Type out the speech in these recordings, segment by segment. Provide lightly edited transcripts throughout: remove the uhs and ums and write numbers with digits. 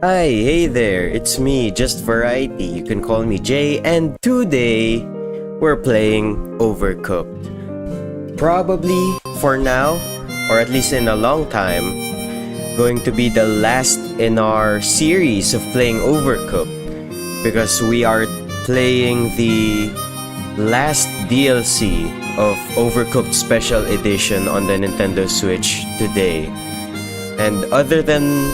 Hi, hey there, it's me, Just Variety. You can call me Jay, and today we're playing Overcooked. Probably, for now, or at least in a long time, going to be the last in our series of playing Overcooked because we are playing the last DLC of Overcooked Special Edition on the Nintendo Switch today. And other than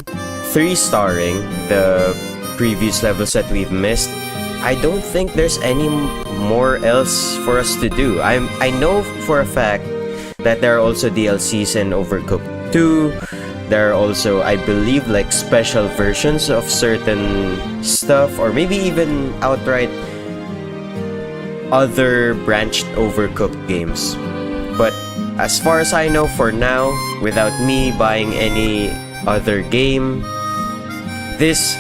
3-starring the previous levels that we've missed, I don't think there's any more else for us to do. I know for a fact that there are also DLCs in Overcooked 2. There are also, I believe, like special versions of certain stuff, or maybe even outright other branched Overcooked games. But as far as I know for now, without me buying any other game, this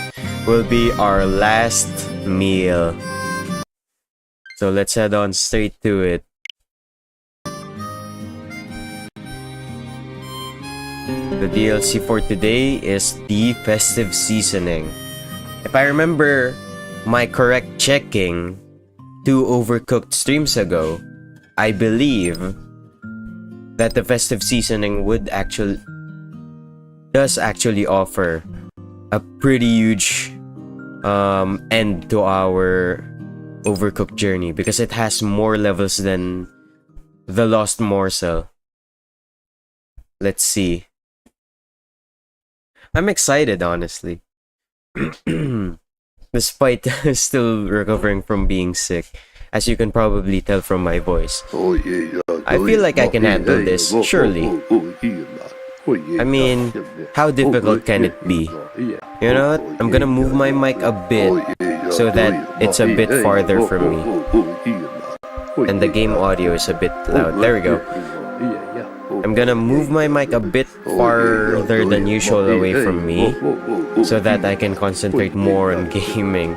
will be our last meal. So let's head on straight to it. The DLC for today is the festive seasoning. If I remember my correct checking 2 Overcooked streams ago, I believe that the festive seasoning does actually offer a pretty huge end to our Overcooked journey because it has more levels than the Lost Morsel. Let's see. I'm excited, honestly. Despite still recovering from being sick, as you can probably tell from my voice. I feel like I can handle this, surely. I mean, how difficult can it be? You know what? I'm gonna move my mic a bit so that it's a bit farther from me. And the game audio is a bit loud. There we go. I'm gonna move my mic a bit farther than usual away from me so that I can concentrate more on gaming.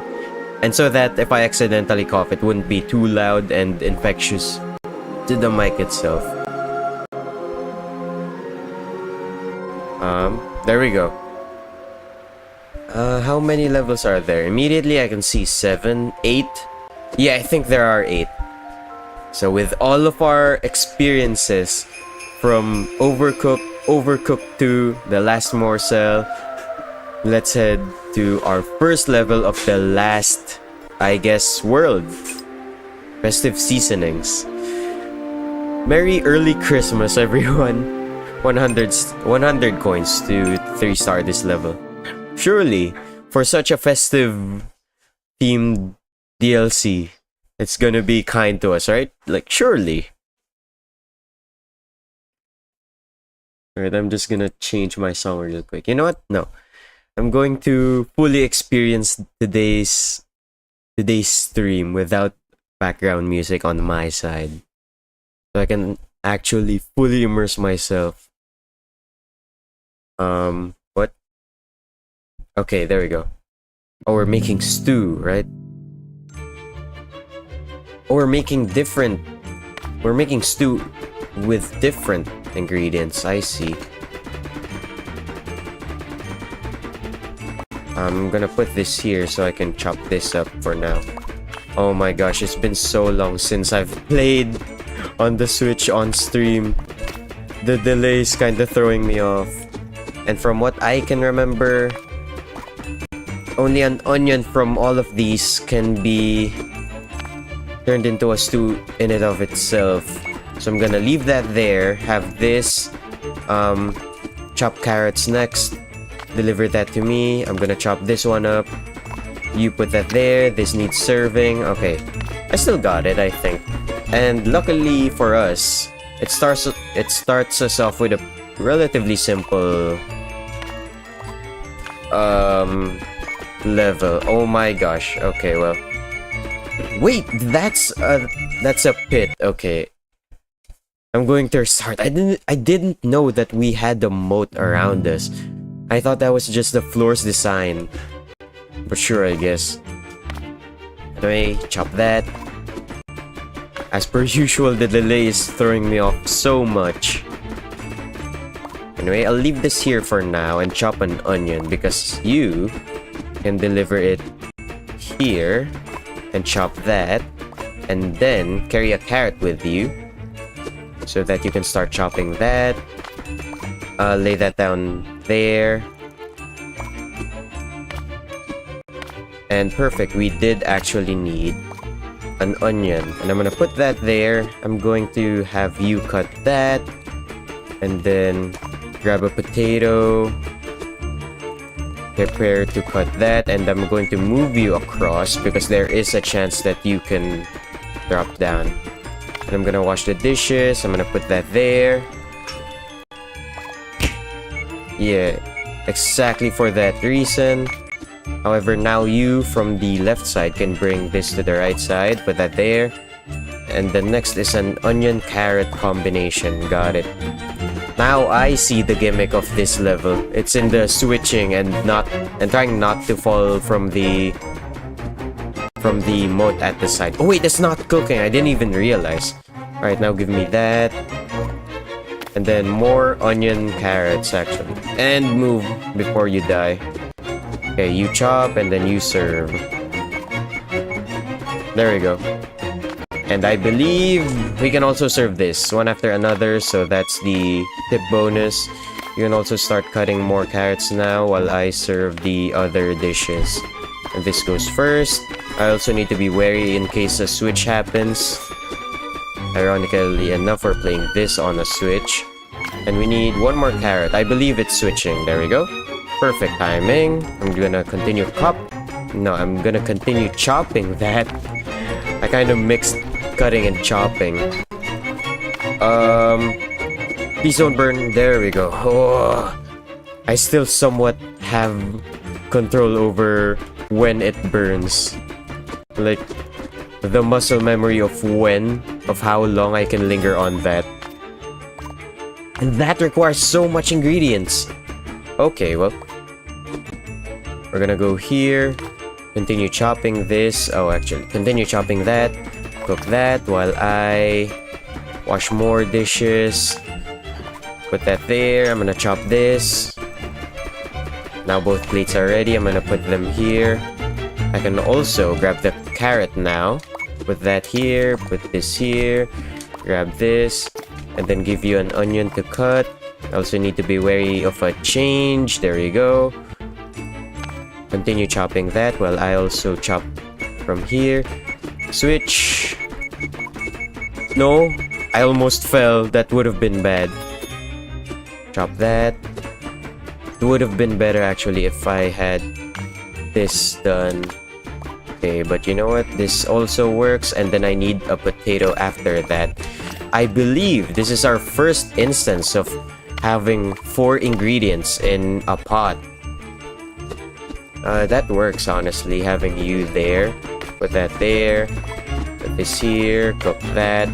And so that if I accidentally cough, it wouldn't be too loud and infectious to the mic itself. There we go. How many levels are there? Immediately I can see 7, 8. Yeah, I think there are 8. So with all of our experiences from Overcooked 2, The Last Morsel, let's head to our first level of the last, I guess, world. Festive Seasonings. Merry early Christmas, everyone. 100 coins to 3-star this level. Surely, for such a festive themed DLC, it's gonna be kind to us, right? Like, surely. Alright, I'm just gonna change my song real quick. You know what? No. I'm going to fully experience today's stream without background music on my side. So I can actually fully immerse myself. What? Okay, there we go. Oh, we're making stew, right? Oh, we're making stew with different ingredients, I see. I'm gonna put this here so I can chop this up for now. Oh my gosh, it's been so long since I've played on the Switch on stream. The delay is kinda throwing me off. And from what I can remember, only an onion from all of these can be turned into a stew in and of itself. So I'm gonna leave that there, have this, chop carrots next, deliver that to me. I'm gonna chop this one up. You put that there, this needs serving. Okay, I still got it, I think. And luckily for us, it starts us off with a relatively simple level. Oh my gosh. Okay, well, wait, that's a pit. Okay, I'm going to restart. I didn't know that we had the moat around us. I thought that was just the floor's design, but sure, I guess. Anyway, chop that. As per usual, the delay is throwing me off so much. Anyway, I'll leave this here for now and chop an onion because you can deliver it here and chop that, and then carry a carrot with you so that you can start chopping that. Lay that down there. And perfect, we did actually need an onion, and I'm gonna put that there. I'm going to have you cut that, and then grab a potato, prepare to cut that, and I'm going to move you across because there is a chance that you can drop down. And I'm gonna wash the dishes. I'm gonna put that there. Yeah, exactly for that reason. However, now you from the left side can bring this to the right side, put that there. And the next is an onion carrot combination. Got it. Now I see the gimmick of this level. It's in the switching and trying not to fall from the moat at the side. Oh wait, it's not cooking. I didn't even realize. Alright, now give me that. And then more onion carrots actually. And move before you die. Okay, you chop and then you serve. There we go. And I believe we can also serve this one after another, so that's the tip bonus. You can also start cutting more carrots now while I serve the other dishes. And this goes first. I also need to be wary in case a switch happens. Ironically enough, we're playing this on a switch. And we need one more carrot. I believe it's switching. There we go. Perfect timing. I'm gonna continue I'm gonna continue chopping that. I kind of mixed cutting and chopping. Please don't burn. There we go. Oh, I still somewhat have control over when it burns. Like, the muscle memory of how long I can linger on that. And that requires so much ingredients. Okay, well, we're gonna go here, continue chopping this. Oh, actually, continue chopping that, cook that while I wash more dishes. Put that there. I'm gonna chop this. Now both plates are ready. I'm gonna put them here. I can also grab the carrot now. Put that here, put this here, grab this, and then give you an onion to cut. I also need to be wary of a change. There you go. Continue chopping that while I also chop from here. Switch. No, I almost fell. That would have been bad. Chop that. It would have been better actually if I had this done. Okay, but you know what? This also works, and then I need a potato after that. I believe this is our first instance of having 4 ingredients in a pot. That works, honestly, having you there. Put that there. Put this here. Cook that.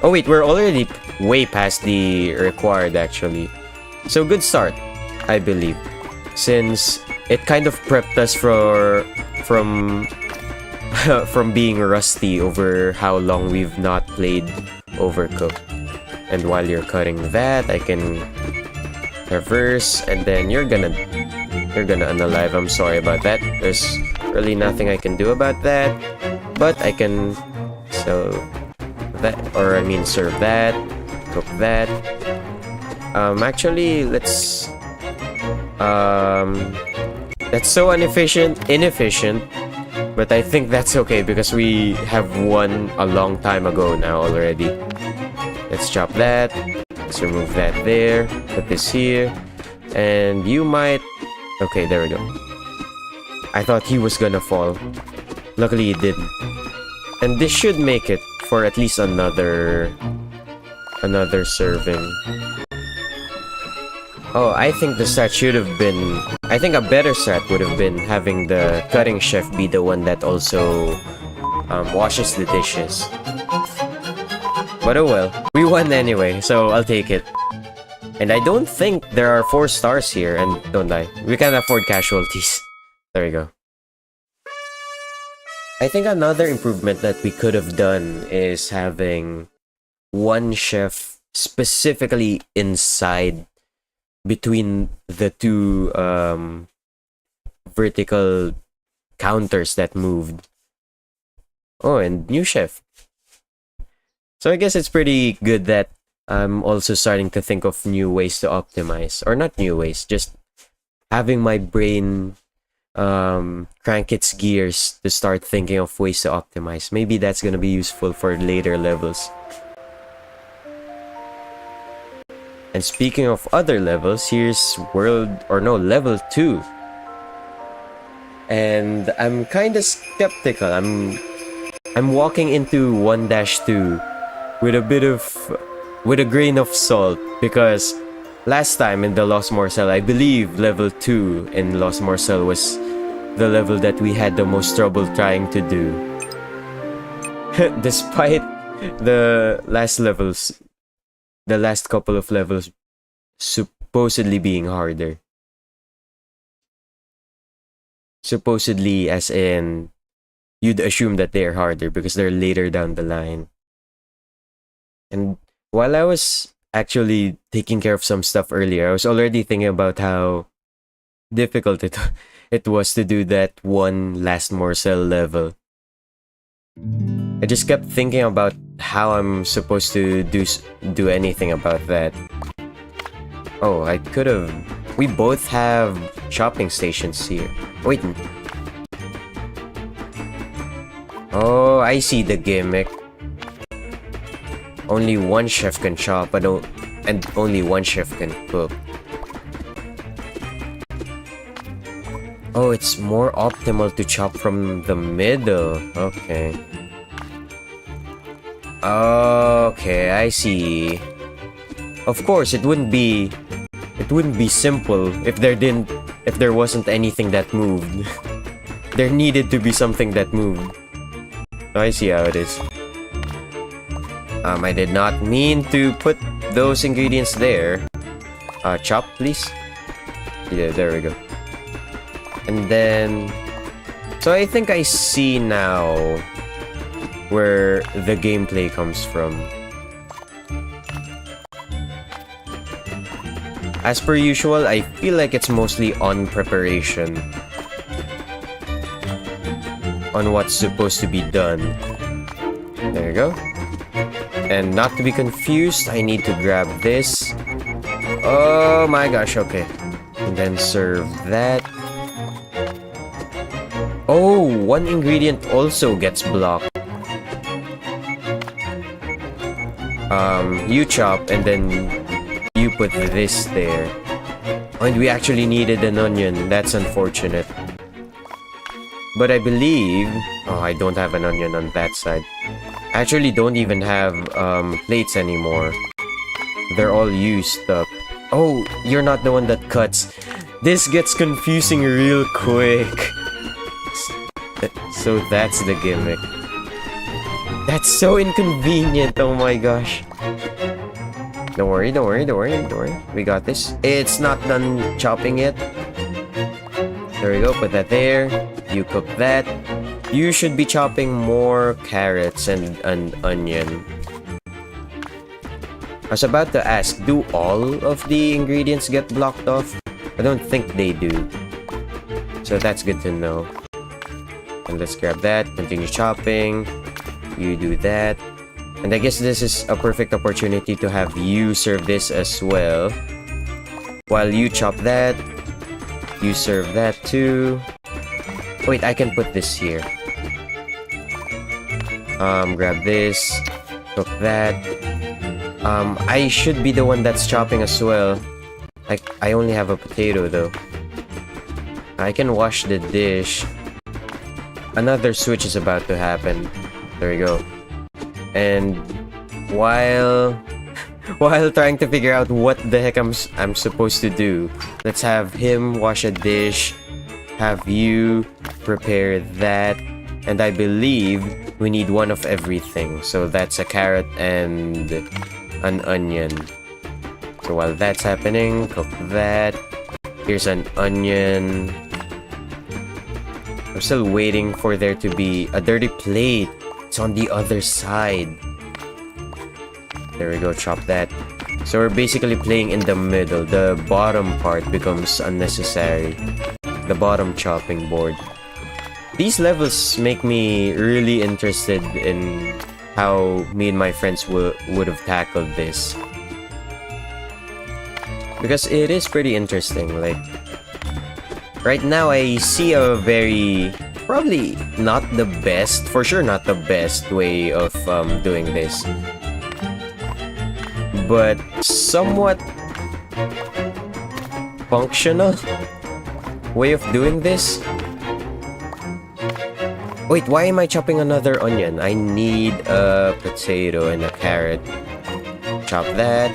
Oh wait, we're already way past the required, actually. So good start, I believe. Since it kind of prepped us from being rusty over how long we've not played Overcooked. And while you're cutting that, I can reverse, and then you're gonna unalive. I'm sorry about that. There's really nothing I can do about that, but I can serve that, cook that. Actually, let's that's so inefficient, but I think that's okay because we have won a long time ago now already. Let's chop that. Let's remove that there. Put this here. And you might... Okay, there we go. I thought he was gonna fall. Luckily he didn't. And this should make it for at least another serving. Oh, I think the strat should have been... I think a better strat would have been having the cutting chef be the one that also washes the dishes. But oh well, we won anyway, so I'll take it. And I don't think there are 4 stars here, and don't die. We can afford casualties. There we go. I think another improvement that we could have done is having one chef specifically inside between the two vertical counters that moved. Oh, and new chef. So I guess it's pretty good that I'm also starting to think of new ways to optimize. Or not new ways, just having my brain crank its gears to start thinking of ways to optimize. Maybe that's gonna be useful for later levels. And speaking of other levels, here's level 2. And I'm kind of skeptical. I'm walking into 1-2 with a grain of salt, because last time in the Lost Morsel, I believe level 2 in Lost Morsel was the level that we had the most trouble trying to do. Despite the last couple of levels supposedly being harder. Supposedly, as in, you'd assume that they're harder because they're later down the line. And while I was actually taking care of some stuff earlier, I was already thinking about how difficult it was to do that one last morsel level. I just kept thinking about how I'm supposed to do anything about that. Oh, we both have shopping stations here. Wait. Oh, I see the gimmick. Only one chef can chop, and only one chef can cook. Oh, it's more optimal to chop from the middle. Okay. Okay, I see. Of course, it wouldn't be simple if there wasn't anything that moved. There needed to be something that moved. I see how it is. I did not mean to put those ingredients there. Chop, please. Yeah, there we go. And then, so I think I see now where the gameplay comes from. As per usual, I feel like it's mostly on preparation. On what's supposed to be done. There you go. And not to be confused, I need to grab this. Oh my gosh, okay. And then serve that. Oh, one ingredient also gets blocked. You chop and then you put this there. And we actually needed an onion. That's unfortunate. But I believe... Oh, I don't have an onion on that side. I actually don't even have plates anymore. They're all used up. Oh, you're not the one that cuts. This gets confusing real quick. So that's the gimmick. That's so inconvenient, oh my gosh. Don't worry. We got this. It's not done chopping yet. There we go, put that there. You cook that. You should be chopping more carrots and an onion. I was about to ask, do all of the ingredients get blocked off? I don't think they do. So that's good to know. And let's grab that, continue chopping. You do that. And I guess this is a perfect opportunity to have you serve this as well. While you chop that, you serve that too. Wait, I can put this here. Grab this, cook that. I should be the one that's chopping as well. I only have a potato though. I can wash the dish. Another switch is about to happen. There we go. And while trying to figure out what the heck I'm supposed to do, let's have him wash a dish, have you prepare that, and I believe we need one of everything. So that's a carrot and an onion. So while that's happening, cook that. Here's an onion. I'm still waiting for there to be a dirty plate. It's on the other side. There we go, chop that. So we're basically playing in the middle. The bottom part becomes unnecessary. the bottom chopping board. These levels make me really interested in how me and my friends would have tackled this. Because it is pretty interesting. Like, right now I see a very, probably not the best, for sure not the best way of doing this, but somewhat functional way of doing this. Wait, why am I chopping another onion? I need a potato and a carrot. Chop that.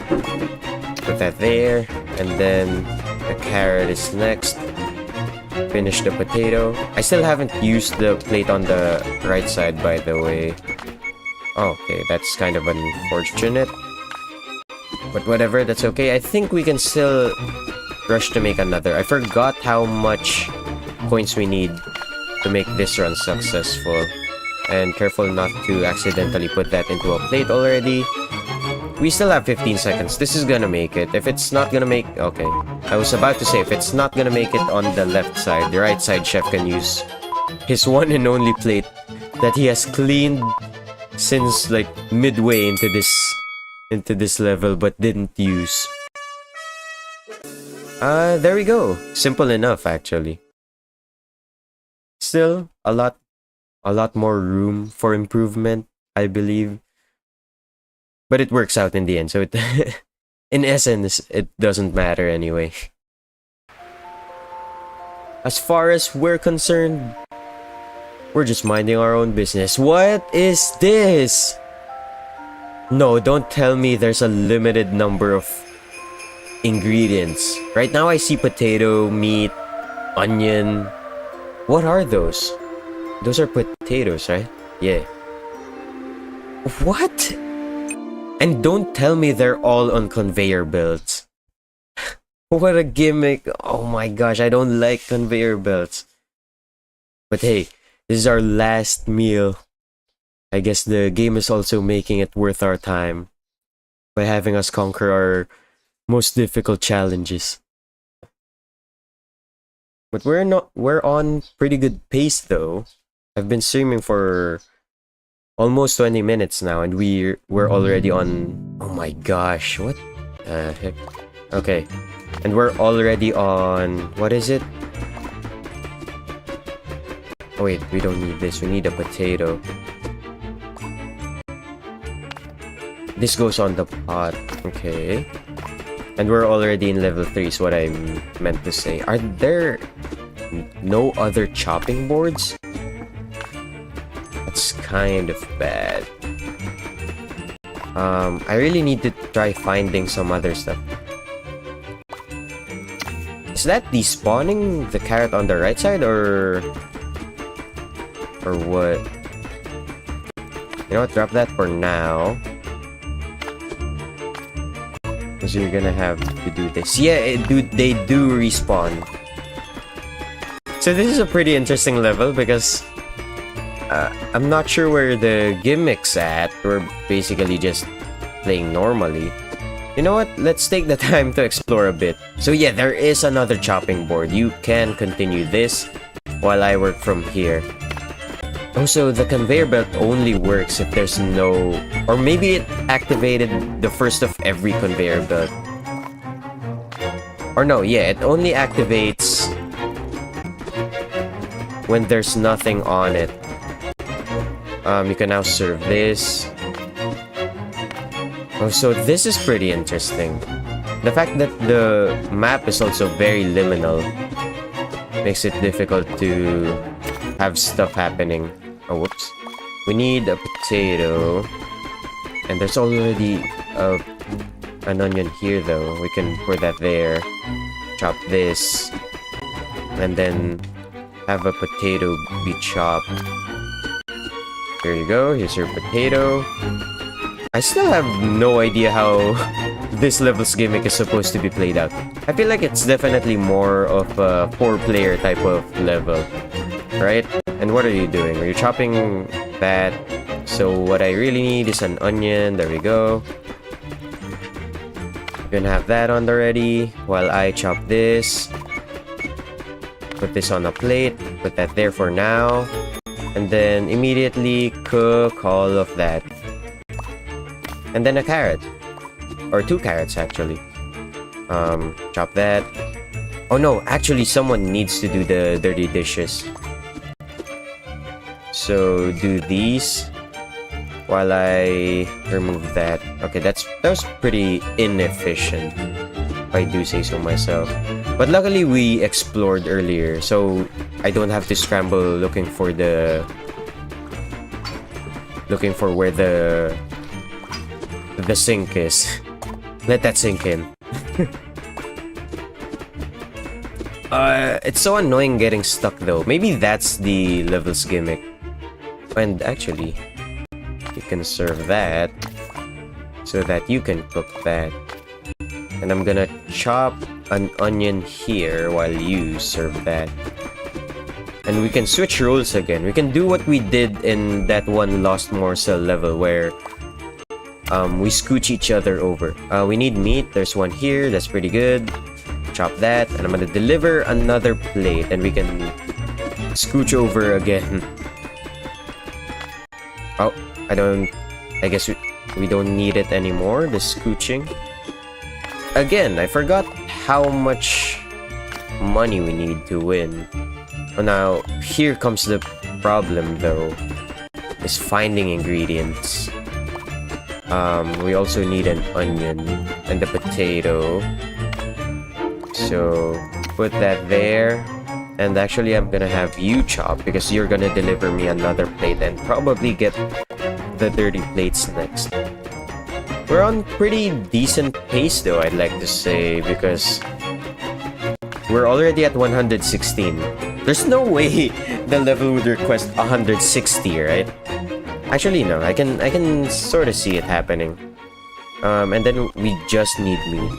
Put that there. And then the carrot is next. Finish the potato. I still haven't used the plate on the right side, by the way. Oh, okay, that's kind of unfortunate. But whatever, that's okay. I think we can still rush to make another. I forgot how much points we need to make this run successful. And careful not to accidentally put that into a plate already. We still have 15 seconds. This is gonna make it. If it's not gonna make... Okay. I was about to say, if it's not gonna make it on the left side, the right side chef can use his one and only plate that he has cleaned since like midway into this level but didn't use. There we go. Simple enough, actually. Still, a lot more room for improvement, I believe. But it works out in the end, so it in essence, it doesn't matter anyway. As far as we're concerned, we're just minding our own business. What is this? No, don't tell me there's a limited number of ingredients. Right now I see potato, meat, onion. What are those? Those are potatoes, right? Yeah. What? And don't tell me they're all on conveyor belts. What a gimmick. Oh my gosh, I don't like conveyor belts. But hey, this is our last meal. I guess the game is also making it worth our time by having us conquer our most difficult challenges. But we're on pretty good pace though. I've been streaming for almost 20 minutes now and we're already on... Oh my gosh, what the heck? Okay, and we're already on... What is it? Oh wait, we don't need this, we need a potato. This goes on the pot, okay. And we're already in level 3 is what I meant to say. Are there no other chopping boards? That's kind of bad. I really need to try finding some other stuff. Is that despawning the carrot on the right side or what? You know what, drop that for now. Because you're gonna have to do this. Yeah, they do respawn. So this is a pretty interesting level because I'm not sure where the gimmick's at. We're basically just playing normally. You know what? Let's take the time to explore a bit. So yeah, there is another chopping board. You can continue this while I work from here. Also, the conveyor belt only works if there's no... Or maybe it activated the first of every conveyor belt. Or no, yeah, it only activates when there's nothing on it. You can now serve this. Oh, so this is pretty interesting. The fact that the map is also very liminal makes it difficult to have stuff happening. Oh, whoops. We need a potato. And there's already an onion here, though. We can pour that there. Chop this. And then have a potato be chopped. Here you go. Here's your potato. I still have no idea how this level's gimmick is supposed to be played out. I feel like it's definitely more of a 4-player type of level, right? And what are you doing? Are you chopping that? So what I really need is an onion. There we go. You're gonna have that on the ready while I chop this. Put this on a plate, put that there for now, and then immediately cook all of that. And then a carrot. Or 2 carrots, actually. Chop that. Oh no, actually someone needs to do the dirty dishes. So do these while I remove that. Okay, that was pretty inefficient, if I do say so myself. But luckily we explored earlier, so I don't have to scramble looking for where the sink is. Let that sink in. It's so annoying getting stuck though. Maybe that's the level's gimmick. And actually, you can serve that so that you can cook that. And I'm gonna chop an onion here while you serve that. And we can switch roles again. We can do what we did in that one Lost Morsel level where we scooch each other over. We need meat. There's one here. That's pretty good. Chop that. And I'm gonna deliver another plate. And we can scooch over again. Oh, I guess we don't need it anymore, the scooching. Again, I forgot how much money we need to win. Oh, now, here comes the problem though, is finding ingredients. We also need an onion and a potato. So, put that there. And actually, I'm gonna have you chop because you're gonna deliver me another plate and probably get the dirty plates next. We're on pretty decent pace though, I'd like to say, because we're already at 116. There's no way the level would request 160, right? Actually, no. I can sort of see it happening. And then we just need meat.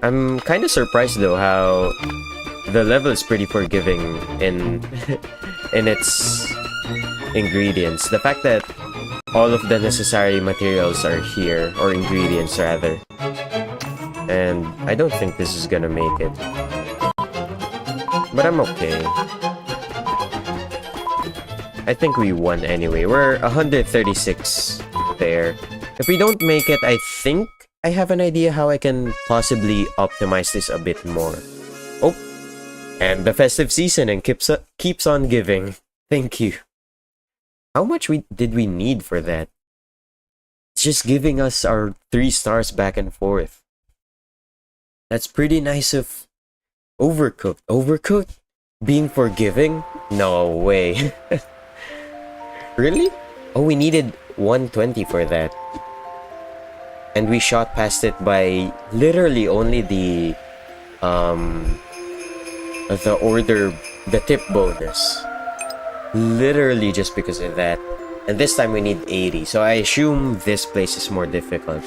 I'm kind of surprised though how the level is pretty forgiving in its ingredients. The fact that all of the necessary materials are here, or ingredients rather. And I don't think this is gonna make it. But I'm okay. I think we won anyway. We're 136 there. If we don't make it, I think I have an idea how I can possibly optimize this a bit more. Oh, and the festive seasoning keeps on giving. Thank you. How much did we need for that? It's just giving us our 3 stars back and forth. That's pretty nice of Overcooked. Overcooked? Being forgiving? No way. Really? Oh, we needed 120 for that. And we shot past it by literally only the tip bonus. Literally just because of that. And this time we need 80. So I assume this place is more difficult.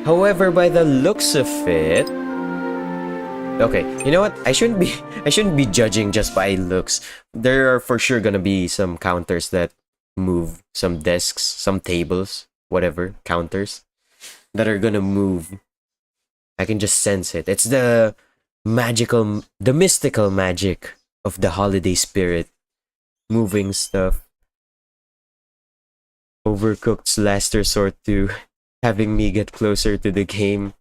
However, by the looks of it... Okay, you know what? I shouldn't be judging just by looks. There are for sure gonna be some counters that move. Some desks, some tables, whatever, counters that are gonna move. I can just sense it. It's the mystical magic of the holiday spirit. Moving stuff. Overcooked's last resort to having me get closer to the game.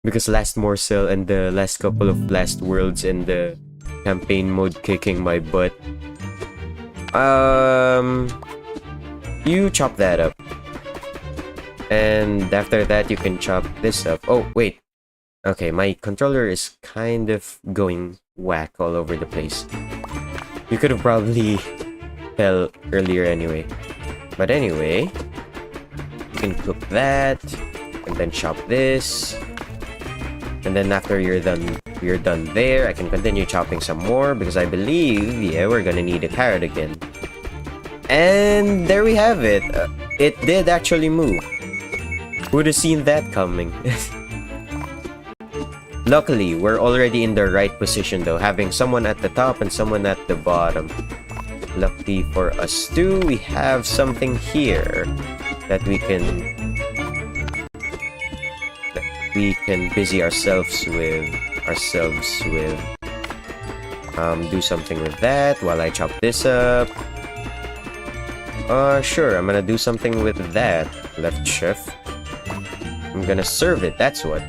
Because last morsel and the last couple of last worlds in the campaign mode kicking my butt. You chop that up. And after that, you can chop this up. Oh, wait. Okay, my controller is kind of going whack all over the place. You could have probably tell earlier anyway. But anyway, you can cook that. And then chop this. And then after you're done there, I can continue chopping some more because I believe, yeah, we're gonna need a carrot again. And there we have it. It did actually move. Would have seen that coming. Luckily, we're already in the right position though, having someone at the top and someone at the bottom. Lucky for us too, we have something here that we can busy ourselves with. ourselves with. Do something with that while I chop this up. Sure, I'm gonna do something with that, left chef. I'm gonna serve it, that's what.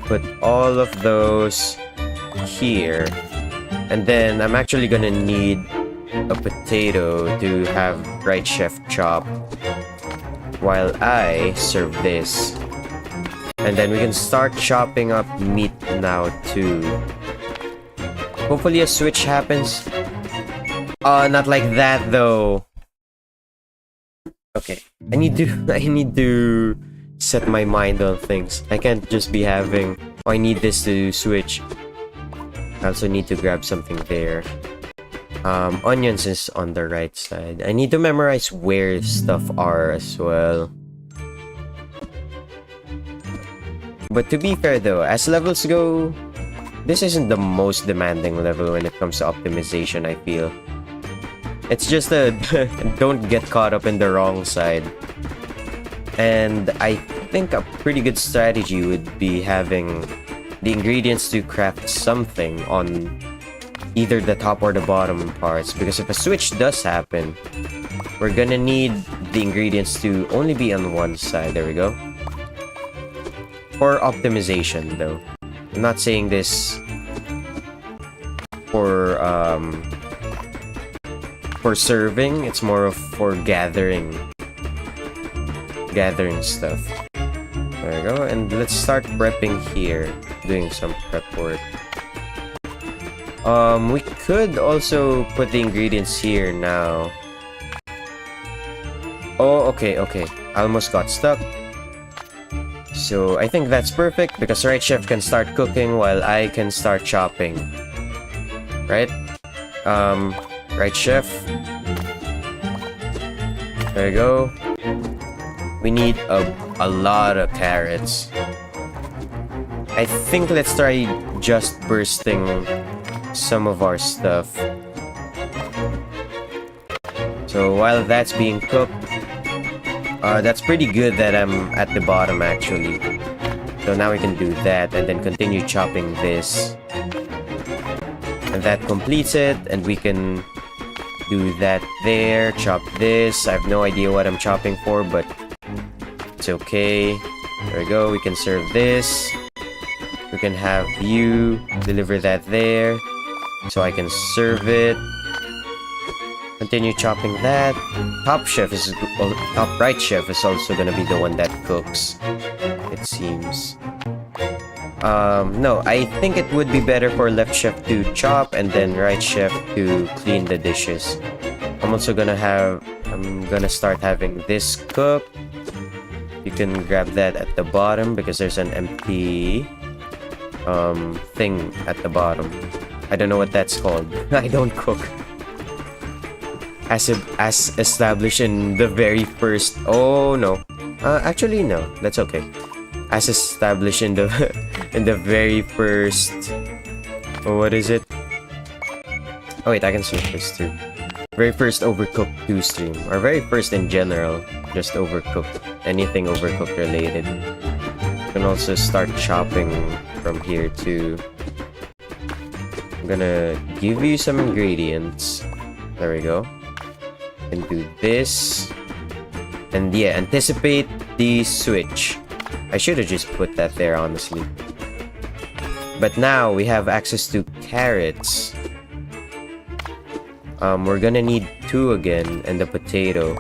Put all of those here. And then I'm actually gonna need a potato to have right chef chop while I serve this. And then we can start chopping up meat now too. Hopefully a switch happens. Not like that though. Okay, I need to set my mind on things. I can't just be having, oh, I need this to switch. I also need to grab something there. Onions is on the right side. I need to memorize where stuff are as well. But to be fair though, as levels go, this isn't the most demanding level when it comes to optimization, I feel. It's just a don't get caught up in the wrong side. And I think a pretty good strategy would be having the ingredients to craft something on either the top or the bottom parts, because if a switch does happen, we're gonna need the ingredients to only be on one side. There we go. For optimization though. I'm not saying this for serving, it's more of for gathering stuff. There we go, and let's start prepping here, doing some prep work. We could also put the ingredients here now. Oh, okay, I almost got stuck. So I think that's perfect because right chef can start cooking while I can start chopping. Right? Right chef. There you go. We need a lot of carrots. I think let's try just bursting some of our stuff. So while that's being cooked, that's pretty good that I'm at the bottom actually. So now we can do that and then continue chopping this. And that completes it, and we can do that there, chop this. I have no idea what I'm chopping for, but it's okay. There we go, we can serve this. We can have you deliver that there, so I can serve it. Continue chopping that. Top right chef is also gonna be the one that cooks, it seems. No, I think it would be better for left chef to chop and then right chef to clean the dishes. I'm gonna start having this cook. You can grab that at the bottom because there's an empty thing at the bottom. I don't know what that's called. I don't cook. As established in the very first... Oh, no. Actually, no. That's okay. As established in the in the very first... Oh, what is it? Oh, wait. I can switch this too. Very first Overcooked 2 stream. Or very first in general. Just Overcooked. Anything Overcooked related. You can also start chopping from here too. I'm gonna give you some ingredients. There we go. And do this. And yeah, anticipate the switch. I should have just put that there, honestly. But now we have access to carrots. We're gonna need 2 again, and the potato.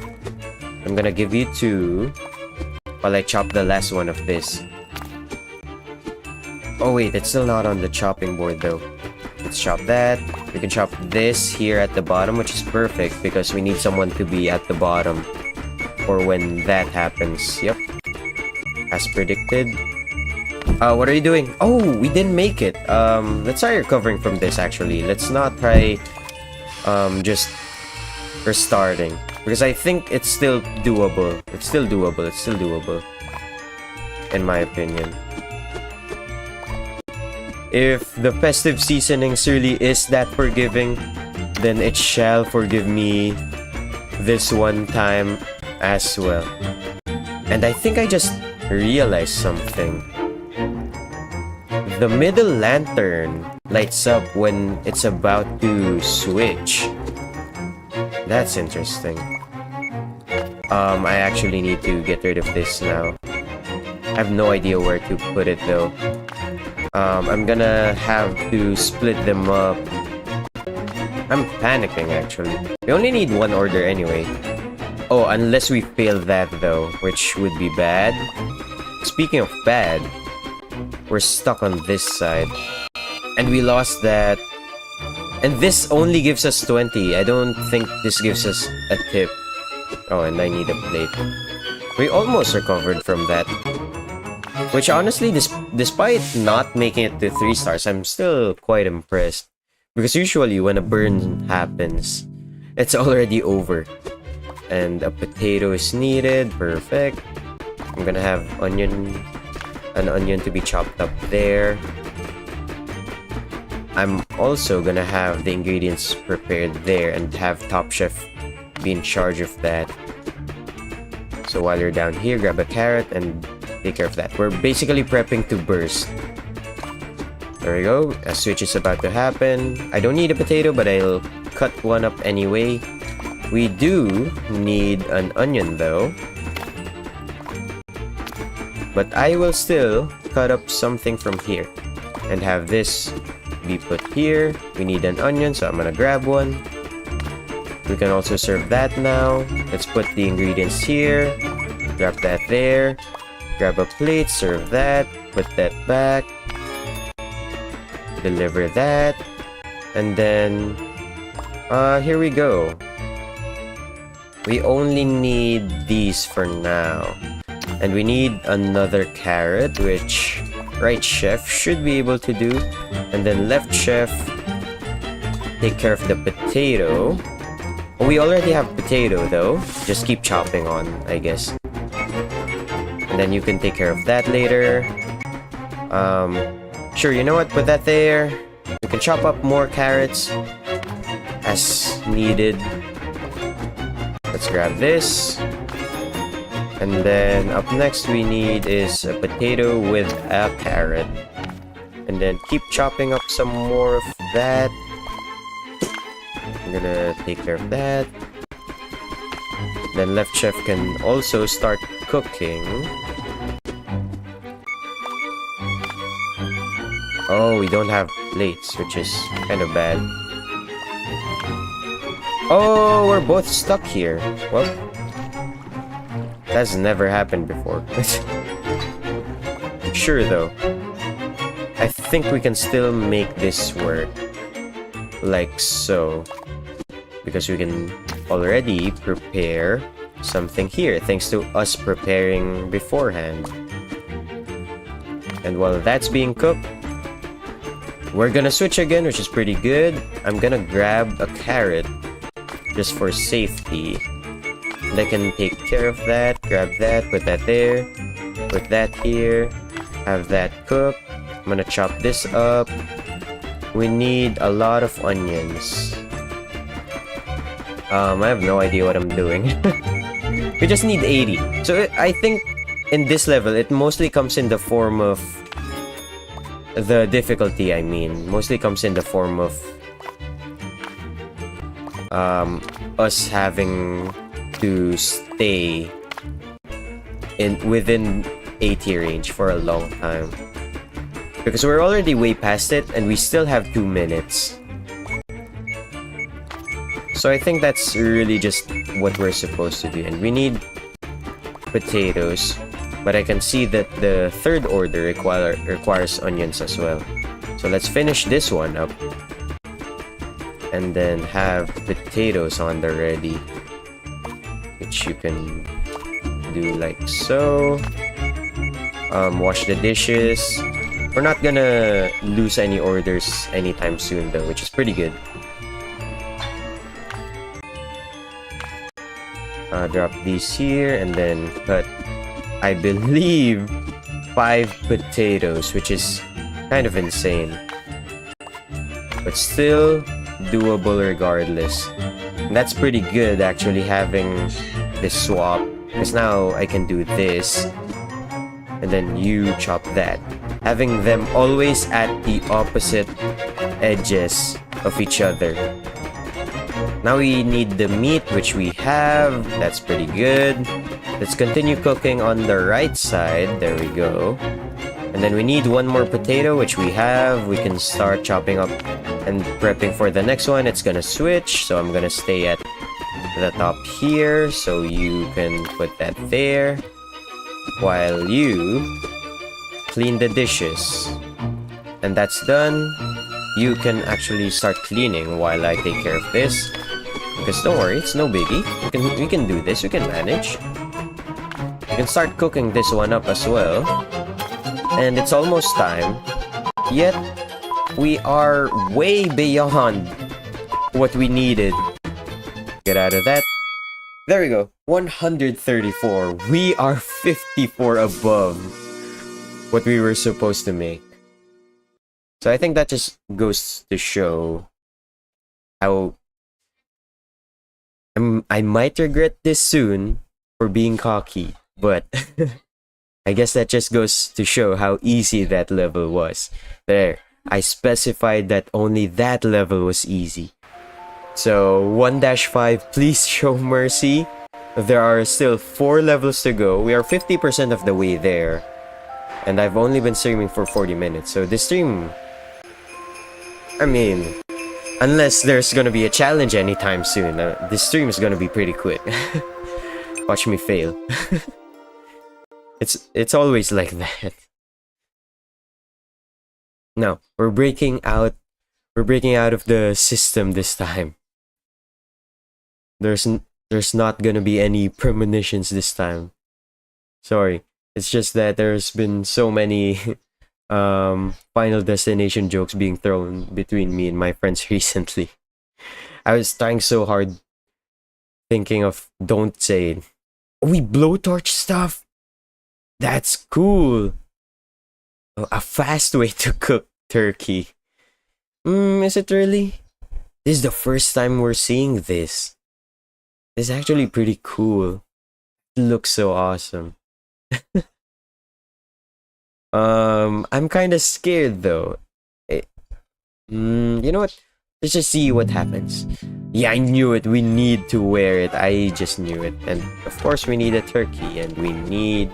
I'm gonna give you 2 while I chop the last one of this. Oh wait, it's still not on the chopping board though. Let's chop that. We can chop this here at the bottom, which is perfect because we need someone to be at the bottom for when that happens. Yep. As predicted. What are you doing? Oh, we didn't make it. Let's try recovering from this actually. Let's not try just restarting. Because I think it's still doable. It's still doable. It's still doable. In my opinion. If the festive seasonings really is that forgiving, then it shall forgive me this one time as well. And I think I just realized something. the middle lantern lights up when it's about to switch. That's interesting. I actually need to get rid of this now. I have no idea where to put it though. I'm gonna have to split them up. I'm panicking actually. We only need one order anyway. Oh, unless we fail that though, which would be bad. Speaking of bad, we're stuck on this side. And we lost that. And this only gives us 20. I don't think this gives us a tip. Oh, and I need a plate. We almost recovered from that. Which honestly, despite not making it to 3 stars, I'm still quite impressed. Because usually when a burn happens, it's already over. And a potato is needed. Perfect. I'm gonna have an onion to be chopped up there. I'm also gonna have the ingredients prepared there and have Top Chef be in charge of that. So while you're down here, grab a carrot and take care of that. We're basically prepping to burst. There we go. A switch is about to happen. I don't need a potato, but I'll cut one up anyway. We do need an onion though. But I will still cut up something from here and have this be put here. We need an onion, so I'm gonna grab one. We can also serve that now. Let's put the ingredients here. Grab that there. Grab a plate, serve that. Put that back. Deliver that. And then, here we go. We only need these for now. And we need another carrot, which right chef should be able to do. And then left chef, take care of the potato. Oh, we already have potato though. Just keep chopping on, I guess. And then you can take care of that later. Sure, you know what? Put that there. We can chop up more carrots as needed. Let's grab this. And then up next we need is a potato with a carrot. And then keep chopping up some more of that. I'm gonna take care of that. Then left chef can also start cooking. Oh, we don't have plates, which is kind of bad. Oh, we're both stuck here. Well, that's never happened before. Sure though. I think we can still make this work. Like so. Because we can already prepare something here, thanks to us preparing beforehand. And while that's being cooked, we're gonna switch again, which is pretty good. I'm gonna grab a carrot just for safety. And I can take care of that, grab that, put that there, put that here, have that cook. I'm gonna chop this up. We need a lot of onions. I have no idea what I'm doing. We just need 80. So I think in this level, it mostly comes in the form of the difficulty, I mean. Mostly comes in the form of us having to stay within 80 range for a long time. Because we're already way past it and we still have 2 minutes. So I think that's really just what we're supposed to do. And we need potatoes. But I can see that the third order requires onions as well. So let's finish this one up. And then have potatoes on the ready. Which you can do like so. Wash the dishes. We're not gonna lose any orders anytime soon though, which is pretty good. Drop these here and then cut, I believe, 5 potatoes, which is kind of insane. But still doable regardless. And that's pretty good actually, having this swap. Because now I can do this. And then you chop that. having them always at the opposite edges of each other. Now we need the meat, which we have. That's pretty good. Let's continue cooking on the right side. There we go. And then we need one more potato, which we have. We can start chopping up and prepping for the next one. It's gonna switch, so I'm gonna stay at the top here, so you can put that there while you clean the dishes. And that's done. You can actually start cleaning while I take care of this, because don't worry, it's no biggie. We can do this. We can manage. You can start cooking this one up as well. And it's almost time. Yet we are way beyond what we needed. Get out of that. There we go. 134. We are 54 above what we were supposed to make. So I think that just goes to show how I might regret this soon for being cocky, but I guess that just goes to show how easy that level was. There, I specified that only that level was easy. So 1-5, please show mercy. There are still 4 levels to go. We are 50% of the way there. And I've only been streaming for 40 minutes. So this stream, I mean, unless there's gonna be a challenge anytime soon, this stream is gonna be pretty quick. Watch me fail. It's always like that. No, we're breaking out of the system this time. There's not gonna be any premonitions this time. Sorry. It's just that there's been so many Final Destination jokes being thrown between me and my friends recently. I was trying so hard thinking of don't say it. We blowtorch stuff? That's cool. A fast way to cook turkey. Is it really? This is the first time we're seeing this. It's actually pretty cool. It looks so awesome. I'm kind of scared though. You know what? Let's just see what happens. Yeah, I knew it. We need to wear it. I just knew it. And of course we need a turkey and we need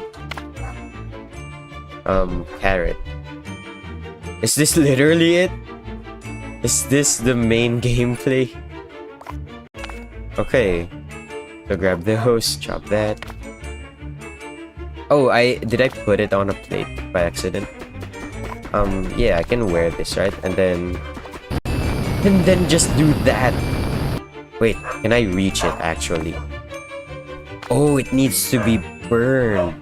carrot. Is this literally it? Is this the main gameplay? Okay. So grab the host, chop that. Oh, did I put it on a plate by accident? Yeah, I can wear this, right? And then just do that. Wait, can I reach it actually? Oh, it needs to be burned.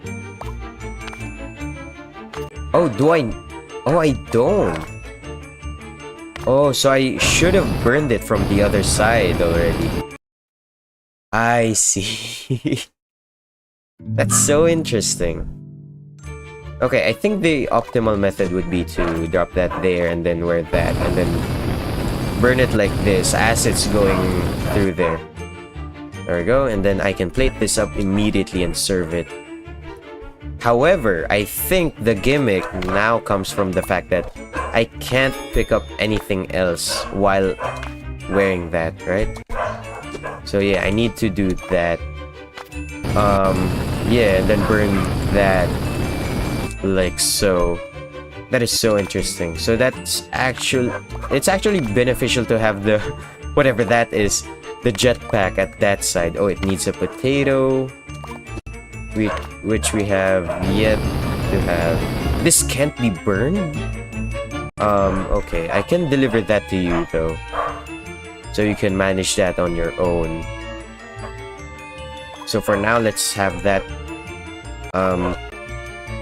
Oh, do I? Oh, I don't. Oh, so I should have burned it from the other side already. I see. That's so interesting. Okay, I think the optimal method would be to drop that there and then wear that and then burn it like this as it's going through there. There we go, and then I can plate this up immediately and serve it. However, I think the gimmick now comes from the fact that I can't pick up anything else while wearing that, right? So yeah, I need to do that. Yeah, and then burn that like so. That is so interesting. So it's actually beneficial to have the whatever that is, the jetpack at that side. Oh, it needs a potato, which we have yet to have. This can't be burned. Okay, I can deliver that to you though, so you can manage that on your own. So for now, let's have that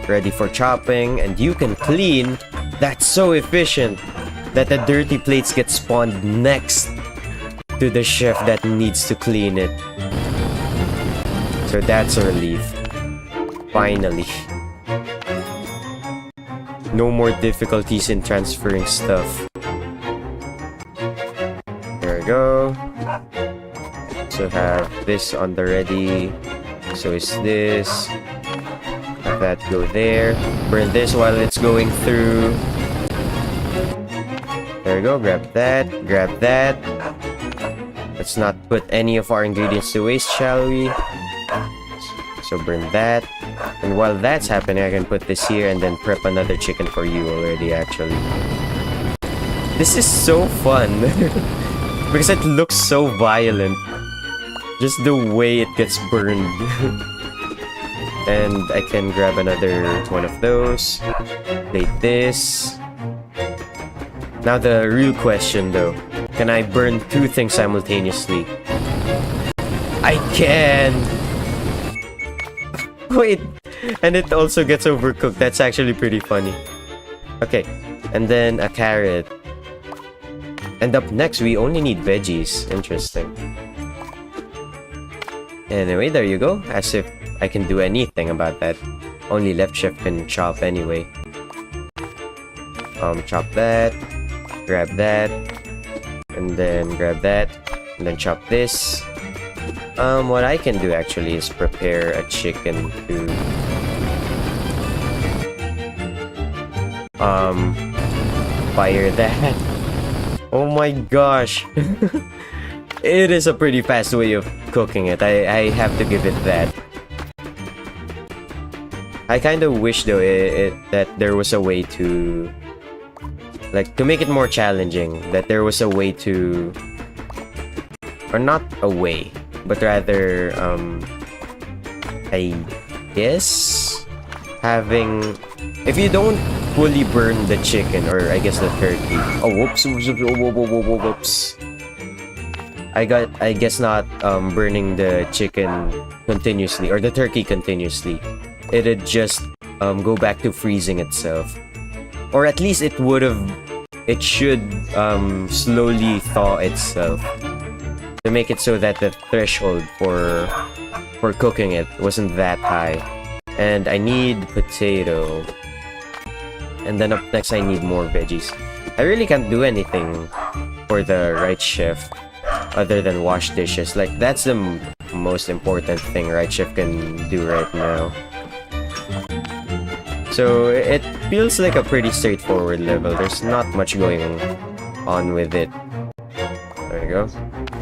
ready for chopping, and you can clean. That's so efficient that the dirty plates get spawned next to the chef that needs to clean it. So that's a relief. Finally. No more difficulties in transferring stuff. There we go. So have this on the ready. So is this. have that go there. Burn this while it's going through. There we go. Grab that. Grab that. Let's not put any of our ingredients to waste, shall we? So burn that. And while that's happening, I can put this here and then prep another chicken for you already, actually. This is so fun. Because it looks so violent. Just the way it gets burned. And I can grab another one of those. Plate this. Now the real question though. Can I burn two things simultaneously? I can! Wait! And it also gets overcooked. That's actually pretty funny. Okay. And then a carrot. And up next, we only need veggies. Interesting. Anyway, there you go. As if I can do anything about that. Only left shift can chop anyway. Chop that. Grab that. And then grab that. And then chop this. What I can do actually is prepare a chicken to... fire that. Oh my gosh. It is a pretty fast way of cooking it. I have to give it that. I kind of wish though that there was a way to... like, to make it more challenging. That there was a way to... or not a way, but rather, I guess... having... if you don't fully burn the chicken, or I guess the turkey... oh, whoops, whoops. I guess not burning the chicken continuously, or the turkey continuously. It'd just go back to freezing itself. Or at least it should slowly thaw itself. To make it so that the threshold for cooking it wasn't that high. And I need potato. And then up next I need more veggies. I really can't do anything for the right chef other than wash dishes. Like, that's the most important thing right chef can do right now. So it feels like a pretty straightforward level. There's not much going on with it. There you go.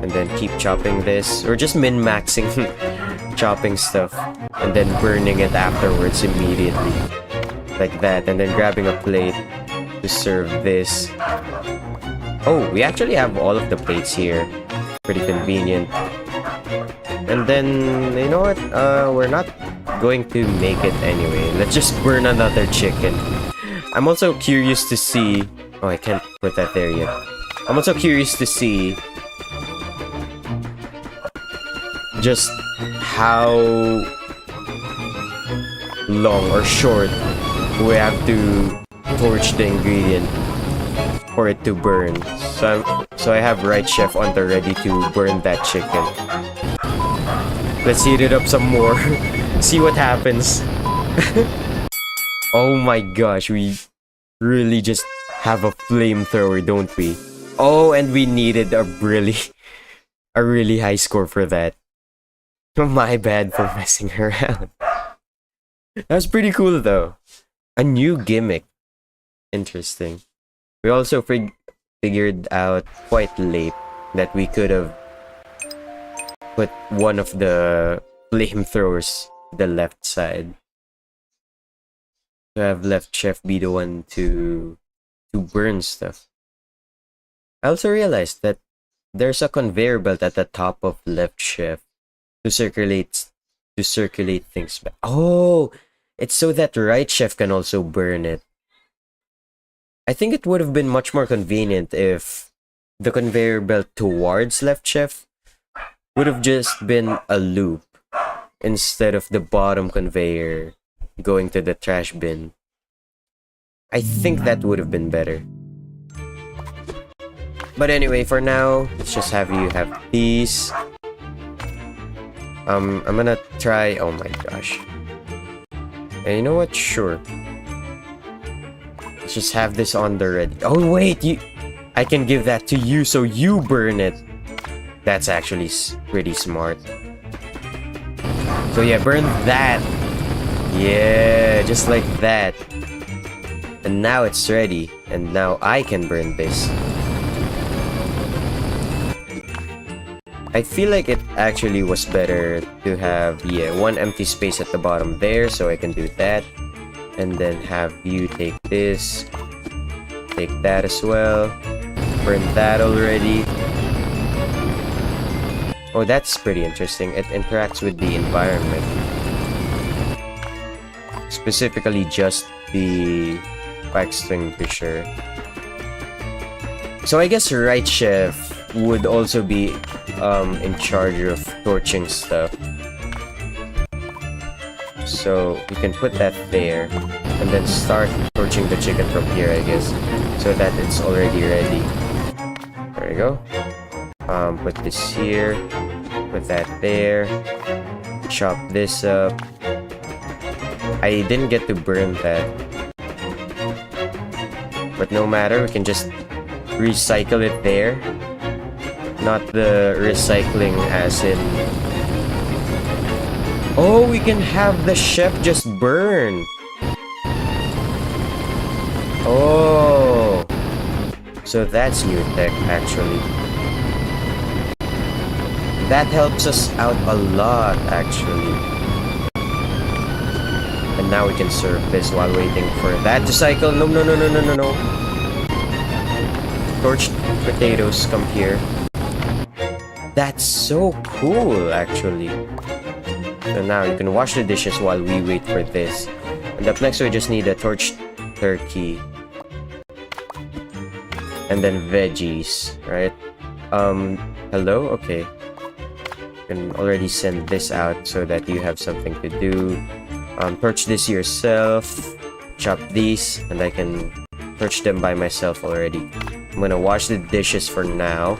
And then keep chopping this, or just min-maxing chopping stuff, and then burning it afterwards immediately. Like that, and then grabbing a plate to serve this. Oh, we actually have all of the plates here. Pretty convenient. And then, you know what? We're not going to make it anyway. Let's just burn another chicken. I'm also curious to see... oh, I can't put that there yet. I'm also curious to see just how long or short we have to torch the ingredient for it to burn. So I have right chef on the ready to burn that chicken. Let's heat it up some more. See what happens. Oh my gosh, we really just have a flamethrower, don't we? Oh, and we needed a really high score for that. My bad for messing around. That's pretty cool though. A new gimmick. Interesting. We also figured out quite late that we could have put one of the flamethrowers to the left side. To have left chef be the one to burn stuff. I also realized that there's a conveyor belt at the top of left chef to circulate things back. Oh, it's so that right chef can also burn it. I think it would have been much more convenient if the conveyor belt towards left chef would have just been a loop instead of the bottom conveyor going to the trash bin. I think that would have been better. But anyway, for now, let's just have you have these. I'm gonna try... oh my gosh. And you know what? Sure. Let's just have this on the ready. Oh wait, I can give that to you so you burn it. That's actually pretty smart. So yeah, burn that. Yeah. just like that. And now it's ready. And now I can burn this. I feel like it actually was better to have, yeah, one empty space at the bottom there, so I can do that. And then have you take this. Take that as well. Burn that already. Oh, that's pretty interesting. It interacts with the environment. Specifically just the fire extinguisher. So I guess right chef would also be in charge of torching stuff. So you can put that there and then start torching the chicken from here, I guess, so that it's already ready. There you go. Put this here, put that there, chop this up. I didn't get to burn that, but no matter, we can just recycle it there. Not the recycling as in... Oh, we can have the chef just burn! Oh! So that's new tech, actually. That helps us out a lot, actually. And now we can serve this while waiting for that to cycle. No, no, no, no, no, no, no. Torched potatoes, come here. That's so cool, actually. So now you can wash the dishes while we wait for this. And up next we just need a torched turkey. And then veggies, right? Hello? Okay. You can already send this out so that you have something to do. Torch this yourself. Chop these, and I can torch them by myself already. I'm gonna wash the dishes for now.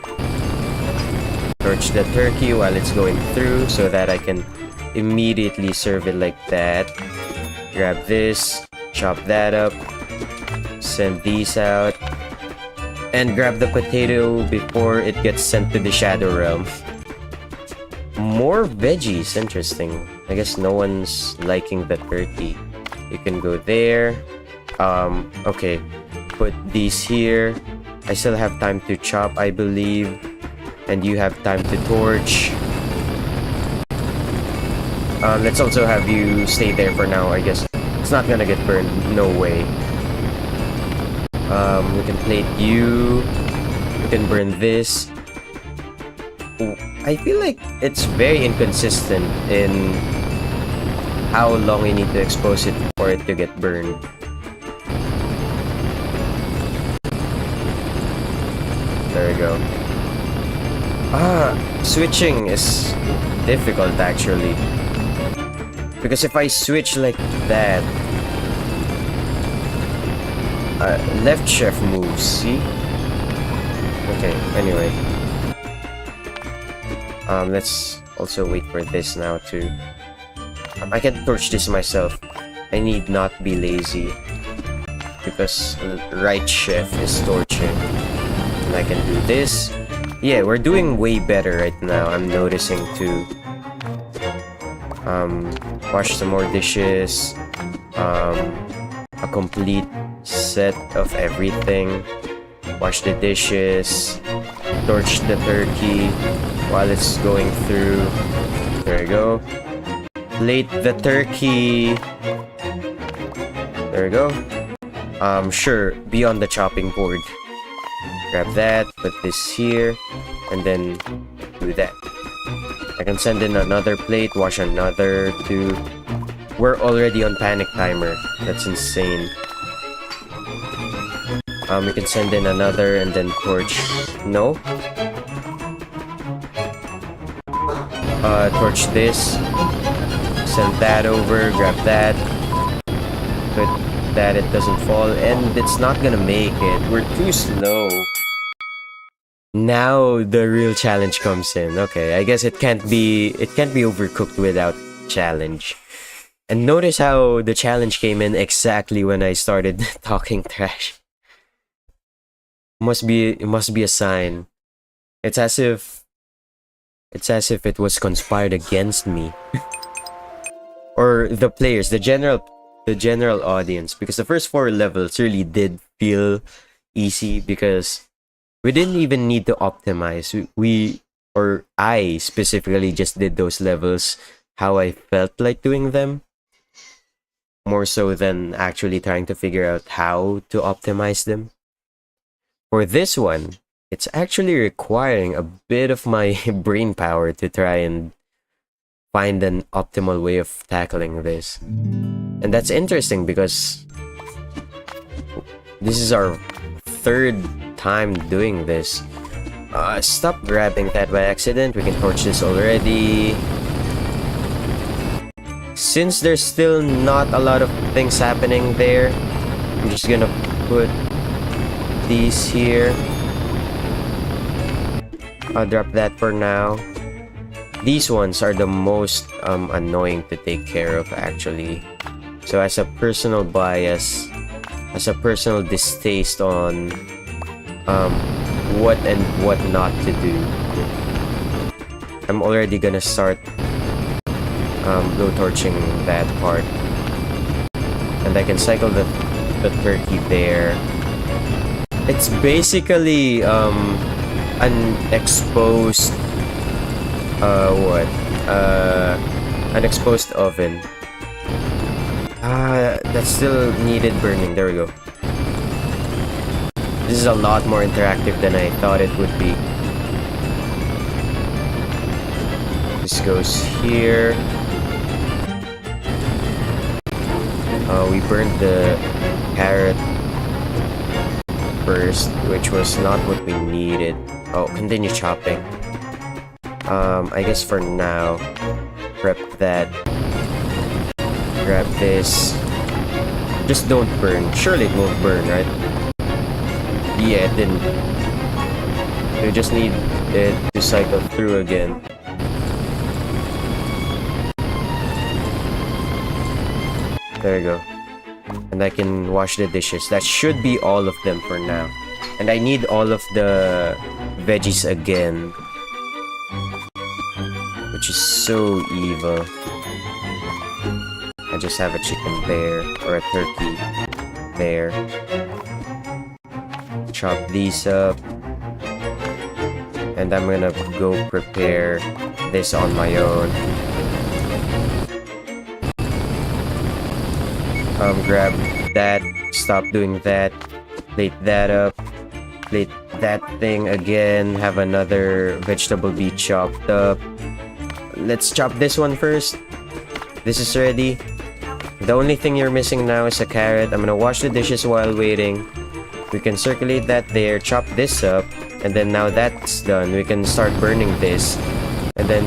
Torch the turkey while it's going through so that I can immediately serve it like that. Grab this, chop that up, send these out, and grab the potato before it gets sent to the Shadow Realm. More veggies, interesting. I guess no one's liking the turkey. You can go there. Okay, put these here. I still have time to chop, I believe. And you have time to torch. Let's also have you stay there for now, I guess. It's not gonna get burned, no way. We can plate you. We can burn this. I feel like it's very inconsistent in how long you need to expose it for it to get burned. There we go. Switching is difficult actually. Because if I switch like that, left chef moves, see? Okay, anyway. Let's also wait for this now too. I can torch this myself. I need not be lazy. Because right chef is torching. And I can do this. Yeah, we're doing way better right now, I'm noticing too. Wash some more dishes. A complete set of everything. Wash the dishes. Torch the turkey while it's going through. There we go. Plate the turkey. There we go. Sure, be on the chopping board. Grab that, put this here, and then do that. I can send in another plate, wash another, two. We're already on panic timer. That's insane. We can send in another and then torch. No? Torch this. Send that over, grab that. Put that it doesn't fall, and it's not gonna make it. We're too slow. Now the real challenge comes in. Okay, I guess it can't be overcooked without challenge. And notice how the challenge came in exactly when I started talking trash. It must be a sign. It's as if it was conspired against me. Or the players, the general the general audience, because the first 4 levels really did feel easy because we didn't even need to optimize. I specifically just did those levels how I felt like doing them, more so than actually trying to figure out how to optimize them. For this one, it's actually requiring a bit of my brain power to try and find an optimal way of tackling this. And that's interesting because this is our 3rd time doing this. Stop grabbing that by accident. We can torch this already. Since there's still not a lot of things happening there, I'm just gonna put these here. I'll drop that for now. These ones are the most annoying to take care of, actually. So as a personal bias, as a personal distaste on what and what not to do, I'm already gonna start blow torching that part, and I can cycle the turkey there. It's basically an exposed an exposed oven. That still needed burning. There we go. This is a lot more interactive than I thought it would be. This goes here. We burned the carrot first, which was not what we needed. Oh, continue chopping. I guess for now, prep that. Grab this. Just don't burn. Surely it won't burn, right? Yeah, it didn't. You just need it to cycle through again. There you go. And I can wash the dishes. That should be all of them for now. And I need all of the veggies again, which is so evil. I just have a chicken there, or a turkey there. Chop these up. And I'm gonna go prepare this on my own. Grab that, stop doing that, plate that up, plate that thing again, have another vegetable be chopped up. Let's chop this one first. This is ready. The only thing you're missing now is a carrot. I'm gonna wash the dishes while waiting. We can circulate that there, chop this up, and then now that's done, we can start burning this. And then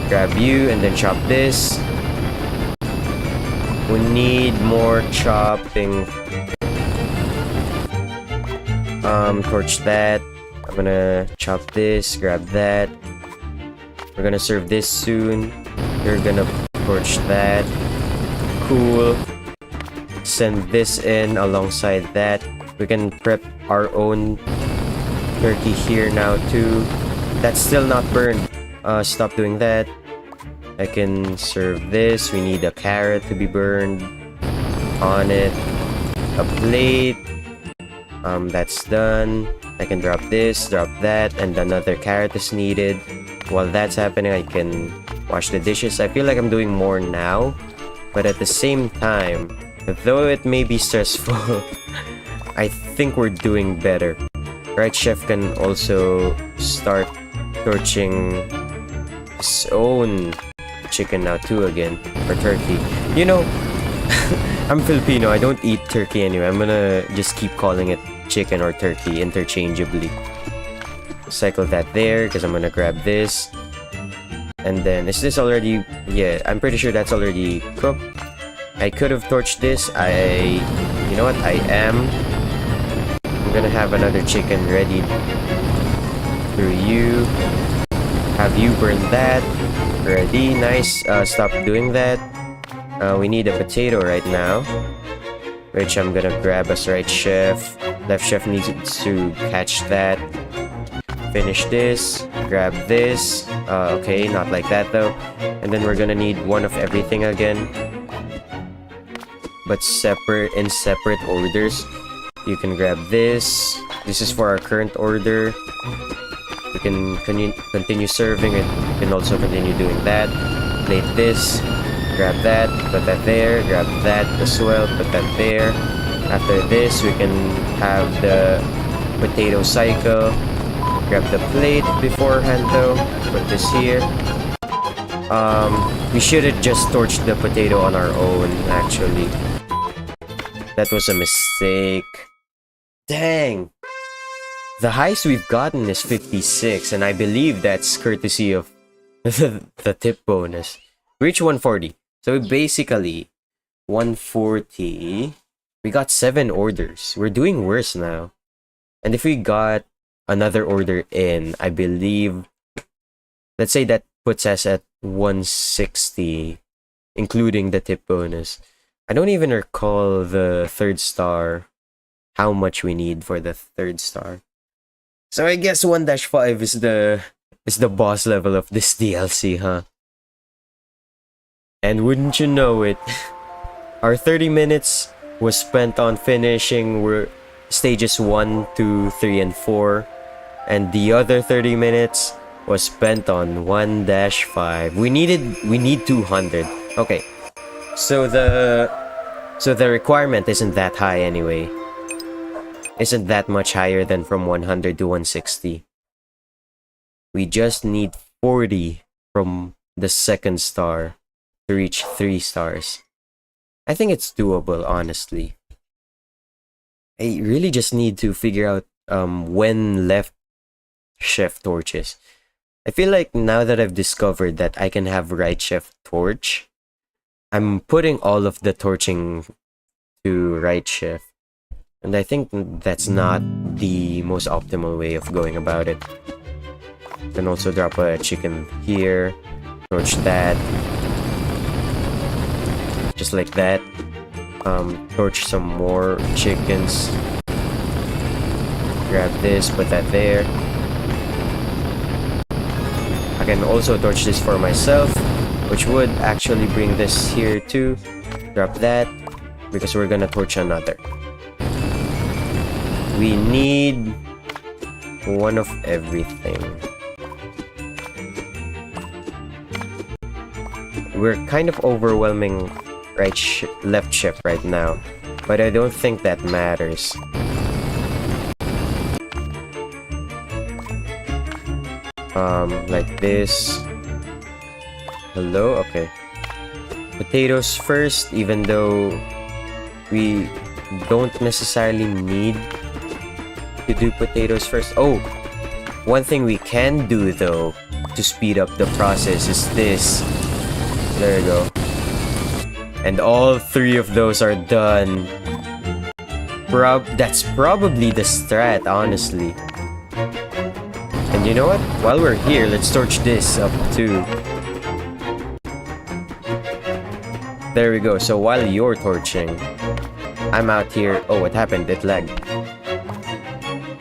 grab you, and then chop this. We need more chopping. Torch that. I'm gonna chop this, grab that. We're gonna serve this soon. You're gonna torch that. Cool. Send this in alongside that. We can prep our own turkey here now too. That's still not burned. Stop doing that. I can serve this. We need a carrot to be burned on it. A plate. That's done. I can drop this, drop that, and another carrot is needed. While that's happening, I can wash the dishes. I feel like I'm doing more now, but at the same time, though it may be stressful, I think we're doing better. Right, Chef can also start torching his own chicken now too again, or turkey. You know, I'm Filipino, I don't eat turkey anyway. I'm gonna just keep calling it chicken or turkey interchangeably. Cycle that there, because I'm gonna grab this. And then, is this already... Yeah, I'm pretty sure that's already cooked. I could have torched this. You know what? I'm gonna have another chicken ready through you. Have you burn that. Ready. Nice. Stop doing that. We need a potato right now, which I'm gonna grab as right chef. Left chef needs to catch that. Finish this. Grab this. Okay, not like that though. And then we're gonna need one of everything again. but in separate orders. You can grab this. This is for our current order. You can continue serving it. You can also continue doing that. Plate this. Grab that. Put that there. Grab that as well. Put that there. After this, we can have the potato cycle. Grab the plate beforehand though. Put this here. We should have just torched the potato on our own, actually. That was a mistake. Dang! The highest we've gotten is 56, and I believe that's courtesy of the tip bonus. We reached 140. So basically, 140. We got 7 orders. We're doing worse now. And if we got another order in, I believe, let's say that puts us at 160, including the tip bonus. I don't even recall the 3rd star, how much we need for the 3rd star. So I guess 1-5 is the boss level of this DLC, huh? And wouldn't you know it, our 30 minutes was spent on finishing stages 1, 2, 3, and 4, and the other 30 minutes was spent on 1-5. We need 200. Okay, so the requirement isn't that high anyway. Isn't that much higher than from 100 to 160. We just need 40 from the 2nd star to reach 3 stars. I think it's doable, honestly. I really just need to figure out when left chef torches. I feel like now that I've discovered that I can have right chef torch, I'm putting all of the torching to right chef. And I think that's not the most optimal way of going about it. Can also drop a chicken here, torch that, just like that. Torch some more chickens. Grab this, put that there. I can also torch this for myself, which would actually bring this here too. Drop that, because we're gonna torch another. We need one of everything. We're kind of overwhelming left shift right now, but I don't think that matters. Like this. Hello? Okay. Potatoes first, even though we don't necessarily need to do potatoes first. Oh! One thing we can do though, to speed up the process is this. There you go. And all 3 of those are done. That's probably the strat, honestly. And you know what? While we're here, let's torch this up too. There we go. So while you're torching, I'm out here. Oh, what happened? It lagged.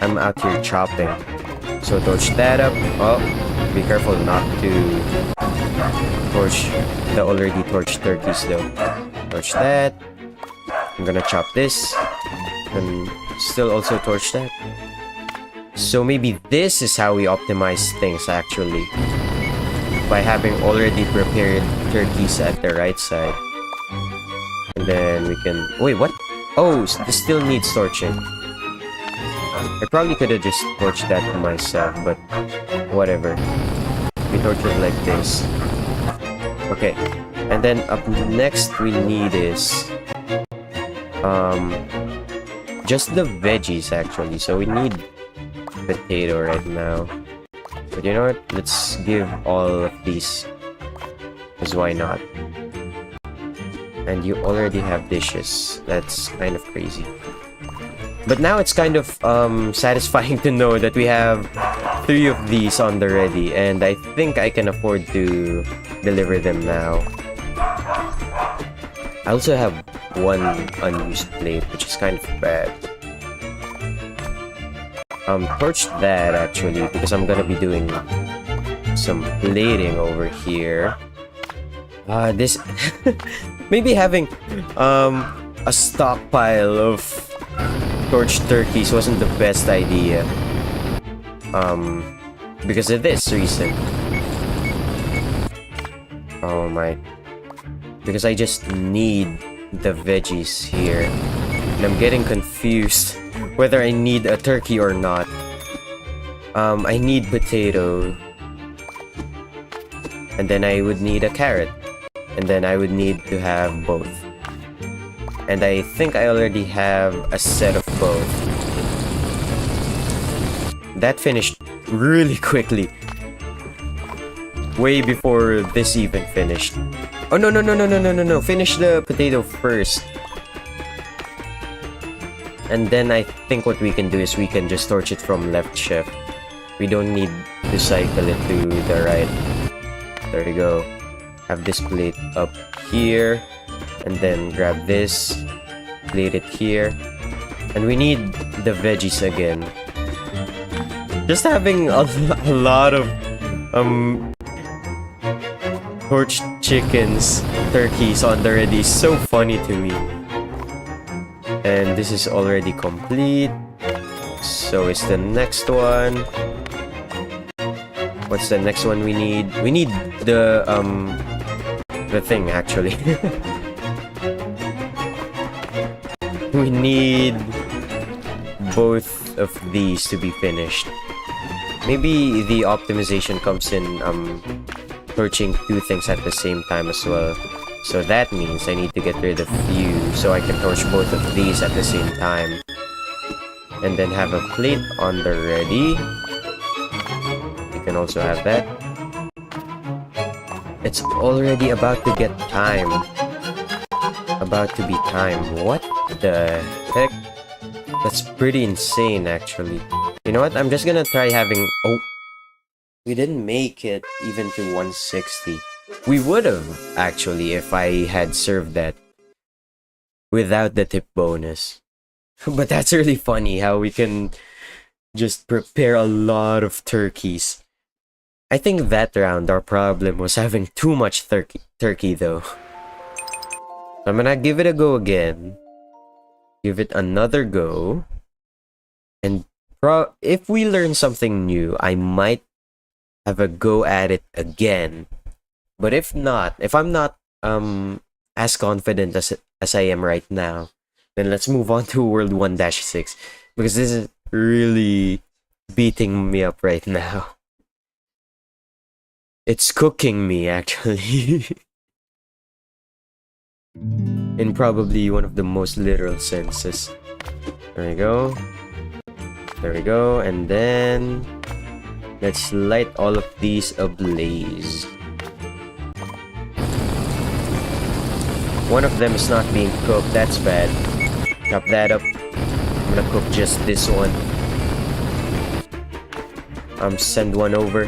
I'm out here chopping. So torch that up. Oh, be careful not to torch the already torched turkeys though. Torch that. I'm gonna chop this. And still also torch that. So maybe this is how we optimize things actually. By having already prepared turkeys at the right side. And then we can... Wait, what? Oh, this still needs torching. I probably could have just torched that myself, but whatever. We torch it like this. Okay. And then up next we need is... just the veggies actually. So we need potato right now. But you know what? Let's give all of these. Because why not? And you already have dishes. That's kind of crazy. But now it's kind of satisfying to know that we have 3 of these on the ready. And I think I can afford to deliver them now. I also have 1 unused plate, which is kind of bad. Torch that actually, because I'm gonna be doing some plating over here. This maybe having a stockpile of torched turkeys wasn't the best idea. Because of this reason. Oh my. Because I just need the veggies here. And I'm getting confused whether I need a turkey or not. I need potato. And then I would need a carrot. And then I would need to have both. And I think I already have a set of both. That finished really quickly. Way before this even finished. Oh no. Finish the potato first. And then I think what we can do is we can just torch it from left shift. We don't need to cycle it to the right. There you go. Have this plate up here. And then grab this. Plate it here. And we need the veggies again. Just having a lot of torched chickens, turkeys on the ready is so funny to me. And this is already complete. So is the next one. What's the next one we need? We need the thing actually. We need both of these to be finished. Maybe the optimization comes in torching two things at the same time as well. So that means I need to get rid of few so I can torch both of these at the same time. And then have a plate on the ready. You can also have that. It's already about to get time. About to be time. What the heck? That's pretty insane actually. You know what? I'm just gonna try having... Oh! We didn't make it even to 160. We would have, actually, if I had served that without the tip bonus. But that's really funny how we can just prepare a lot of turkeys. I think that round our problem was having too much turkey though. I'm gonna give it a go again. Give it another go. And if we learn something new, I might have a go at it again. But if not, if I'm not as confident as I am right now, then let's move on to World 1-6 because this is really beating me up right now. It's cooking me actually. In probably one of the most literal senses. There we go. There we go, and then let's light all of these ablaze. One of them is not being cooked, that's bad. Chop that up. I'm gonna cook just this one. Send one over.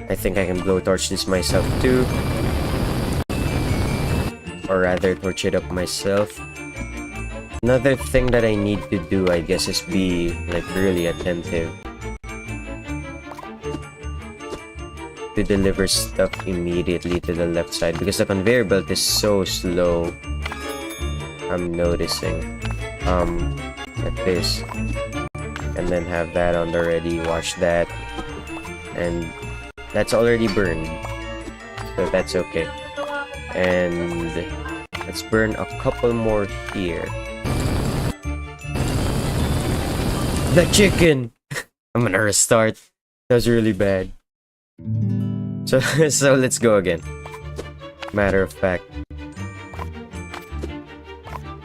I think I can blowtorch this myself too. Or rather, torch it up myself. Another thing that I need to do, I guess, is be like really attentive to deliver stuff immediately to the left side because the conveyor belt is so slow. I'm noticing. Like this, and then have that on the ready. Wash that, and that's already burned, so that's okay. And let's burn a couple more here. The chicken! I'm gonna restart. That was really bad. So let's go again. Matter of fact.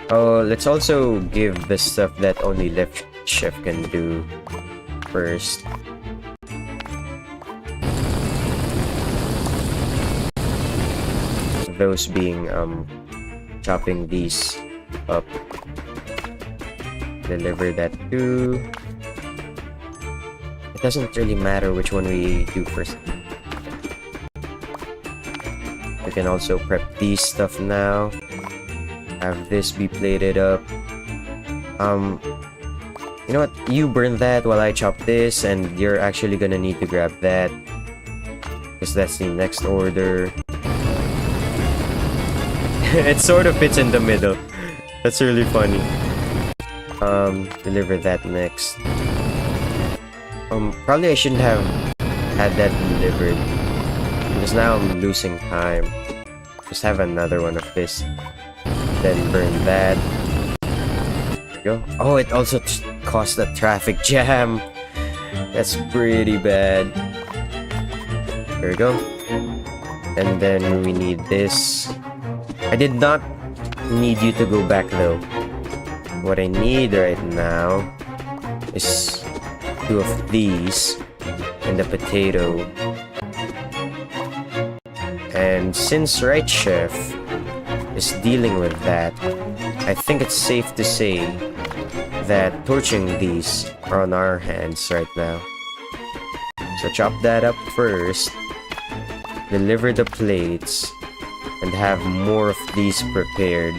Oh, let's also give the stuff that only left shift can do first. Those being chopping these up. Deliver that too. It doesn't really matter which one we do first. We can also prep these stuff now. Have this be plated up. You know what? You burn that while I chop this, and you're actually gonna need to grab that because that's the next order. It sort of fits in the middle. That's really funny. Deliver that next. Probably I shouldn't have had that delivered, because now I'm losing time. Just have another one of this, then burn that. There we go. Oh, it also caused a traffic jam. That's pretty bad. There we go. And then we need this. I did not need you to go back though. What I need right now is 2 of these and the potato. And since Right Chef is dealing with that, I think it's safe to say that torching these are on our hands right now. So chop that up first, deliver the plates, and have more of these prepared.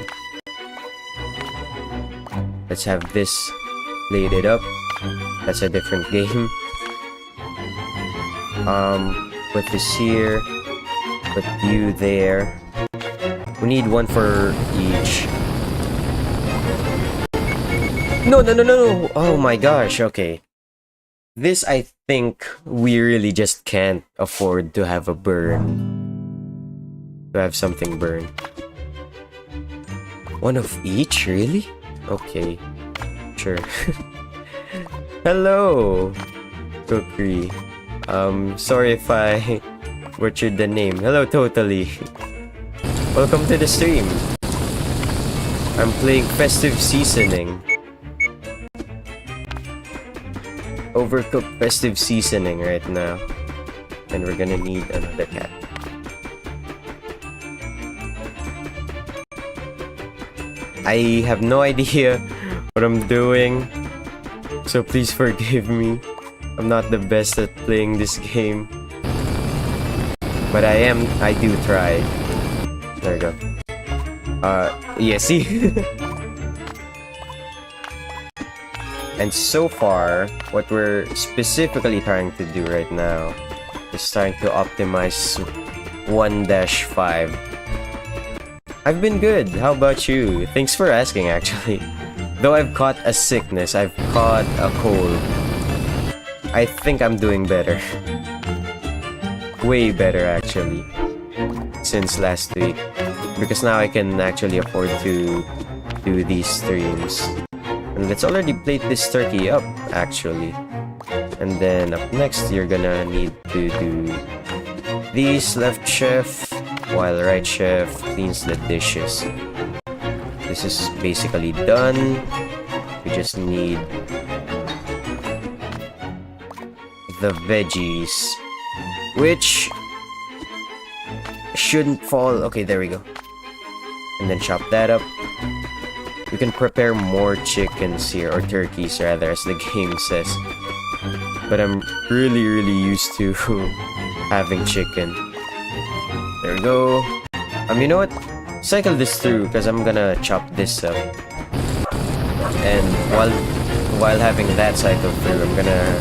Let's have this plated up. That's a different game. Put this here. Put you there. We need one for each. No. Oh my gosh, okay. This, I think, we really just can't afford to have a burn. To have something burn. One of each, really? Okay. Sure. Hello, Cookery. Sorry if I butchered the name. Hello, Totally. Welcome to the stream. I'm playing Festive Seasoning. Overcooked Festive Seasoning right now. And we're gonna need another cat. I have no idea what I'm doing, so please forgive me. I'm not the best at playing this game, but I do try. There we go. Yeah, see? And so far, what we're specifically trying to do right now is trying to optimize 1-5. I've been good. How about you? Thanks for asking, actually. Though I've caught a sickness, I've caught a cold. I think I'm doing better. Way better, actually. Since last week. Because now I can actually afford to do these streams. And let's already plate this turkey up, actually. And then up next, you're gonna need to do these, left chef, while right chef cleans the dishes. This is basically done. We just need the veggies, which shouldn't fall. Okay, there we go. And then chop that up. We can prepare more chickens here, or turkeys rather, as the game says. But I'm really used to having chicken. There we go. You know what? Cycle this through, because I'm gonna chop this up. And while having that cycle through, I'm gonna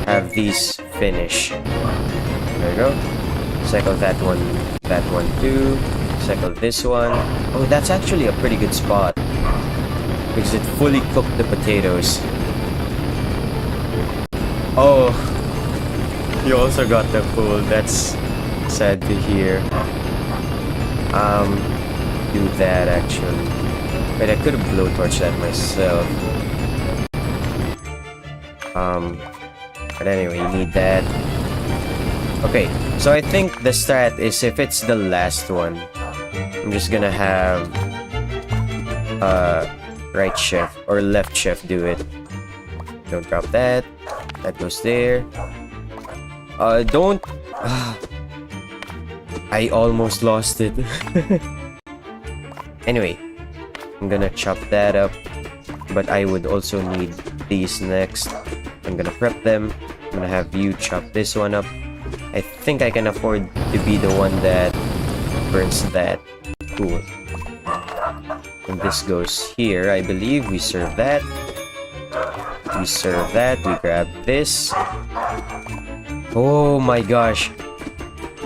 have these finish. There we go. Cycle that one too. Cycle this one. Oh, that's actually a pretty good spot, because it fully cooked the potatoes. Oh, you also got the cold. That's sad to hear. Do that actually. Wait, I could have blowtorched that myself. But anyway, you need that. Okay, so I think the strat is, if it's the last one, I'm just gonna have right chef or left chef do it. Don't drop that. That goes there. Don't. I almost lost it. Anyway, I'm gonna chop that up, but I would also need these next. I'm gonna prep them. I'm gonna have you chop this one up. I think I can afford to be the one that burns that. Cool. And this goes here, I believe. We serve that. We serve that. We grab this. Oh my gosh.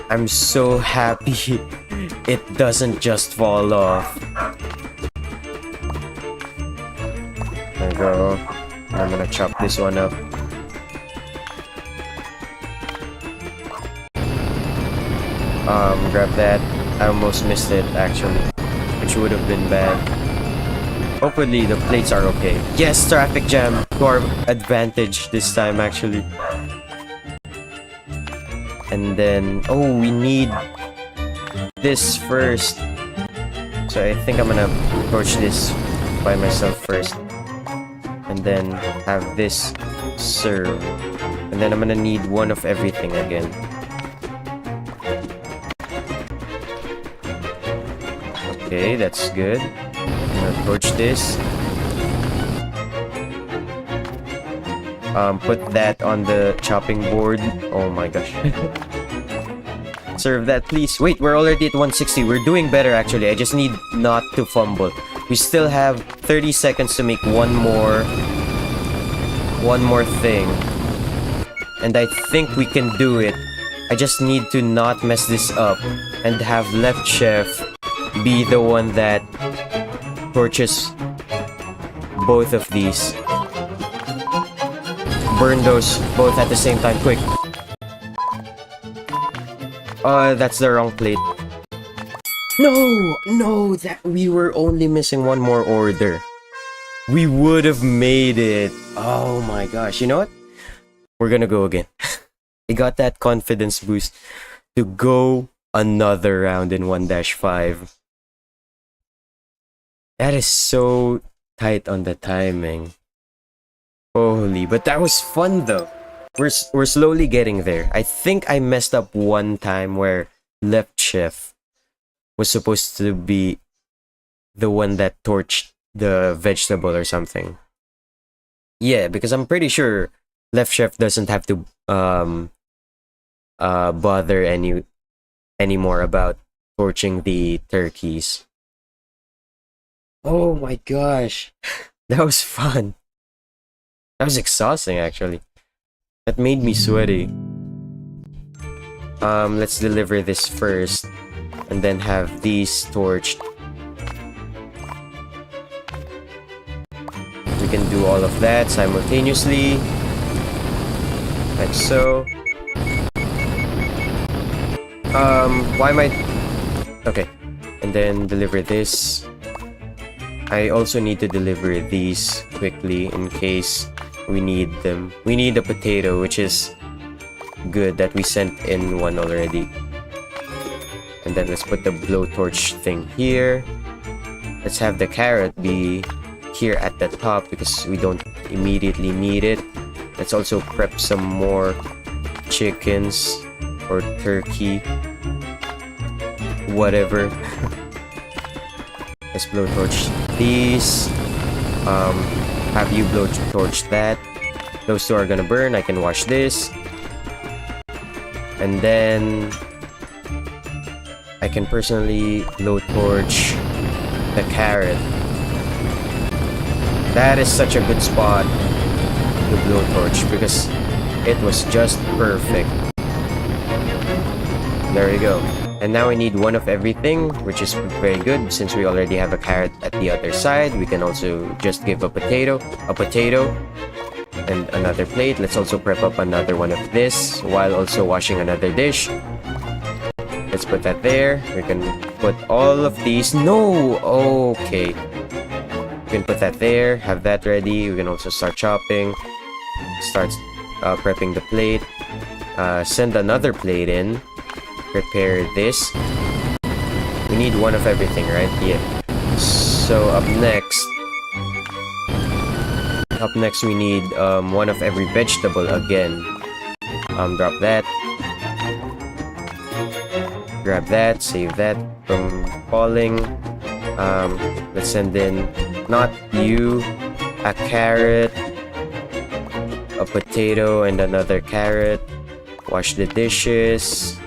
I'm so happy it doesn't just fall off. go. I'm gonna chop this one up. Grab that. I almost missed it actually, which would have been bad. Hopefully the plates are okay. Yes, traffic jam to our advantage this time actually. And then, oh, we need this first. So I think I'm gonna torch this by myself first. And then have this serve. And then I'm gonna need one of everything again. Okay, that's good. I'm gonna torch this. Put that on the chopping board. Oh my gosh. Serve that, please. Wait, we're already at 160. We're doing better, actually. I just need not to fumble. We still have 30 seconds to make one more thing. And I think we can do it. I just need to not mess this up and have left chef be the one that torches both of these. Burn those both at the same time, quick. That's the wrong plate. No, that we were only missing one more order. We would have made it. Oh my gosh, you know what? We're gonna go again. I got that confidence boost to go another round in 1-5. That is so tight on the timing. Holy, but that was fun though. We're slowly getting there. I think I messed up one time where left chef was supposed to be the one that torched the vegetable or something. Yeah, because I'm pretty sure left chef doesn't have to bother anymore about torching the turkeys. Oh my gosh. That was fun. That was exhausting actually. That made me sweaty. Let's deliver this first and then have these torched. We can do all of that simultaneously. Like so. Why am I... Okay. And then deliver this. I also need to deliver these quickly in case we need them. We need a potato, which is good that we sent in one already. And then let's put the blowtorch thing here. Let's have the carrot be here at the top because we don't immediately need it. Let's also prep some more chickens or turkey. Whatever. Let's blowtorch these. Have you blowtorch that. Those two are gonna burn. I can wash this. And then I can personally blowtorch the carrot. That is such a good spot to blowtorch because it was just perfect. There you go. And now we need one of everything, which is very good since we already have a carrot at the other side. We can also just give a potato, and another plate. Let's also prep up another one of this while also washing another dish. Let's put that there. We can put all of these. No! Okay. We can put that there, have that ready. We can also start chopping. Start prepping the plate. Send another plate in. Prepare this. We need one of everything, right? Yeah. So up next we need one of every vegetable again. Drop that. Grab that, save that from falling. Let's send in, not you, a carrot, a potato, and another carrot. Wash the dishes.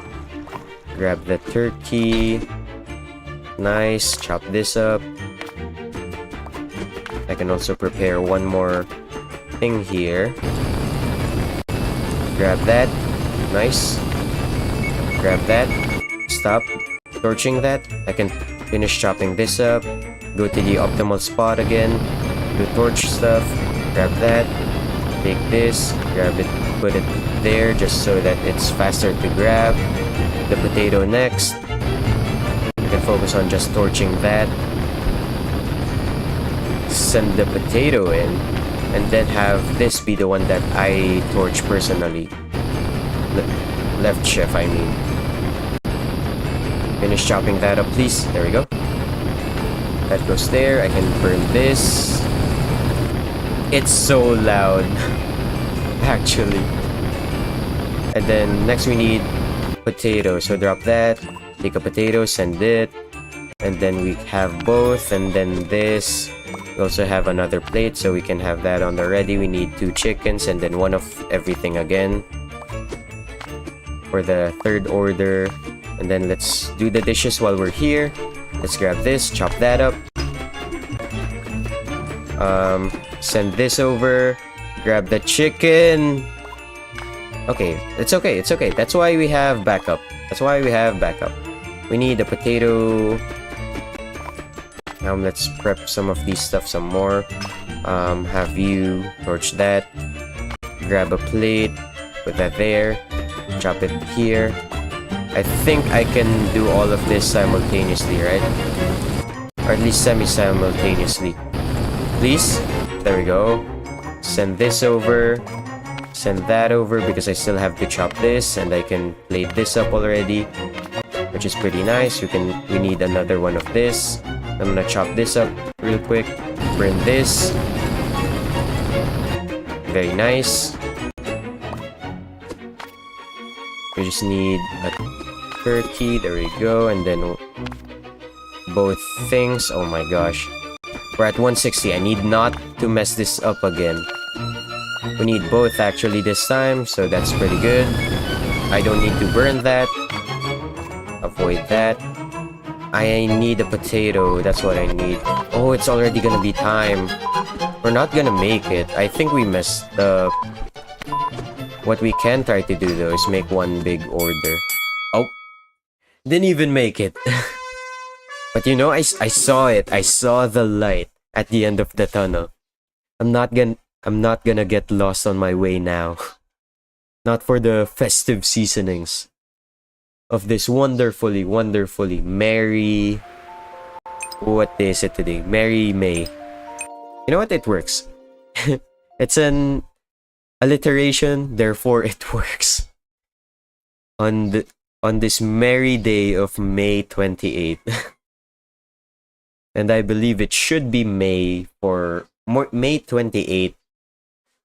Grab the turkey. Nice. Chop this up. I can also prepare one more thing here. Grab that. Nice. Grab that. Stop torching that. I can finish chopping this up. Go to the optimal spot again. do torch stuff. Grab that. Take this. Grab it. Put it there just so that it's faster to grab. The potato next. You can focus on just torching that. Send the potato in. And then have this be the one that I torch personally. Left chef, I mean. Finish chopping that up, please. There we go. That goes there. I can burn this. It's so loud. Actually. And then next we need potato. So drop that. Take a potato, send it. And then we have both. And then this. We also have another plate, so we can have that on the ready. We need 2 chickens and then 1 of everything again for the third order. And then let's do the dishes while we're here. Let's grab this, chop that up. Send this over. Grab the chicken. Okay, it's okay, it's okay. That's why we have backup. That's why we have backup. We need a potato. Let's prep some of these stuff some more. Have you torch that. Grab a plate. Put that there. Chop it here. I think I can do all of this simultaneously, right? Or at least semi-simultaneously. Please? There we go. Send this over. Send that over because I still have to chop this and I can plate this up already, which is pretty nice. We need another one of this. I'm gonna chop this up real quick. Burn this. Very nice. We just need a turkey. There we go. And then both things. Oh my gosh. We're at 160. I need not to mess this up again. We need both actually this time, so that's pretty good. I don't need to burn that. Avoid that. I need a potato. That's what I need. Oh, it's already gonna be time. We're not gonna make it. I think we messed up. What we can try to do though is make one big order. Oh, didn't even make it. But you know, I saw it. I saw the light at the end of the tunnel. I'm not gonna get lost on my way now. Not for the festive seasonings of this wonderfully merry... What day is it today? Merry May. You know what? It works. It's an alliteration, therefore it works. On this merry day of May 28th. And I believe it should be May 28th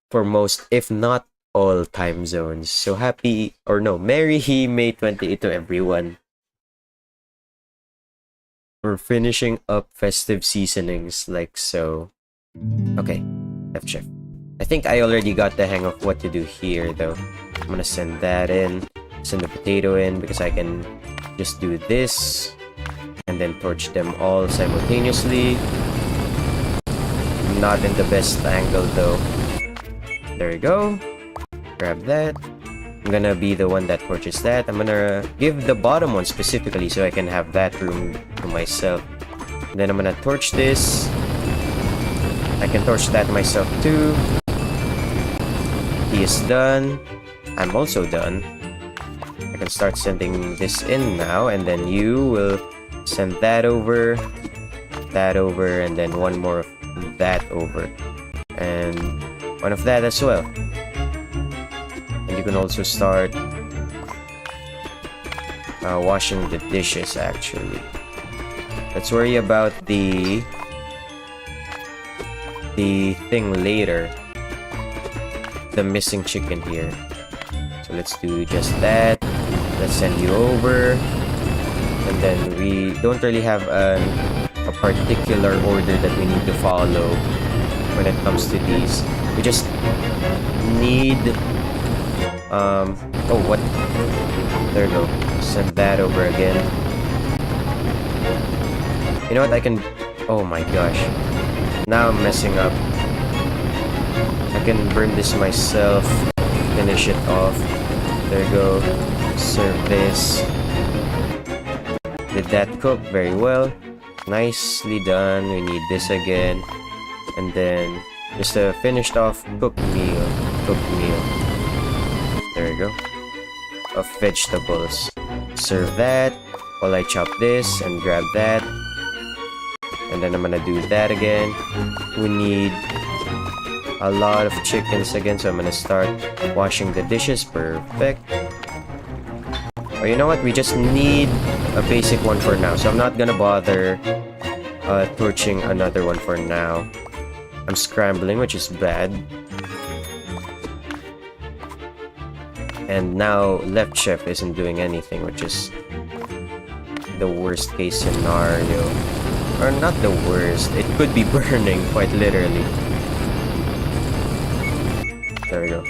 for most, if not all, time zones. So happy, or no, merry May 28th to everyone. We're finishing up festive seasonings like so. Okay, left shift. I think I already got the hang of what to do here though. I'm gonna send that in, send the potato in because I can just do this and then torch them all simultaneously. Not in the best angle though. There we go. Grab that. I'm gonna be the one that torches that. I'm gonna give the bottom one specifically so I can have that room to myself. And then I'm gonna torch this. I can torch that myself too. He is done. I'm also done. I can start sending this in now, and then you will send that over, and then one more of that over, and one of that as well. And you can also start washing the dishes actually. Let's worry about the thing later. The missing chicken here. So let's do just that. Let's send you over. And then we don't really have a particular order that we need to follow when it comes to these. We just need oh, what? There we go. Send that over again. You know what? I can... Oh my gosh. Now I'm messing up. I can burn this myself. Finish it off. There we go. Serve this. Did that cook very well? Nicely done. We need this again. And then just a finished off cooked meal. There we go. Of vegetables. Serve that while I chop this and grab that. And then I'm gonna do that again. We need a lot of chickens again, so I'm gonna start washing the dishes. Perfect. Oh, you know what? We just need a basic one for now, so I'm not gonna bother torching another one for now. I'm scrambling, which is bad. And now left chef isn't doing anything, which is the worst case scenario. Or not the worst, it could be burning, quite literally. There we go.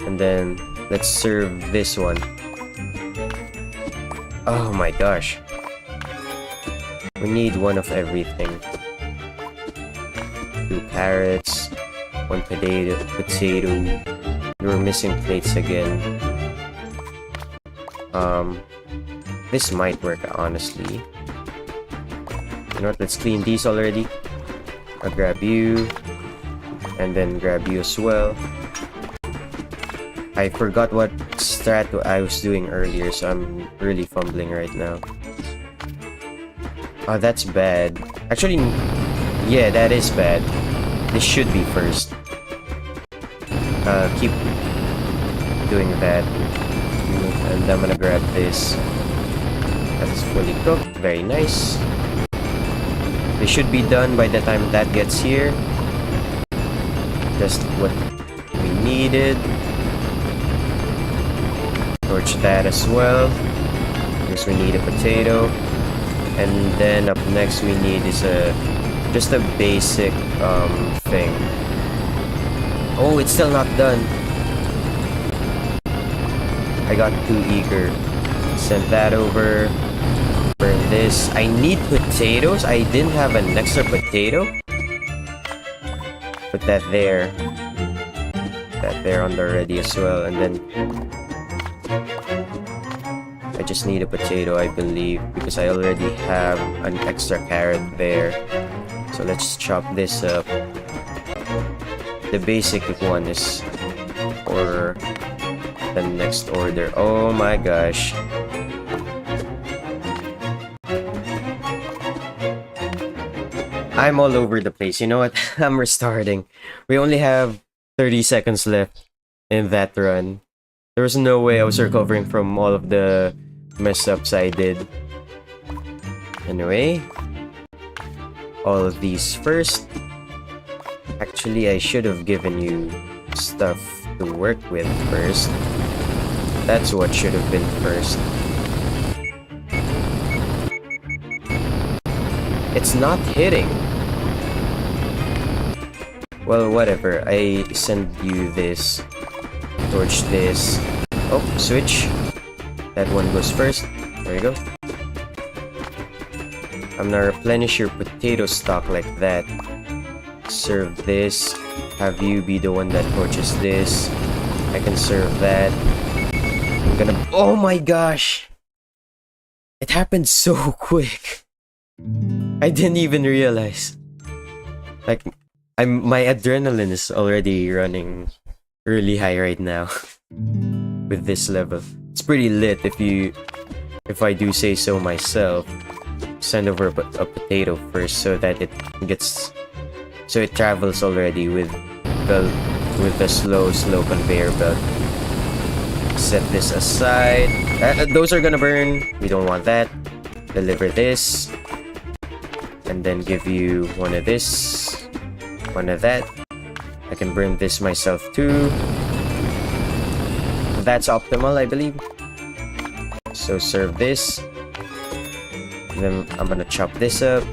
And then let's serve this one. Oh my gosh. We need one of everything. 2 carrots, 1 potato. We're missing plates again. This might work, honestly. You know what? Let's clean these already. I'll grab you. And then grab you as well. I forgot what strat I was doing earlier, so I'm really fumbling right now. Oh, that's bad. Actually, yeah, that is bad. This should be first. Keep doing that. And I'm gonna grab this. That is fully cooked. Very nice. They should be done by the time that gets here. Just what we needed. Torch that as well. Because we need a potato. And then up next we need is just a basic thing. Oh, it's still not done. I got too eager. Send that over. Burn this. I need potatoes. I didn't have an extra potato. Put that there. That there on the ready as well. And then I just need a potato, I believe, because I already have an extra carrot there. So let's chop this up. The basic one is for the next order. Oh my gosh. I'm all over the place. You know what? I'm restarting. We only have 30 seconds left in that run. There was no way I was recovering from all of the mess ups I did. Anyway, all of these first. Actually, I should have given you stuff to work with first. That's what should have been first. It's not hitting. Well, whatever. I send you this. Torch this. Oh, switch. That one goes first. There you go. I'm gonna replenish your potato stock like that. Serve this. Have you be the one that torches this. I can serve that. I'm gonna... Oh my gosh! It happened so quick. I didn't even realize. Like, my adrenaline is already running really high right now. With this level. It's pretty lit if I do say so myself. Send over a potato first so that it gets... So it travels already with the slow conveyor belt. Set this aside. Those are gonna burn. We don't want that. Deliver this. And then give you one of this. One of that. I can burn this myself too. That's optimal, I believe. So serve this. Then I'm gonna chop this up.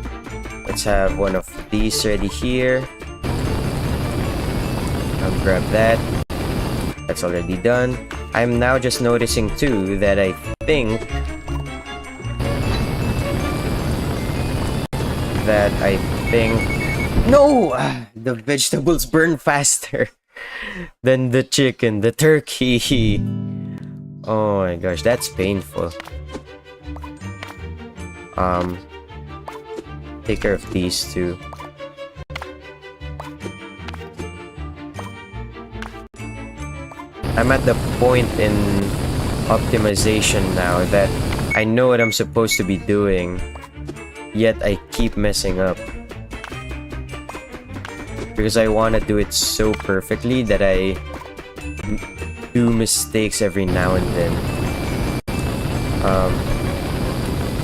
Let's have one of these ready here. I'll grab that. That's already done. I'm now just noticing too that I think no! The vegetables burn faster than the chicken, the turkey. Oh my gosh, that's painful. Take care of these two. I'm at the point in optimization now that I know what I'm supposed to be doing, yet I keep messing up. Because I want to do it so perfectly that I do mistakes every now and then.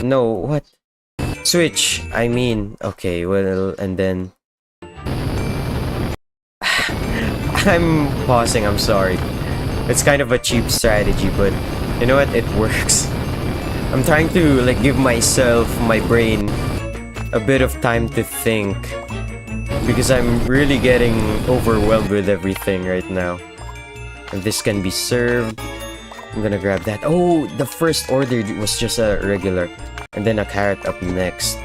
No, what? Switch, I mean, okay, well, and then... I'm pausing, I'm sorry. It's kind of a cheap strategy, but you know what? It works. I'm trying to like give myself, my brain, a bit of time to think. Because I'm really getting overwhelmed with everything right now. And this can be served. I'm gonna grab that. Oh, the first order was just a regular. And then a carrot up next.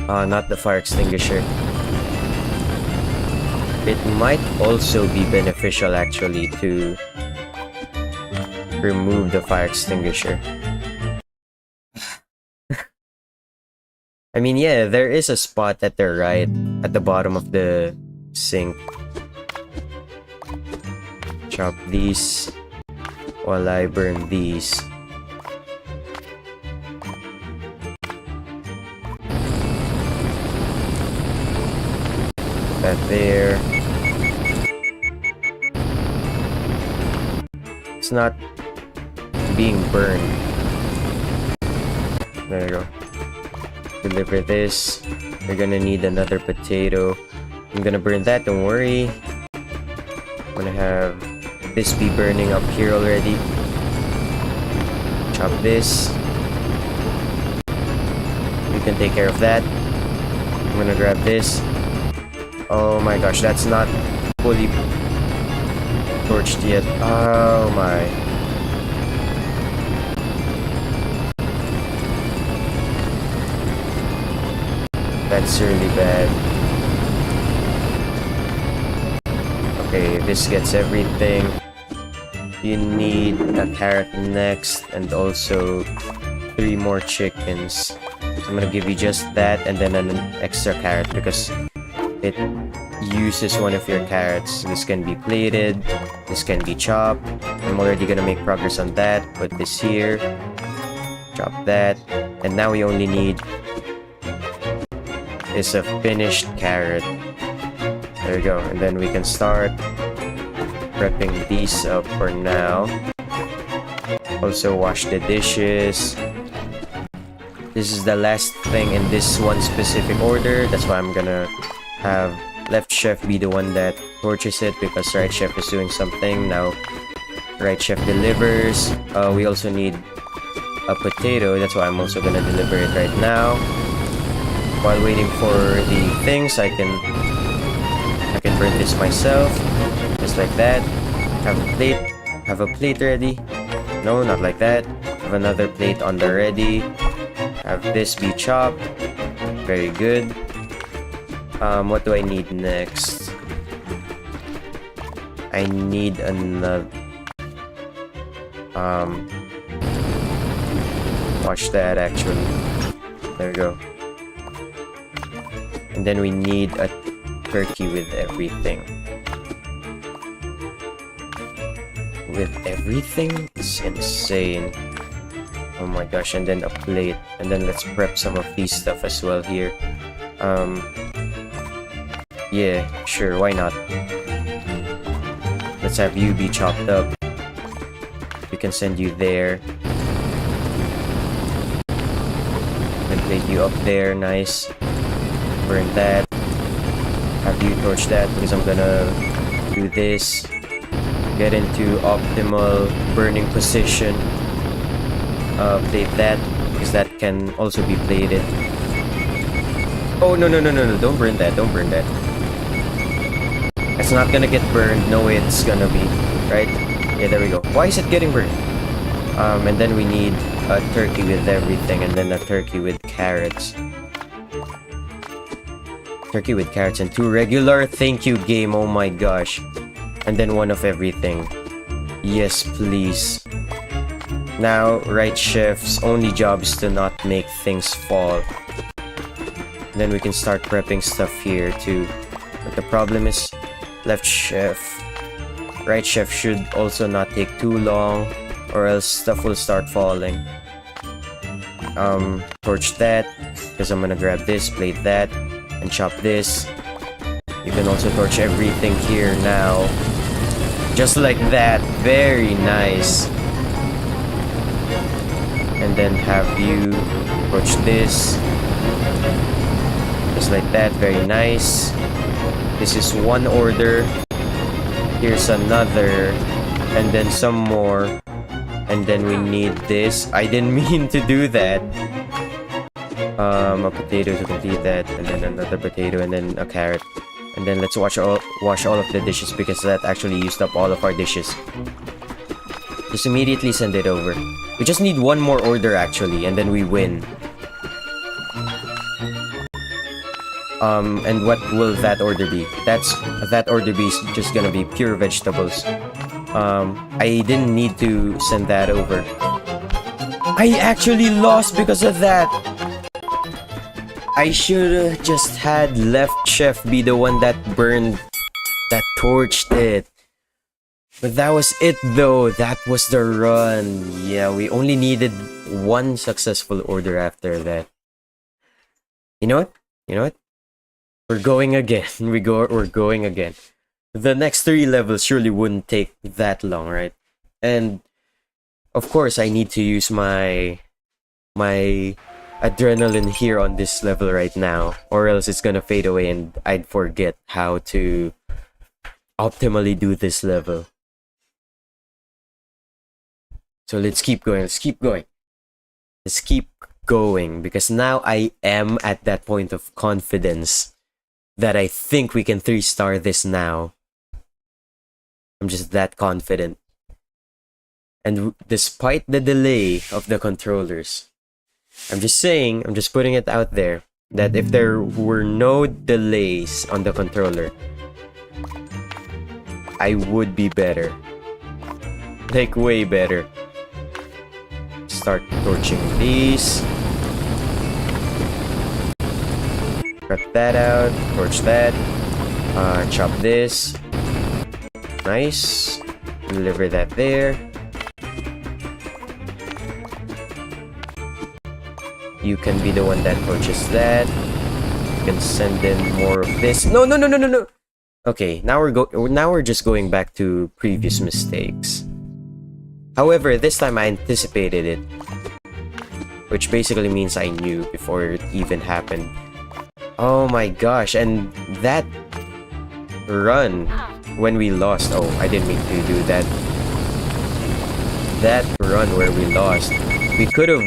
Not the fire extinguisher. It might also be beneficial actually to remove the fire extinguisher. I mean, yeah, there is a spot at the right, at the bottom of the sink. Chop these while I burn these. That there. It's not being burned. There you go. Deliver this. We're gonna need another potato. I'm gonna burn that, don't worry. I'm gonna have this be burning up here already. Chop this. You can take care of that. I'm gonna grab this. Oh my gosh, that's not fully torched yet. Oh my. That's really bad. Okay, this gets everything. You need a carrot next and also 3 more chickens. So I'm gonna give you just that and then an extra carrot because it uses one of your carrots. This can be plated, this can be chopped. I'm already gonna make progress on that. Put this here, chop that, and now we only need is a finished carrot. There we go, and then we can start prepping these up for now. Also wash the dishes. This is the last thing in this one specific order. That's why I'm gonna have left chef be the one that torches it because right chef is doing something. Now right chef delivers. We also need a potato. That's why I'm also gonna deliver it right now. While waiting for the things, I can burn this myself. Just like that. Have a plate ready. No, not like that. Have another plate on the ready. Have this be chopped. Very good. What do I need next? I need another... watch that actually. There we go. And then we need a turkey with everything. With everything? It's insane. Oh my gosh, and then a plate. And then let's prep some of these stuff as well here. Yeah, sure, why not? Let's have you be chopped up. We can send you there. And plate you up there, nice. Burn that. Have you torch that because I'm gonna do this. Get into optimal burning position. Plate that because that can also be plated. Oh no, don't burn that, don't burn that. It's not gonna get burned. No way it's gonna be, right? Yeah, there we go. Why is it getting burned? And then we need a turkey with everything and then a turkey with carrots. Turkey with carrots and 2 regular. Thank you, game. Oh my gosh. And then 1 of everything. Yes, please. Now, right chef's only job is to not make things fall. Then we can start prepping stuff here too. But the problem is, left chef Right, chef should also not take too long, or else stuff will start falling. Torch that, because I'm gonna grab this, plate that, and chop this. You can also torch everything here now. Just like that, very nice. And then have you torch this. Just like that, very nice. This is one order. Here's another. And then some more. And then we need this. I didn't mean to do that. A potato to complete that. And then another potato and then a carrot. And then let's wash all of the dishes because that actually used up all of our dishes. Just immediately send it over. We just need one more order actually, and then we win. And what will that order be? That order be is just gonna be pure vegetables. I didn't need to send that over. I actually lost because of that. I should have just had left chef be the one that torched it. But that was it though. That was the run. Yeah, we only needed one successful order after that. You know what? We're going again. We're going again. The next 3 levels surely wouldn't take that long, right? And of course I need to use my adrenaline here on this level right now, or else it's gonna fade away and I'd forget how to optimally do this level. So let's keep going. Let's keep going because now I am at that point of confidence that I think we can 3-star this now. I'm just that confident. And despite the delay of the controllers, I'm just putting it out there that if there were no delays on the controller, I would be better. Like way better. Start torching these. Cut that out, torch that, chop this. Nice. Deliver that there. You can be the one that torches that. You can send in more of this. No. Okay, now we're just going back to previous mistakes. However, this time I anticipated it, which basically means I knew before it even happened. Oh my gosh, and that run when we lost. Oh, I didn't mean to do that. That run where we lost. We could have...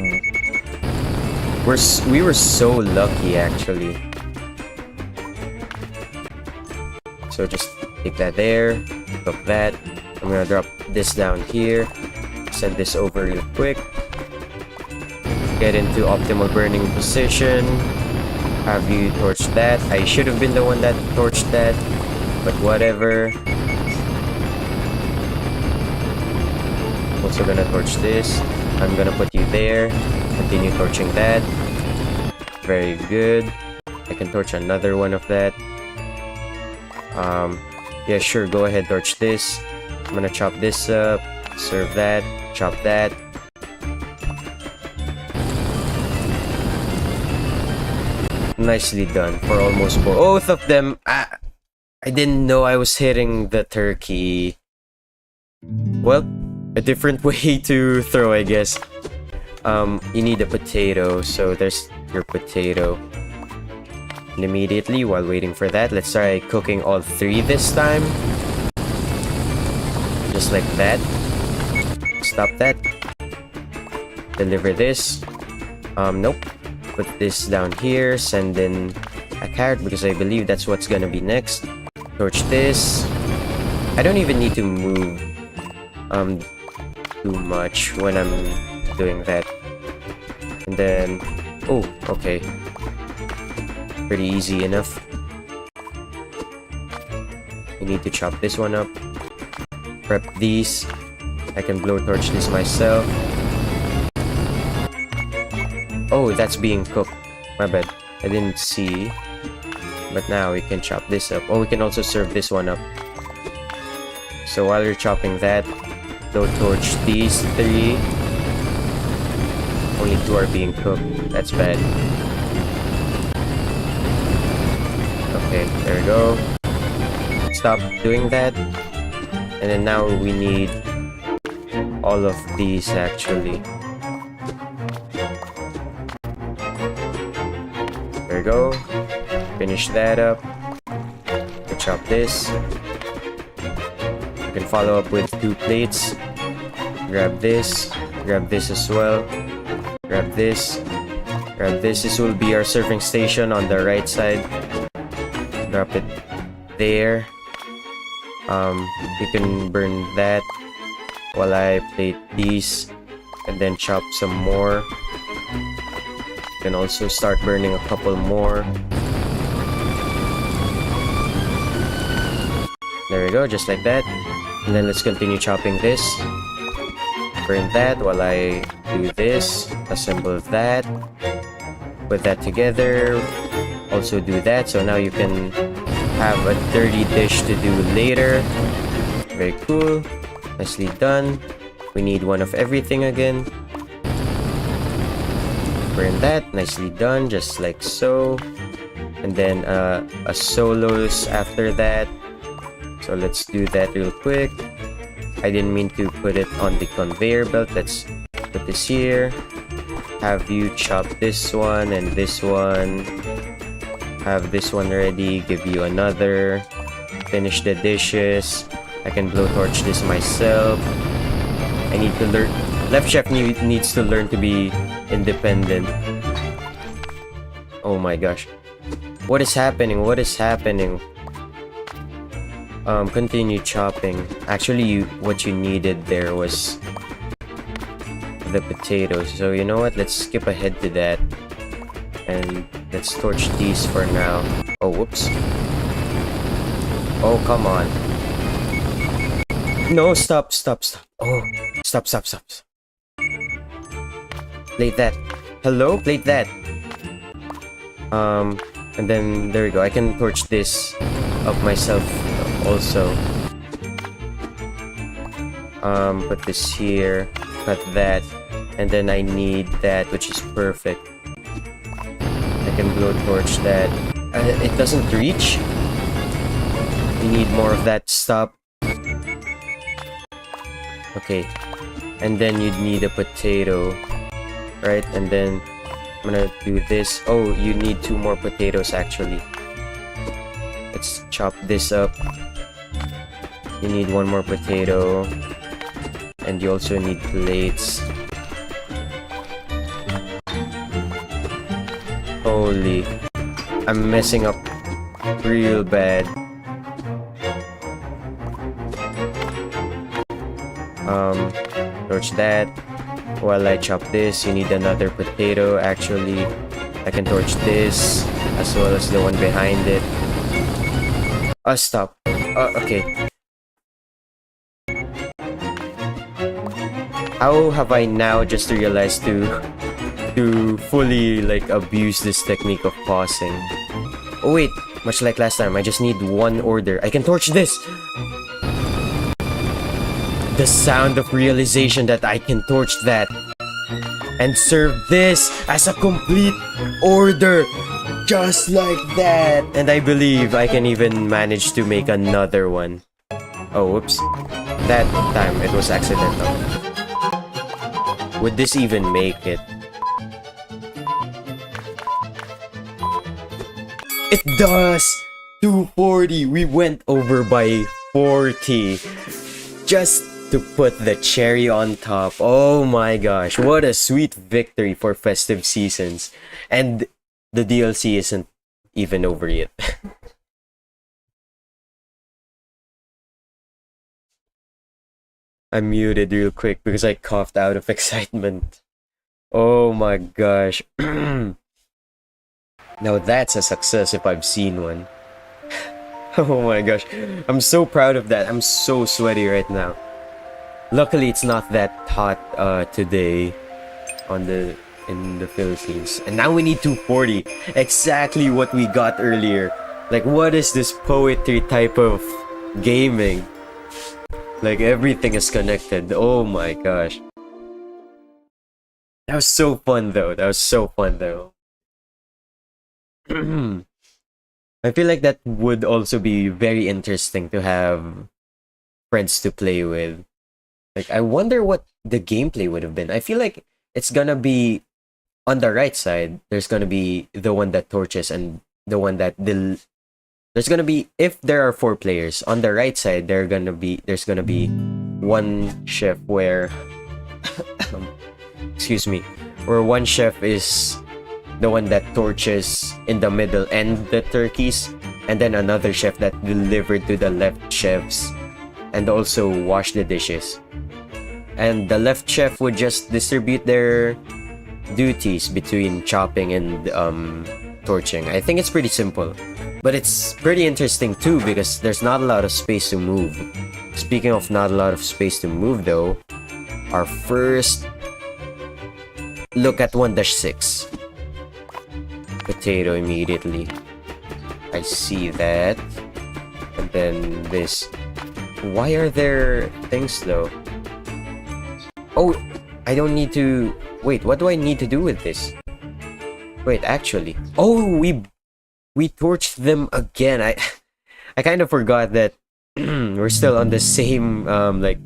We were so lucky actually. So just take that there. Drop that. I'm gonna drop this down here. Send this over real quick. Get into optimal burning position. Have you torch that. I should have been the one that torched that, but whatever. Also gonna torch this. I'm gonna put you there. Continue torching that. Very good. I can torch another one of that. Yeah, sure, go ahead, torch this. I'm gonna chop this up. Serve that. Chop that. Nicely done for almost both of them. I didn't know I was hitting the turkey. Well, a different way to throw, I guess. You need a potato, so there's your potato. And immediately, while waiting for that, let's try cooking all 3 this time. Just like that. Stop that. Deliver this. Nope. Put this down here. Send in a carrot because I believe that's what's gonna be next. Torch this. I don't even need to move too much when I'm doing that. And then... oh, okay. Pretty easy enough. You need to chop this one up. Prep these. I can blowtorch this myself. Oh, that's being cooked. My bad. I didn't see. But now we can chop this up. Oh, we can also serve this one up. So while you're chopping that, blowtorch these 3. Only 2 are being cooked. That's bad. Okay, there we go. Stop doing that. And then now we need all of these actually. There we go. Finish that up. We chop this. You can follow up with 2 plates. Grab this as well. Grab this. Grab this. This will be our serving station on the right side. Drop it there. You can burn that while I plate these and then chop some more. You can also start burning a couple more. There we go, just like that. And then let's continue chopping this. Burn that while I do this. Assemble that. Put that together. Also do that, so now you can have a dirty dish to do later. Very cool. Nicely done. We need one of everything again. Burn that. Nicely done, just like so. And then a solos after that. So let's do that real quick. I didn't mean to put it on the conveyor belt. Let's put this here. Have you chop this one and this one. Have this one ready. Give you another. Finish the dishes. I can blowtorch this myself. I need to learn. Left chef needs to learn to be independent. Oh my gosh. What is happening? What is happening? Continue chopping. Actually, what you needed there was the potatoes. So you know what? Let's skip ahead to that. And let's torch these for now. Oh, whoops. Oh, come on. No, stop. Oh, stop. Plate that. Hello? Plate that. And then, there we go. I can torch this up myself also. Put this here. Cut that. And then I need that, which is perfect. I can blowtorch that. It doesn't reach. We need more of that. Stop. Okay. And then you'd need a potato. Right? And then I'm gonna do this. Oh, you need 2 more potatoes actually. Let's chop this up. You need 1 more potato. And you also need plates. Holy. I'm messing up real bad. Torch that. While I chop this, you need another potato actually. I can torch this as well as the one behind it. Stop. Okay. How have I now just realized to fully like abuse this technique of pausing? Oh wait, much like last time, I just need 1 order. I can torch this! The sound of realization that I can torch that and serve this as a complete order, just like that. And I believe I can even manage to make another one. Oh, whoops. That time it was accidental. Would this even make it? It does! 240! We went over by 40. Just to put the cherry on top. Oh my gosh, what a sweet victory for festive seasons. And the DLC isn't even over yet. I'm muted real quick because I coughed out of excitement. Oh my gosh. Now that's a success if I've seen one. Oh my gosh. I'm so proud of that. I'm so sweaty right now. Luckily, it's not that hot today in the Philippines. And now we need 240. Exactly what we got earlier. Like, what is this poetry type of gaming? Like everything is connected. Oh my gosh. That was so fun though. That was so fun though. I feel like that would also be very interesting to have friends to play with. Like, I wonder what the gameplay would have been. I feel like it's gonna be on the right side. There's gonna be the one that torches and the one that there's gonna be, if there are 4 players on the right side, there's gonna be one chef where excuse me, where one chef is the one that torches in the middle and the turkeys, and then another chef that delivered to the left chefs and also wash the dishes. And the left chef would just distribute their duties between chopping and torching. I think it's pretty simple, but it's pretty interesting too because there's not a lot of space to move. Speaking of not a lot of space to move though, our first look at 1-6. Potato immediately. I see that. And then this. Why are there things though? Oh, I don't need to... Wait, what do I need to do with this? Wait, actually. Oh, we torched them again. I kind of forgot that we're still on the same like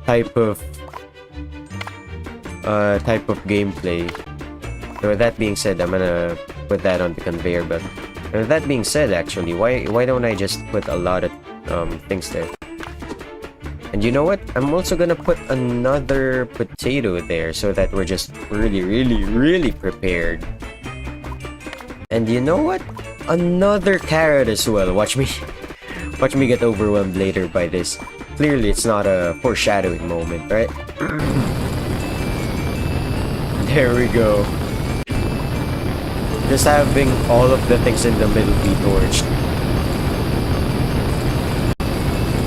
type of gameplay. So with that being said, I'm gonna put that on the conveyor belt. And with that being said, actually, why don't I just put a lot of things there? And you know what? I'm also gonna put another potato there so that we're just really prepared. And you know what? Another carrot as well. Watch me get overwhelmed later by this. Clearly, it's not a foreshadowing moment, right? There we go. Just having all of the things in the middle be torched.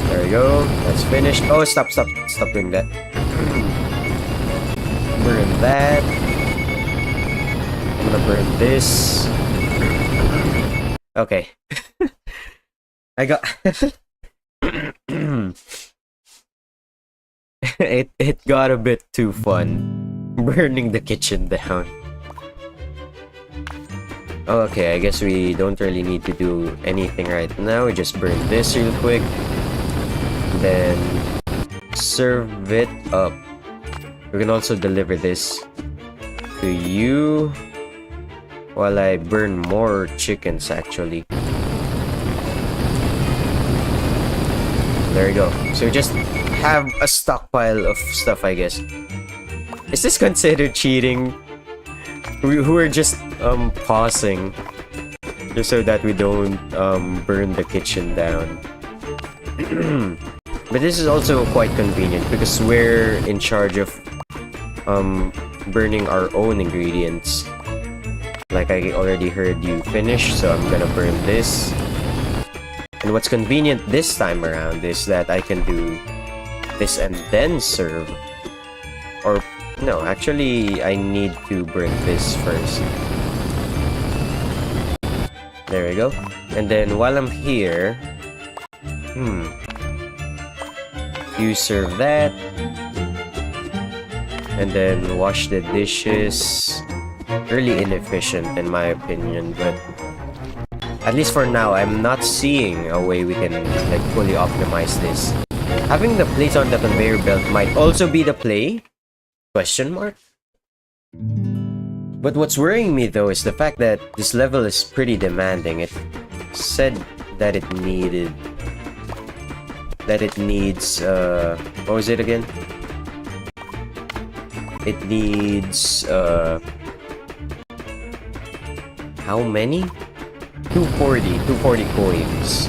There we go. That's finished. Oh, stop doing that. Burn that. I'm gonna burn this. Okay. I got... it got a bit too fun. Burning the kitchen down. Okay, I guess we don't really need to do anything right now. We just burn this real quick. Then serve it up. We can also deliver this to you while I burn more chickens actually. There we go. So just have a stockpile of stuff, I guess. Is this considered cheating? Who are just pausing just so that we don't burn the kitchen down. But this is also quite convenient because we're in charge of burning our own ingredients. Like I already heard you finish, so I'm gonna burn this. And what's convenient this time around is that I can do this and then serve. Or no, actually I need to burn this first. There we go. And then while I'm here, you serve that. And then wash the dishes. Really inefficient in my opinion, but at least for now, I'm not seeing a way we can like fully optimize this. Having the plates on the conveyor belt might also be the play? Question mark? But what's worrying me though is the fact that this level is pretty demanding. It said that it needs what was it again? It needs how many? 240 coins.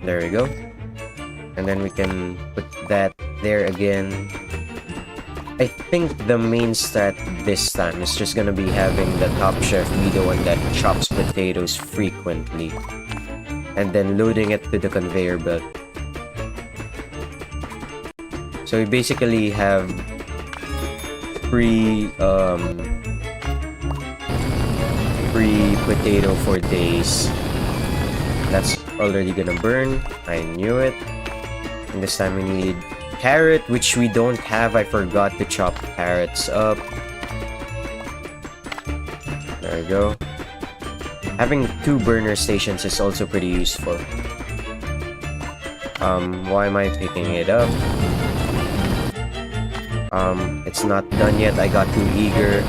There we go. And then we can put that there again. I think the main stat this time is just gonna be having the top chef be the one that chops potatoes frequently. And then loading it to the conveyor belt. So we basically have free potato for days. That's already gonna burn. I knew it. And this time we need carrot, which we don't have. I forgot to chop carrots up. There we go. Having 2 burner stations is also pretty useful. Why am I picking it up? It's not done yet. I got too eager.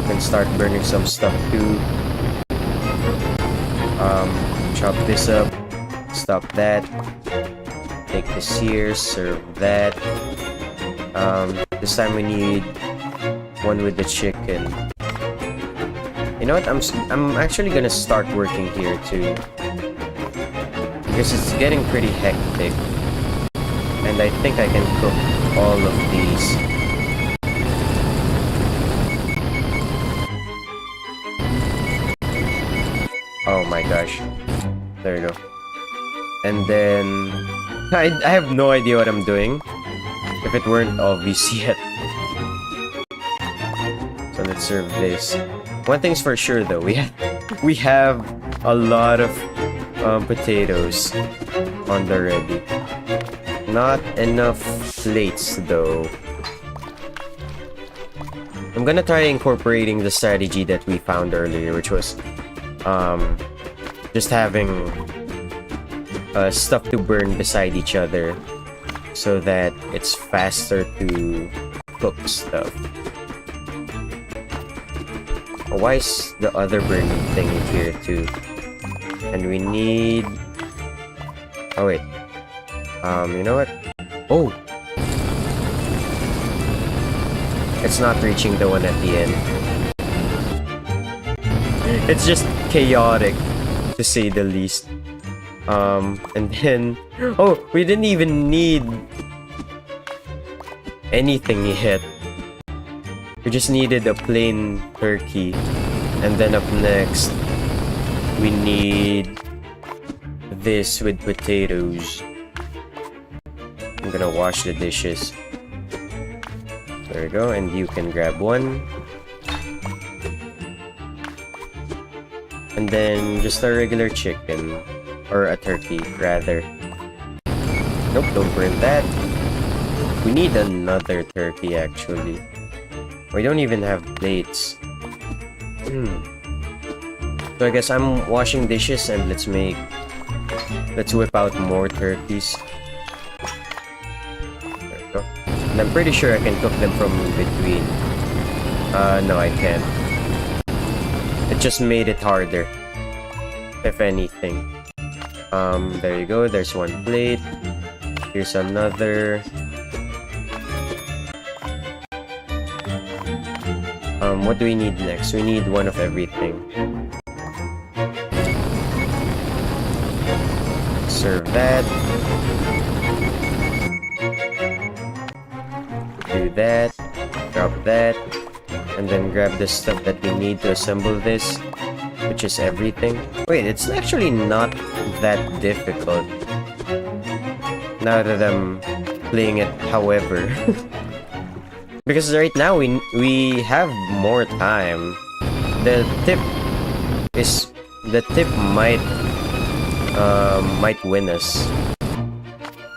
Can start burning some stuff too. Chop this up. Stop that. Take this here. Serve that. This time we need one with the chicken. You know what? I'm actually gonna start working here too, because it's getting pretty hectic, and I think I can cook all of these. Oh my gosh. There you go. And then I have no idea what I'm doing, if it weren't obvious yet. So let's serve this. One thing's for sure though, we have a lot of potatoes on the ready. Not enough plates though. I'm gonna try incorporating the strategy that we found earlier, which was just having stuff to burn beside each other so that it's faster to cook stuff. Why is the other burning thing here too? And we need... Oh wait. You know what? Oh! It's not reaching the one at the end. It's just chaotic, to say the least. And then... Oh! We didn't even need anything yet. We just needed a plain turkey. And then up next, we need this with potatoes. I'm gonna wash the dishes. There we go, and you can grab one. And then just a regular chicken. Or a turkey, rather. Nope, don't burn that. We need another turkey, actually. We don't even have plates. So I guess I'm washing dishes and let's whip out more turkeys. There we go. And I'm pretty sure I can cook them from between. No, I can't. It just made it harder, if anything. There you go. There's one plate. Here's another. What do we need next? We need one of everything. Serve that. Do that. Drop that. And then grab the stuff that we need to assemble this, which is everything. Wait, it's actually not that difficult now that I'm playing it, however. Because right now we have more time. The tip might win us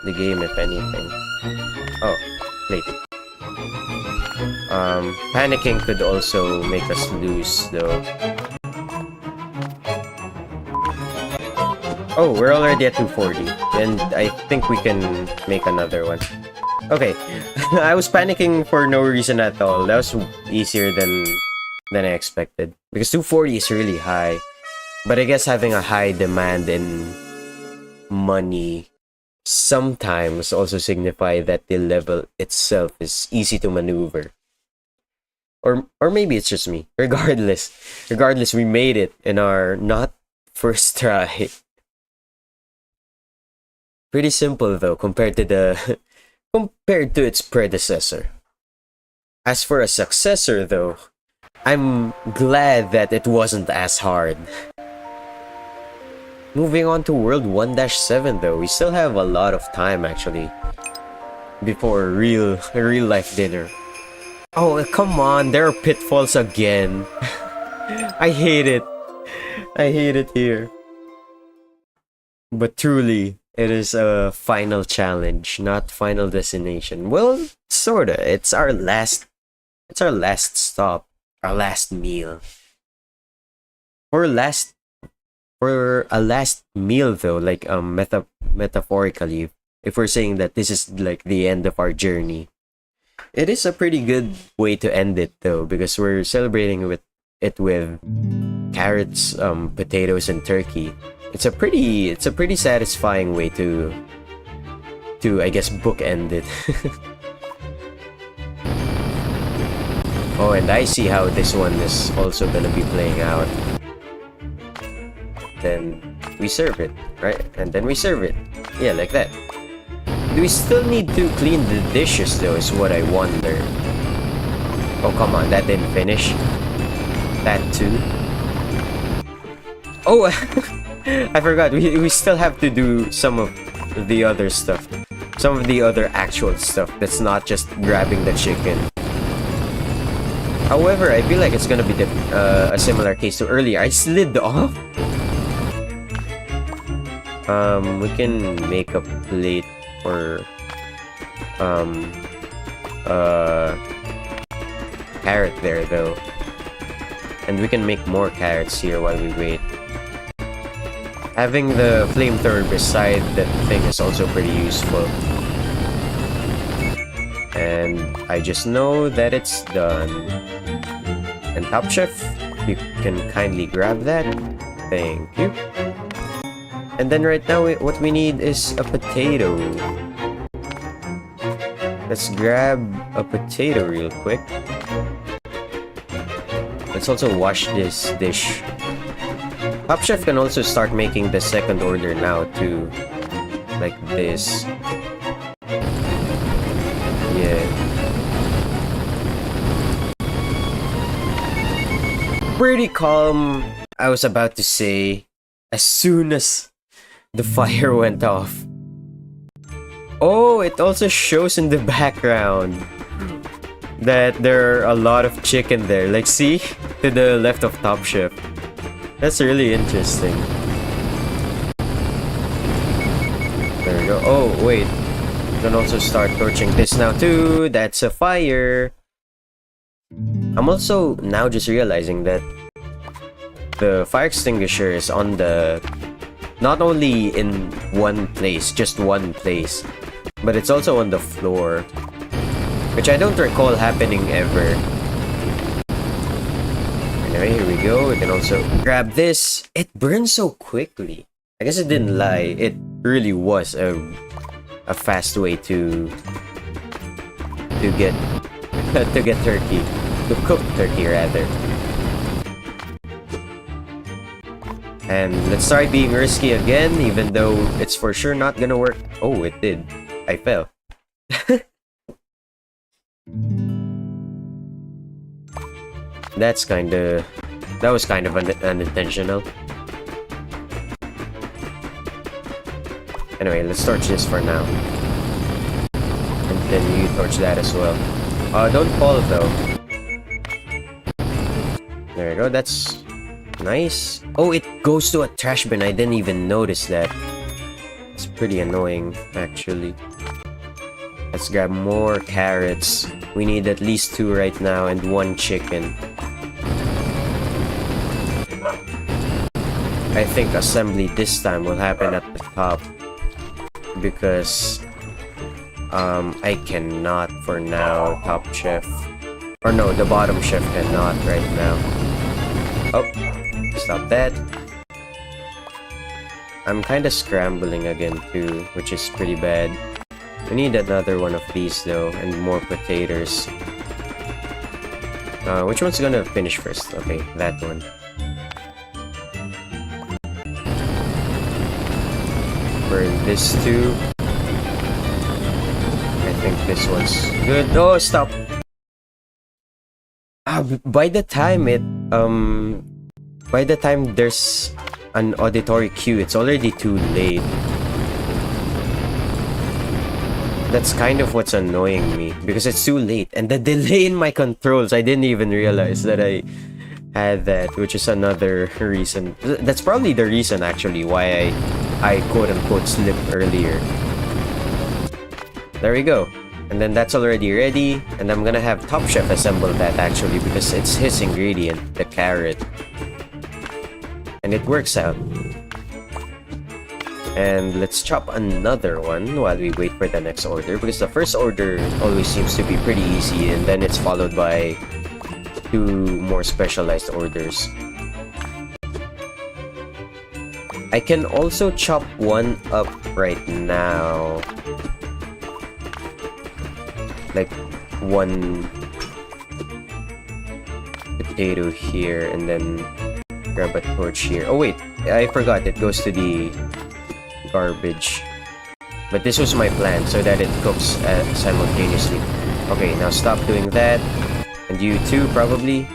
the game, if anything. Oh, late. Panicking could also make us lose though. Oh, we're already at 240, and I think we can make another one. Okay, I was panicking for no reason at all. That was easier than I expected. Because 240 is really high. But I guess having a high demand in money sometimes also signify that the level itself is easy to maneuver. Or maybe it's just me. Regardless, we made it in our not first try. Pretty simple though compared to its predecessor. As for a successor though, I'm glad that it wasn't as hard. Moving on to World 1-7 though, we still have a lot of time actually before real life dinner. Oh, come on, there are pitfalls again. I hate it. I hate it here. But truly, it is a final challenge, not final destination. Well, sorta. It's our last stop, our last meal. For last for a last meal though, like metaphorically, if we're saying that this is like the end of our journey, it is a pretty good way to end it though, because we're celebrating with carrots, potatoes, and turkey. It's a pretty satisfying way to I guess bookend it. Oh, and I see how this one is also gonna be playing out. Then we serve it, right? And then we serve it. Yeah, like that. Do we still need to clean the dishes though, is what I wonder. Oh, come on, that didn't finish. That too. Oh, I forgot. We still have to do some of the other stuff. Some of the other actual stuff that's not just grabbing the chicken. However, I feel like it's gonna be a similar case to earlier. I slid off. We can make a plate for carrot there though, and we can make more carrots here while we wait. Having the flamethrower beside the thing is also pretty useful. And I just know that it's done. And Top Chef, you can kindly grab that. Thank you. And then right now, what we need is a potato. Let's grab a potato real quick. Let's also wash this dish. Top Chef can also start making the second order now too. Like this. Yeah. Pretty calm, I was about to say, as soon as the fire went off. Oh, it also shows in the background that there are a lot of chicken there. Like, see? To the left of Top Chef. That's really interesting. There we go. Oh, wait. You can also start torching this now too. That's a fire. I'm also now just realizing that the fire extinguisher is on the... not only in one place, just one place, but it's also on the floor, which I don't recall happening ever. Anyway, here we go. We can also grab this. It burns so quickly. I guess it didn't lie. It really was a fast way to get turkey, to cook turkey rather. And let's start being risky again, even though it's for sure not gonna work. Oh, it did. I fell. That was kind of unintentional. Anyway, let's torch this for now. And then you torch that as well. Don't fall though. There we go, that's nice. Oh, it goes to a trash bin. I didn't even notice that. It's pretty annoying, actually. Let's grab more carrots. We need at least 2 right now and 1 chicken. I think assembly this time will happen at the top, because I cannot for now, Top Chef. Or no, the bottom chef cannot right now. Oh, stop that. I'm kinda scrambling again too, which is pretty bad. We need another one of these though, and more potatoes. Which one's gonna finish first? Okay, that one. For this too. I think this one's good. Oh, stop! By the time there's an auditory cue, it's already too late. That's kind of what's annoying me, because it's too late. And the delay in my controls, I didn't even realize that I had that, which is another reason. That's probably the reason actually why I quote-unquote slipped earlier. There we go. And then that's already ready. And I'm gonna have Top Chef assemble that actually because it's his ingredient, the carrot. And it works out. And let's chop another one while we wait for the next order, because the first order always seems to be pretty easy, and then it's followed by 2 more specialized orders. I can also chop one up right now. Like 1 potato here, and then grab a torch here. Oh wait, I forgot, it goes to the garbage. But this was my plan, so that it cooks simultaneously. Okay, now stop doing that. And you too, probably.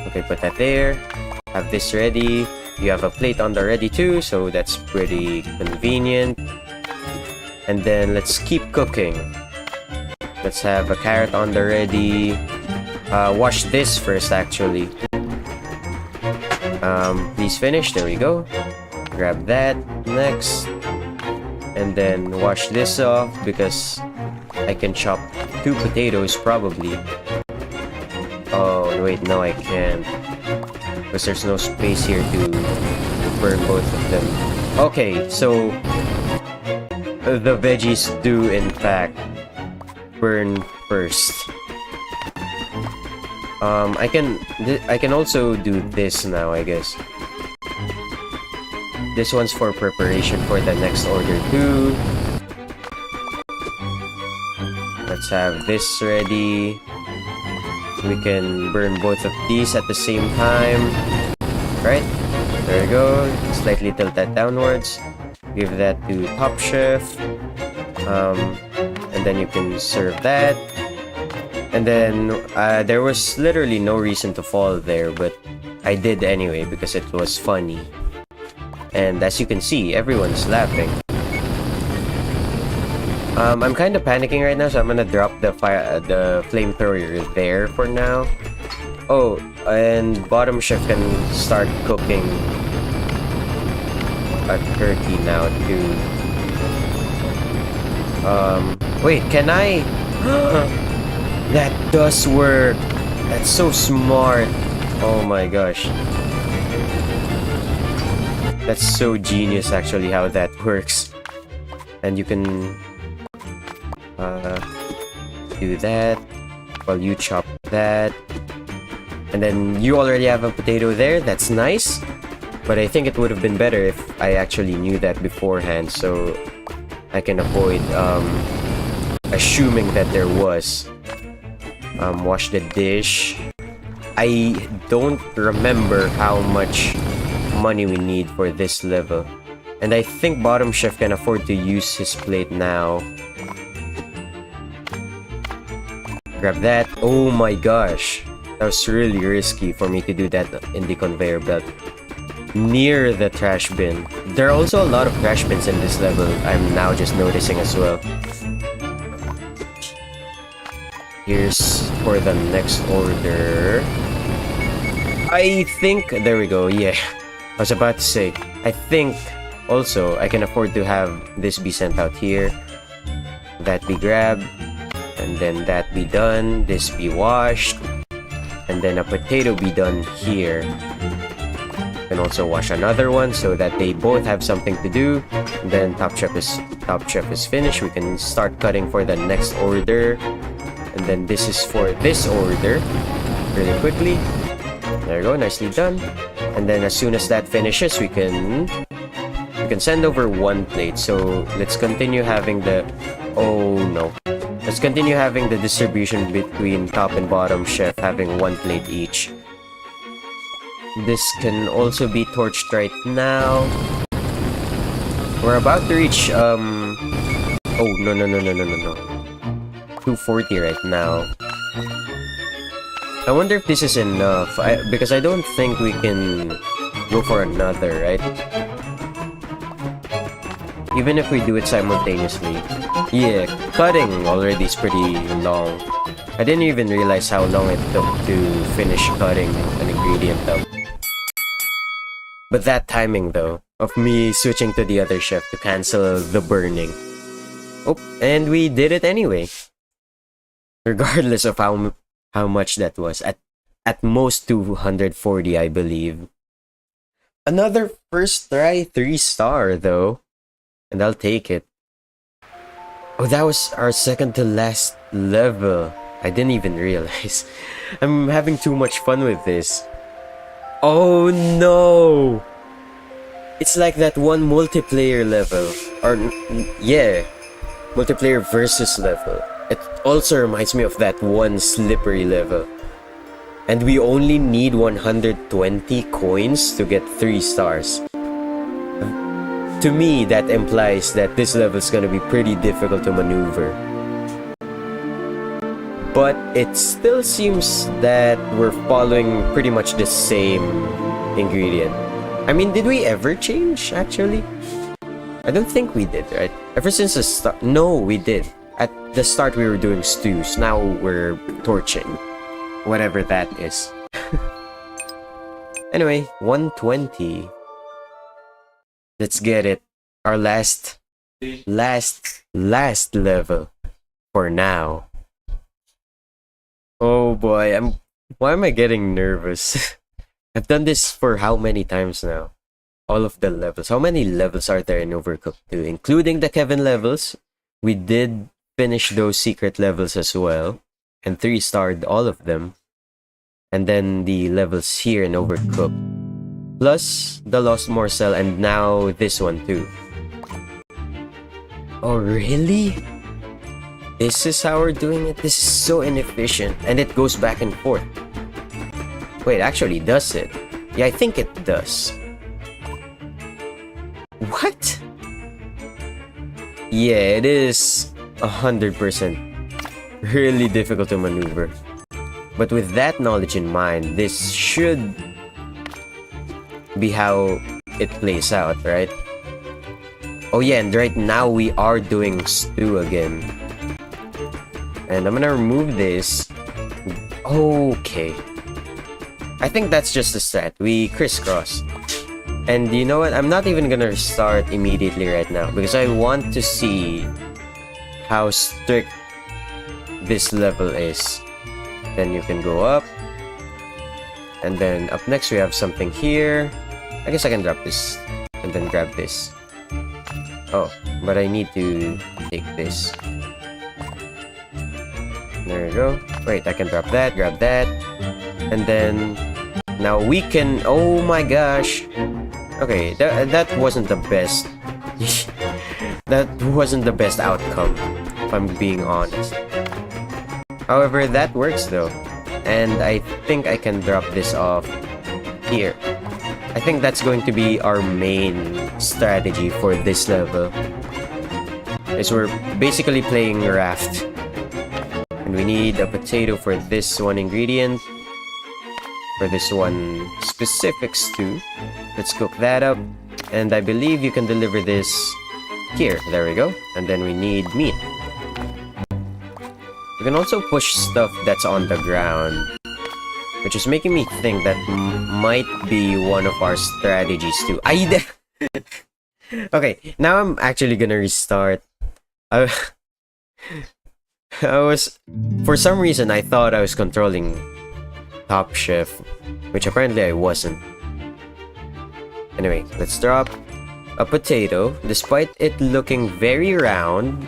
Okay, put that there. Have this ready. You have a plate on the ready too, so that's pretty convenient. And then let's keep cooking. Let's have a carrot on the ready. Wash this first, actually. Please finish. There we go. Grab that next. And then wash this off because I can chop 2 potatoes probably. Oh wait, no I can't, because there's no space here to burn both of them. Okay, so the veggies do in fact burn first. I can also do this now, I guess. This one's for preparation for the next order too. Let's have this ready. We can burn both of these at the same time. Right? There we go. Slightly tilt that downwards. Give that to Top Chef. And then you can serve that. And then there was literally no reason to fall there, but I did anyway because it was funny. And as you can see, everyone's laughing. I'm kind of panicking right now, so I'm gonna drop the flamethrower there for now. Oh, and Bottom Chef can start cooking a turkey now too. Wait, can I? That does work. That's so smart. Oh my gosh. That's so genius actually how that works. And you can do that while you chop that. And then you already have a potato there. That's nice. But I think it would have been better if I actually knew that beforehand, so I can avoid assuming that there was. Wash the dish. I don't remember how much money we need for this level, and I think Bottom Chef can afford to use his plate now. Grab that. Oh my gosh, that was really risky for me to do that in the conveyor belt near the trash bin. There are also a lot of trash bins in this level, I'm now just noticing as well. Here's for the next order. I think, there we go, yeah. I was about to say, I think also I can afford to have this be sent out here, that be grabbed, and then that be done, this be washed, and then a potato be done here. And also wash another one so that they both have something to do. And then Top Chef is finished. We can start cutting for the next order. And then this is for this order. Really quickly. There we go, nicely done. And then as soon as that finishes, we can send over one plate. So let's continue having the... Oh no. Let's continue having the distribution between Top and Bottom Chef, having one plate each. This can also be torched right now. We're about to reach, oh, no. 240 right now. I wonder if this is enough, because I don't think we can go for another, right? Even if we do it simultaneously. Yeah, cutting already is pretty long. I didn't even realize how long it took to finish cutting an ingredient up. But that timing though, of me switching to the other chef to cancel the burning. Oh, and we did it anyway. Regardless of how much that was. At most 240, I believe. Another first try 3-star though. And I'll take it. Oh, that was our second to last level. I didn't even realize. I'm having too much fun with this. Oh no! It's like that one multiplayer level. Or, yeah. Multiplayer versus level. It also reminds me of that one slippery level. And we only need 120 coins to get 3 stars. To me, that implies that this level is gonna be pretty difficult to maneuver. But it still seems that we're following pretty much the same ingredient. I mean, did we ever change, actually? I don't think we did, right? Ever since the start... No, we did. At the start, we were doing stews. Now we're torching. Whatever that is. Anyway, 120. Let's get it. Our last level. For now. Oh boy, why am I getting nervous? I've done this for how many times now? All of the levels. How many levels are there in Overcooked 2? Including the Kevin levels. We did finish those secret levels as well. And 3-starred all of them. And then the levels here in Overcooked. Plus the Lost Morsel and now this one too. Oh really? This is how we're doing it? This is so inefficient. And it goes back and forth. Wait, actually does it? Yeah, I think it does. What? Yeah, it is 100% really difficult to maneuver. But with that knowledge in mind, this should be how it plays out, right? Oh yeah, and right now we are doing stew again. And I'm gonna remove this. Okay. I think that's just a strat. We crisscross. And you know what? I'm not even gonna start immediately right now because I want to see how strict this level is. Then you can go up. And then up next we have something here. I guess I can drop this and then grab this. Oh, but I need to take this. There we go. Wait, I can drop that, grab that. And then now we can... Oh my gosh. Okay, that wasn't the best. That wasn't the best outcome, if I'm being honest. However, that works though. And I think I can drop this off here. I think that's going to be our main strategy for this level. Is we're basically playing raft. And we need a potato for this one ingredient. For this one specific stew. Let's cook that up. And I believe you can deliver this here. There we go. And then we need meat. You can also push stuff that's on the ground. Which is making me think that might be one of our strategies too. Okay, now I'm actually gonna restart. I was... For some reason, I thought I was controlling Top Chef. Which apparently I wasn't. Anyway, let's drop a potato. Despite it looking very round,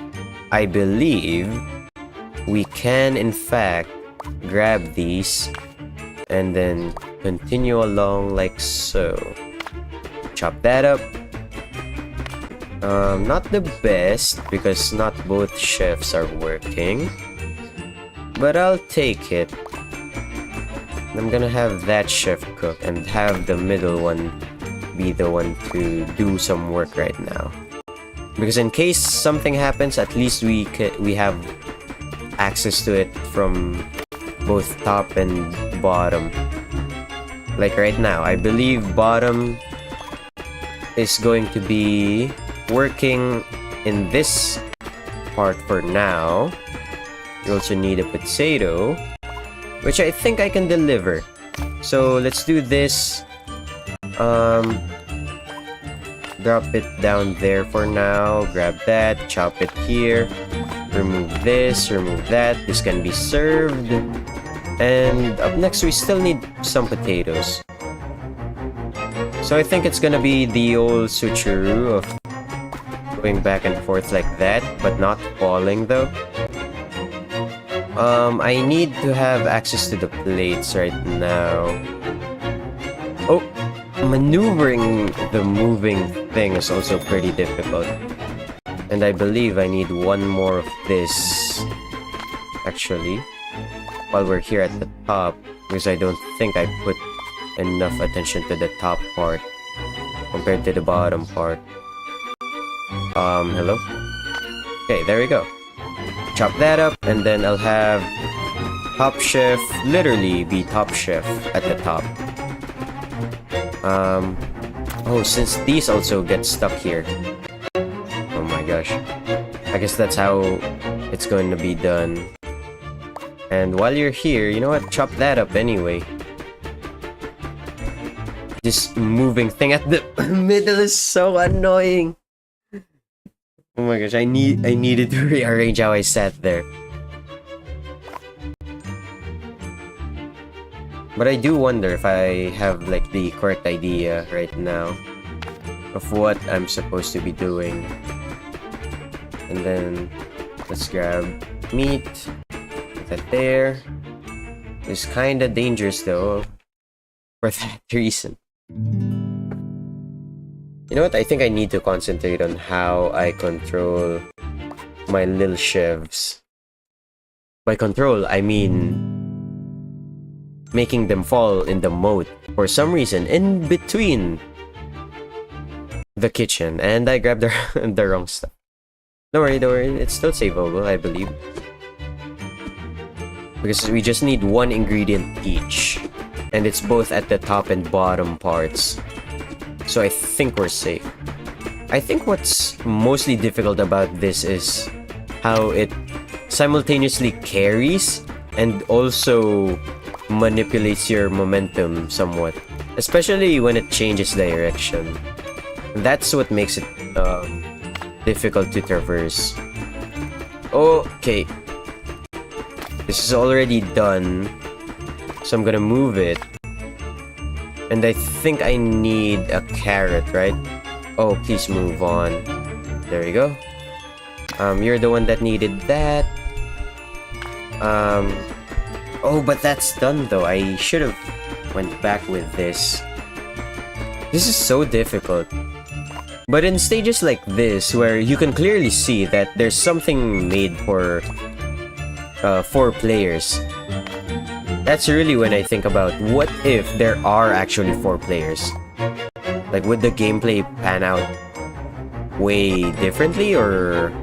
I believe we can in fact grab these and then continue along like so. Chop that up. Not the best because not both chefs are working, but I'll take it. I'm gonna have that chef cook and have the middle one be the one to do some work right now. Because in case something happens, at least we have access to it from both top and bottom. Like right now, I believe bottom is going to be working in this part for now. You also need a potato, which I think I can deliver. So let's do this. drop it down there for now. Grab that, chop it here. Remove this, remove that. This can be served. And up next, we still need some potatoes. So I think it's gonna be the old switcheroo of going back and forth like that, but not falling though. I need to have access to the plates right now. Oh, maneuvering the moving thing is also pretty difficult. And I believe I need one more of this, actually, while we're here at the top, because I don't think I put enough attention to the top part compared to the bottom part. Hello? Okay, there we go. Chop that up, and then I'll have Top Chef literally be Top Chef at the top. Oh, since these also get stuck here. Oh my gosh. I guess that's how it's going to be done. And while you're here, you know what? Chop that up anyway. This moving thing at the middle is so annoying. Oh my gosh, I needed to rearrange how I sat there. But I do wonder if I have like the correct idea right now of what I'm supposed to be doing. And then let's grab meat. Put that there. It's kinda dangerous though for that reason. You know what? I think I need to concentrate on how I control my little chefs. By control, I mean making them fall in the moat for some reason in between the kitchen. And I grabbed the wrong stuff. Don't worry, it's still saveable, I believe. Because we just need one ingredient each. And it's both at the top and bottom parts. So I think we're safe. I think what's mostly difficult about this is how it simultaneously carries and also manipulates your momentum somewhat. Especially when it changes direction. That's what makes it difficult to traverse. Okay. This is already done. So I'm gonna move it. And I think I need a carrot, right? Oh, please move on. There you go. You're the one that needed that. Oh, but that's done though. I should have went back with this. This is so difficult. But in stages like this, where you can clearly see that there's something made for 4 players, that's really when I think about what if there are actually 4 players. Like, would the gameplay pan out way differently, or...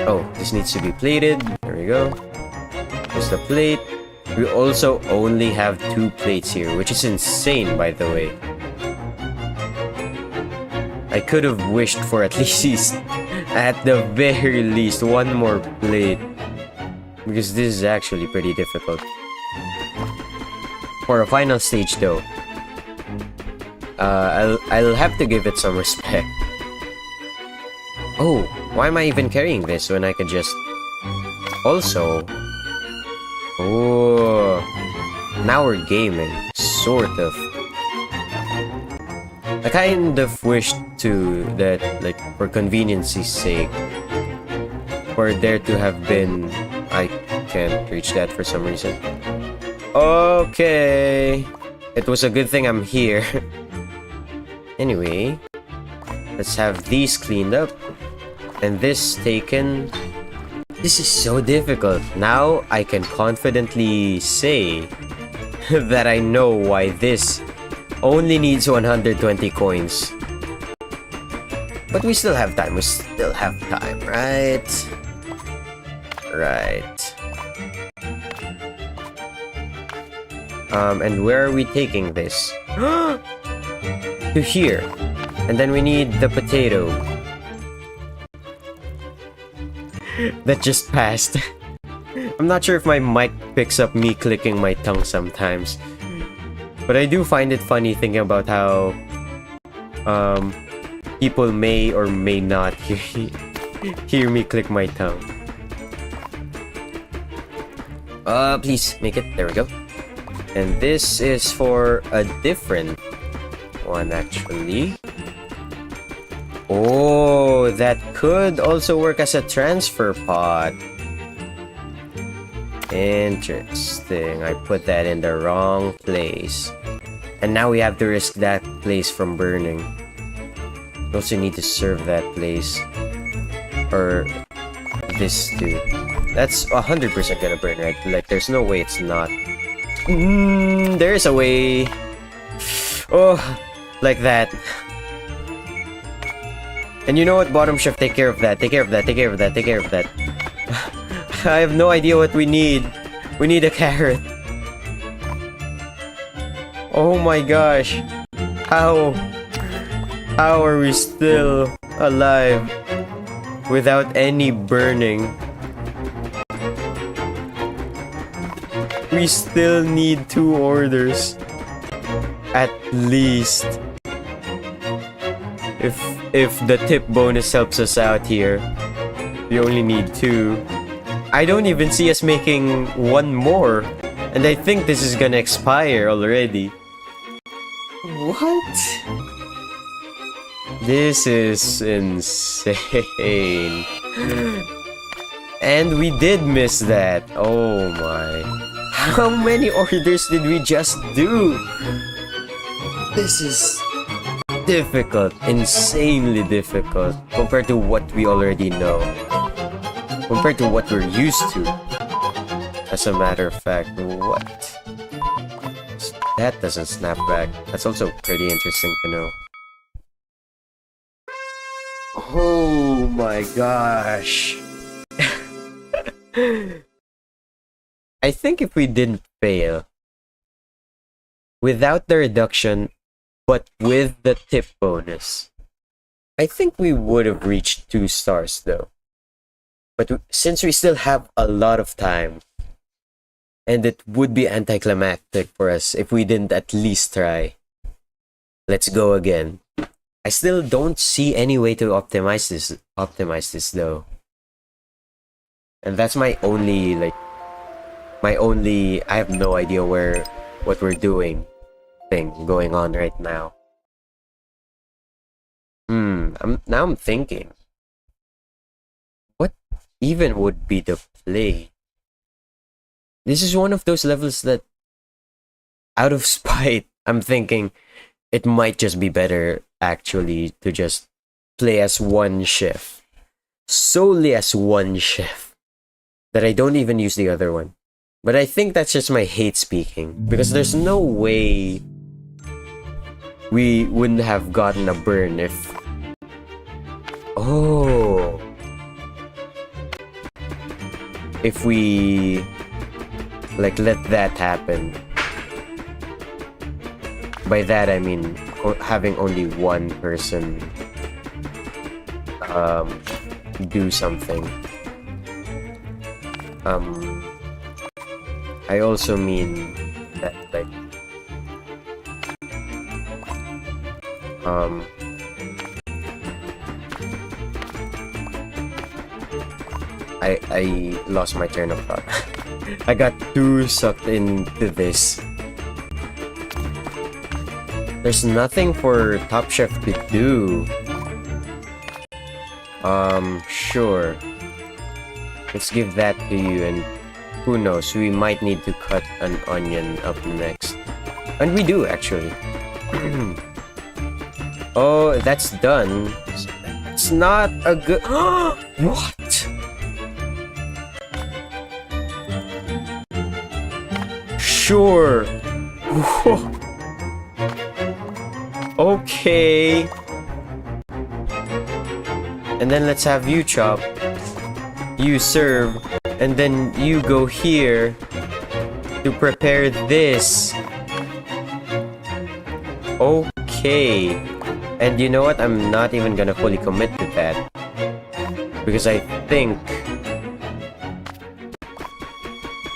Oh, this needs to be plated. There we go. There's the plate. We also only have 2 plates here, which is insane, by the way. I could have wished for at least, at the very least, 1 more plate. Because this is actually pretty difficult. For a final stage though, I'll have to give it some respect. Oh, why am I even carrying this when I could just... Also... Oh... Now we're gaming, sort of. I kind of wished to that, like, for convenience's sake, for there to have been... I can't reach that for some reason. Okay. It was a good thing I'm here. Anyway, let's have these cleaned up. And this taken. This is so difficult. Now I can confidently say that I know why this only needs 120 coins. But we still have time. We still have time, right? Right. And where are we taking this? To here. And then we need the potato. That just passed. I'm not sure if my mic picks up me clicking my tongue sometimes. But I do find it funny thinking about how people may or may not hear me click my tongue. Please make it. There we go. And this is for a different one, actually. Oh, that could also work as a transfer pod. Interesting. I put that in the wrong place. And now we have to risk that place from burning. We also need to serve that place. Or this dude. That's 100% gonna burn, right? Like, there's no way it's not. There is a way. Oh, like that. And you know what? Bottom shift, take care of that. Take care of that. Take care of that. Take care of that. I have no idea what we need. We need a carrot. Oh my gosh. How are we still alive without any burning? We still need 2 orders. At least. If the tip bonus helps us out here, we only need 2. I don't even see us making 1 more. And I think this is gonna expire already. What? This is insane. And we did miss that. Oh my. How many orders did we just do? This is difficult. Insanely difficult. Compared to what we already know. Compared to what we're used to. As a matter of fact, what? That doesn't snap back. That's also pretty interesting to know. Oh my gosh. I think if we didn't fail, without the reduction, but with the tip bonus, I think we would have reached 2 stars though. But since we still have a lot of time, and it would be anticlimactic for us if we didn't at least try. Let's go again. I still don't see any way to optimize this though. And that's my only I have no idea what we're doing thing going on right now. I'm thinking. What even would be the play? This is one of those levels that, out of spite, I'm thinking it might just be better actually to just play as one chef. Solely as one chef. That I don't even use the other one. But I think that's just my hate speaking. Because there's no way we wouldn't have gotten a burn if... Oh... If we... like, let that happen. By that I mean having only one person do something. I also mean that, like, I lost my train of thought. I got too sucked into this. There's nothing for Top Chef to do. Sure. Let's give that to you, and who knows, we might need to cut an onion up next. And we do, actually. Oh, that's done. It's not a good... What? Sure. Okay. And then let's have you chop. You serve. And then you go here to prepare this. Okay. And you know what? I'm not even gonna fully commit to that. Because I think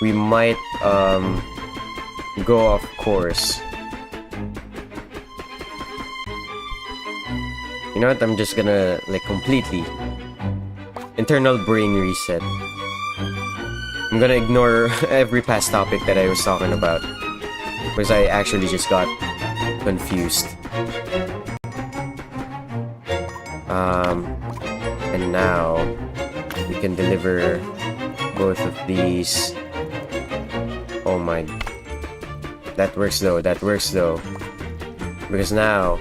we might go off course. You know what? I'm just gonna like completely internal brain reset. I'm gonna ignore every past topic that I was talking about because I actually just got confused. And now we can deliver both of these. Oh my. That works though, because now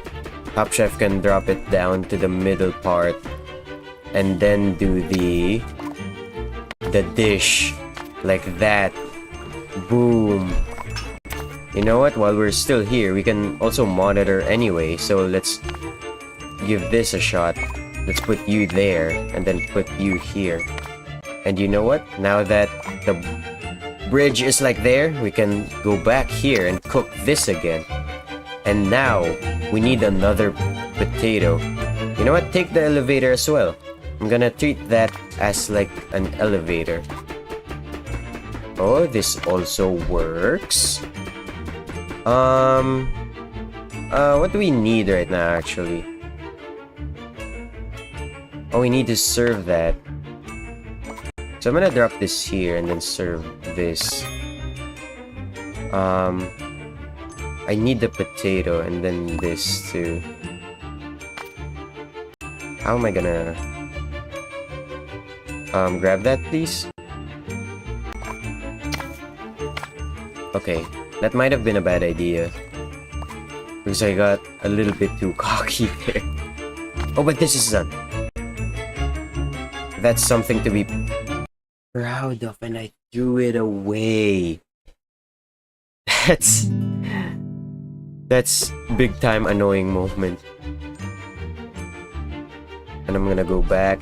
Top Chef can drop it down to the middle part and then do the dish like that. Boom. You know what? While we're still here, we can also monitor anyway. So let's give this a shot. Let's put you there and then put you here. And you know what? Now that the bridge is like there, we can go back here and cook this again. And now we need another potato. You know what? Take the elevator as well. I'm gonna treat that as like an elevator. Oh, this also works. What do we need right now actually? Oh, we need to serve that. So I'm gonna drop this here and then serve this. I need the potato and then this too. How am I gonna grab that, please? Okay, that might have been a bad idea because I got a little bit too cocky there. Oh, but this is done. That's something to be proud of, and I threw it away. That's big time annoying moment. And I'm gonna go back,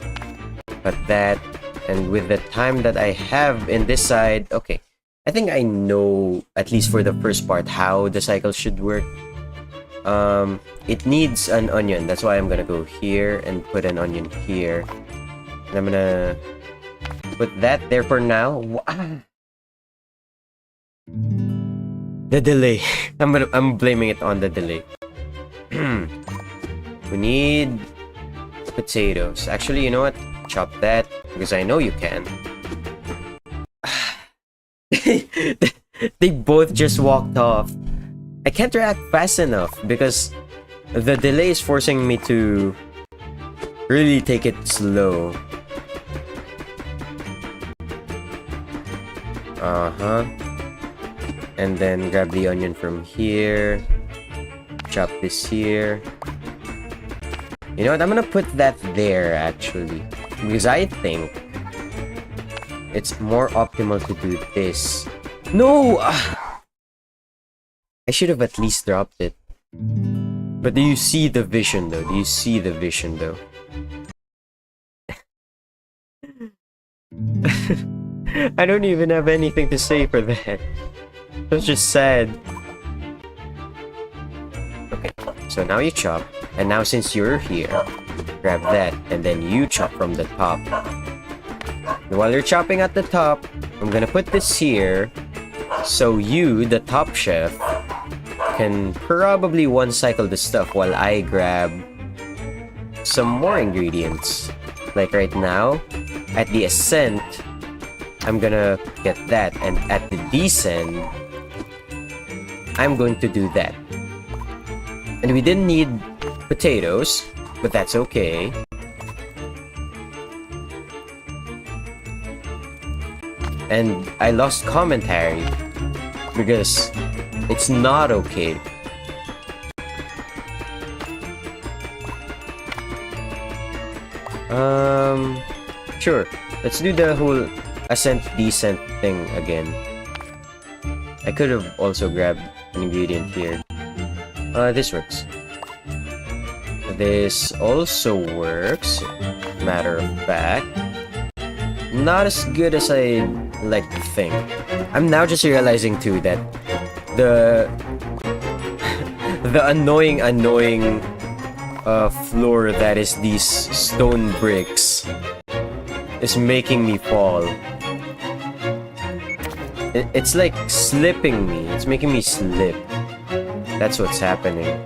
cut that, and with the time that I have in this side, okay, I think I know, at least for the first part, how the cycle should work. It needs an onion, that's why I'm gonna go here and put an onion here. And I'm gonna put that there for now. The delay. I'm blaming it on the delay. We need potatoes. Actually, you know what? Chop that because I know you can. They both just walked off. I can't react fast enough because the delay is forcing me to really take it slow. And then grab the onion from here. Chop this here. You know what? I'm gonna put that there actually, because I think it's more optimal to do this. No! I should have at least dropped it. But do you see the vision though? Do you see the vision though? I don't even have anything to say for that. That's just sad. Okay, so now you chop. And now since you're here, grab that and then you chop from the top. And while you're chopping at the top, I'm gonna put this here. So you, the top chef, can probably one cycle the stuff while I grab some more ingredients. Like right now, at the ascent, I'm gonna get that, and at the descend, I'm going to do that. And we didn't need potatoes, but that's okay. And I lost commentary because it's not okay. Sure. Let's do the whole ascent descent thing again. I could have also grabbed an ingredient here. This works. This also works. Matter of fact, not as good as I like to think. I'm now just realizing too that the annoying floor that is these stone bricks is making me fall. It's like slipping me. It's making me slip. That's what's happening.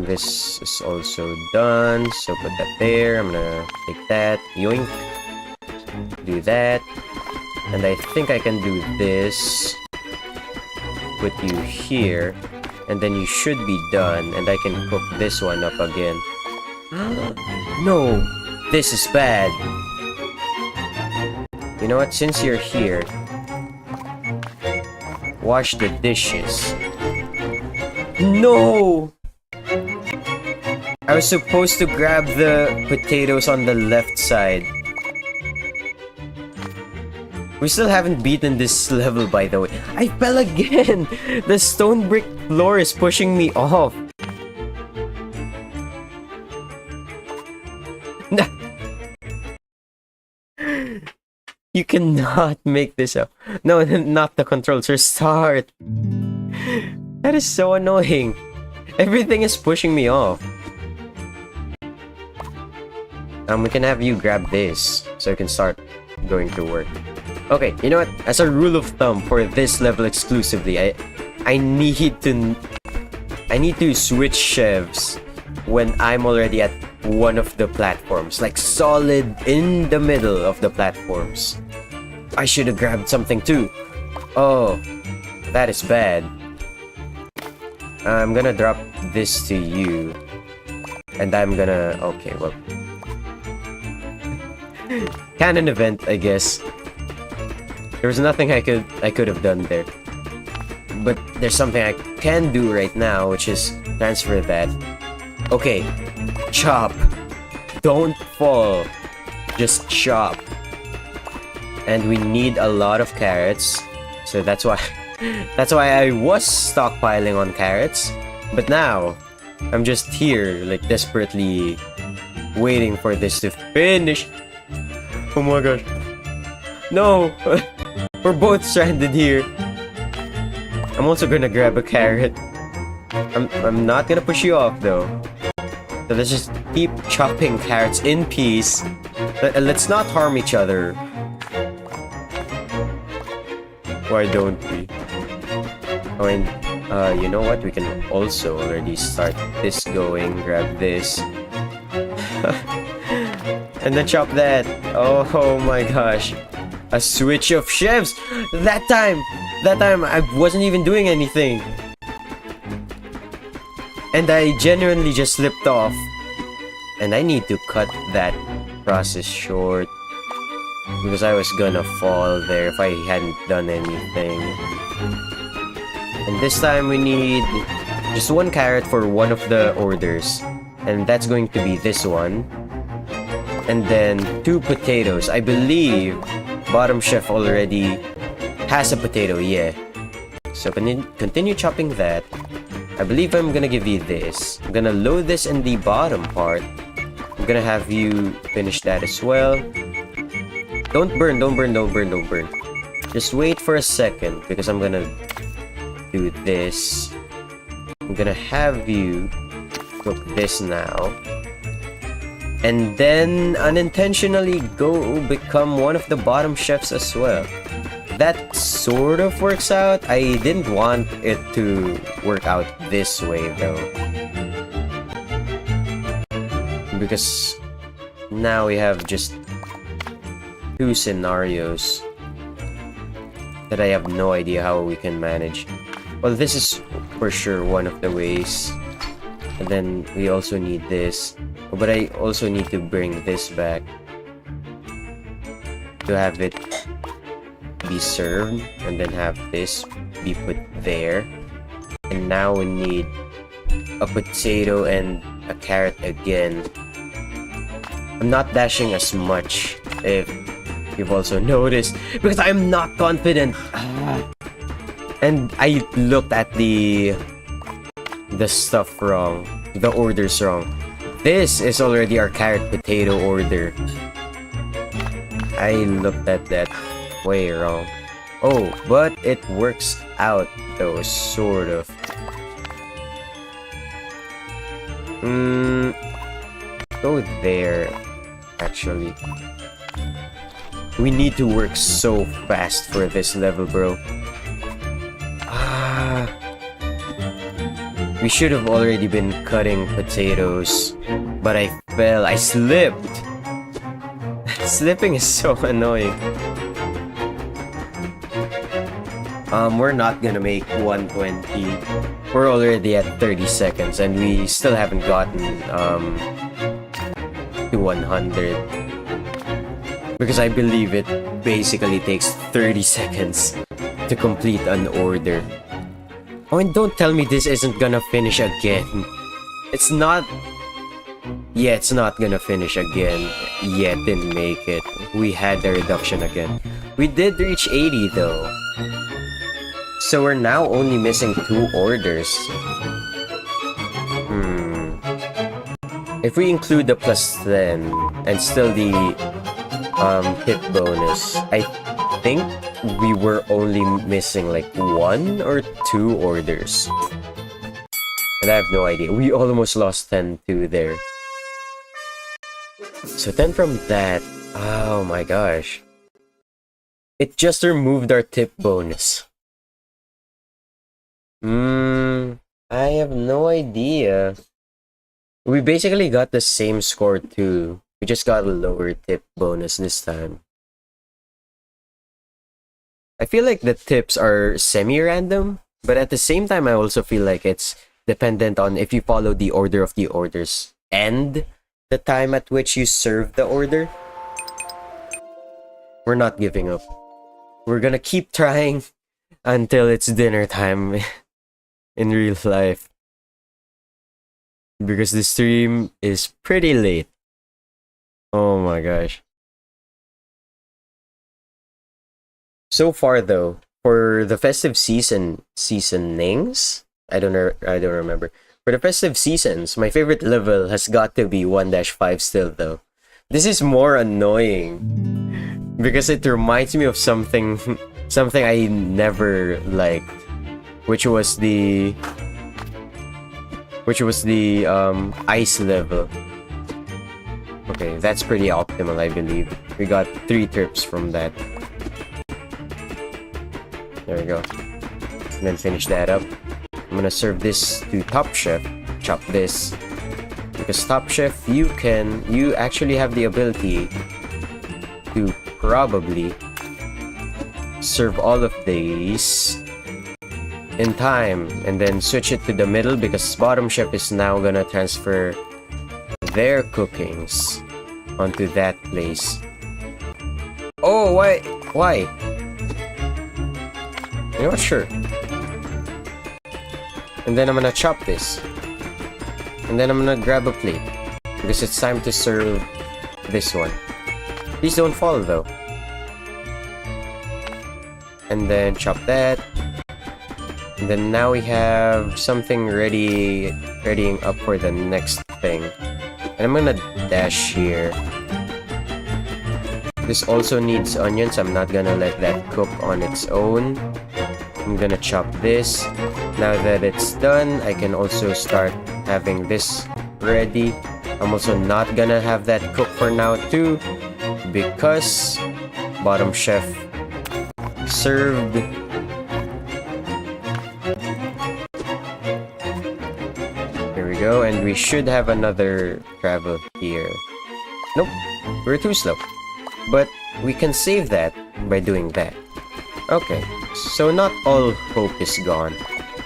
This is also done, so put that there. I'm gonna take that, yoink, do that, and I think I can do this, put you here, and then you should be done, and I can cook this one up again. No, this is bad. You know what, since you're here, wash the dishes. No! I was supposed to grab the potatoes on the left side. We still haven't beaten this level, by the way. I fell again! The stone brick floor is pushing me off. You cannot make this up. No, not the controls. Restart. That is so annoying. Everything is pushing me off. We can have you grab this so you can start going to work. Okay, you know what? As a rule of thumb for this level exclusively, I need to switch chefs when I'm already at one of the platforms, like solid in the middle of the platforms. I should have grabbed something too. Oh, that is bad. I'm gonna drop this to you, and I'm gonna... Okay, well, canon event, I guess. There was nothing I could have done there, but there's something I can do right now, which is transfer that. Okay, chop. Don't fall. Just chop. And we need a lot of carrots, so that's why I was stockpiling on carrots. But now I'm just here, like, desperately waiting for this to finish. Oh my gosh. No! We're both stranded here. I'm also gonna grab a carrot. I'm not gonna push you off though. So let's just keep chopping carrots in peace. Let's not harm each other. Why don't we? Oh, and you know what? We can also already start this going. Grab this. And then chop that. Oh my gosh. A switch of chefs! That time I wasn't even doing anything. And I genuinely just slipped off. And I need to cut that process short, because I was gonna fall there if I hadn't done anything. And this time we need just one carrot for one of the orders. And that's going to be this one. And then 2 potatoes. I believe bottom chef already has a potato, yeah. So continue chopping that. I believe I'm gonna give you this. I'm gonna load this in the bottom part. I'm gonna have you finish that as well. Don't burn. Just wait for a second, because I'm gonna do this. I'm gonna have you cook this now. And then unintentionally go become one of the bottom chefs as well. That sort of works out. I didn't want it to work out this way though, because now we have just 2 scenarios that I have no idea how we can manage. Well, this is for sure one of the ways. And then we also need this. But I also need to bring this back to have it be served, and then have this be put there. And now we need a potato and a carrot again. I'm not dashing as much, if you've also noticed, because I'm not confident. And I looked at the stuff wrong, the orders wrong. This is already our carrot potato order. I looked at that way wrong. Oh, but it works out though, sort of. Go there, actually. We need to work so fast for this level, bro. We should have already been cutting potatoes, but I fell. I slipped. Slipping is so annoying. We're not gonna make 120. We're already at 30 seconds and we still haven't gotten to 100. Because I believe it basically takes 30 seconds to complete an order. Oh, and don't tell me this isn't gonna finish again. It's not... Yeah, it's not gonna finish again. Yeah, it didn't make it. We had the reduction again. We did reach 80 though. So we're now only missing 2 orders. If we include the plus 10 and still the tip bonus, I think we were only missing like 1 or 2 orders. And I have no idea. We almost lost 10 too there. So 10 from that. Oh my gosh. It just removed our tip bonus. I have no idea. We basically got the same score too. We just got a lower tip bonus this time. I feel like the tips are semi-random, but at the same time I also feel like it's dependent on if you follow the order of the orders and the time at which you serve the order. We're not giving up. We're gonna keep trying until it's dinner time in real life. Because the stream is pretty late. Oh my gosh. So far though, for the festive seasonings, I don't remember. For the festive seasons, my favorite level has got to be 1-5 still though. This is more annoying because it reminds me of something I never liked, which was the ice level. Okay, that's pretty optimal, I believe. We got 3 trips from that. There we go. And then finish that up. I'm gonna serve this to Top Chef. Chop this. Because Top Chef, you actually have the ability to probably serve all of these in time and then switch it to the middle because Bottom Chef is now gonna transfer their cookings onto that place. Oh, why? You know what? Sure. And then I'm gonna chop this. And then I'm gonna grab a plate because it's time to serve this one. Please don't fall though. And then chop that. And then now we have something readying up for the next thing. And I'm gonna dash here. This also needs onions. I'm not gonna let that cook on its own. I'm gonna chop this. Now that it's done, I can also start having this ready. I'm also not gonna have that cook for now too, because Bottom Chef served. Here we go, and we should have another travel here. Nope, we're too slow. But we can save that by doing that. Okay, so not all hope is gone.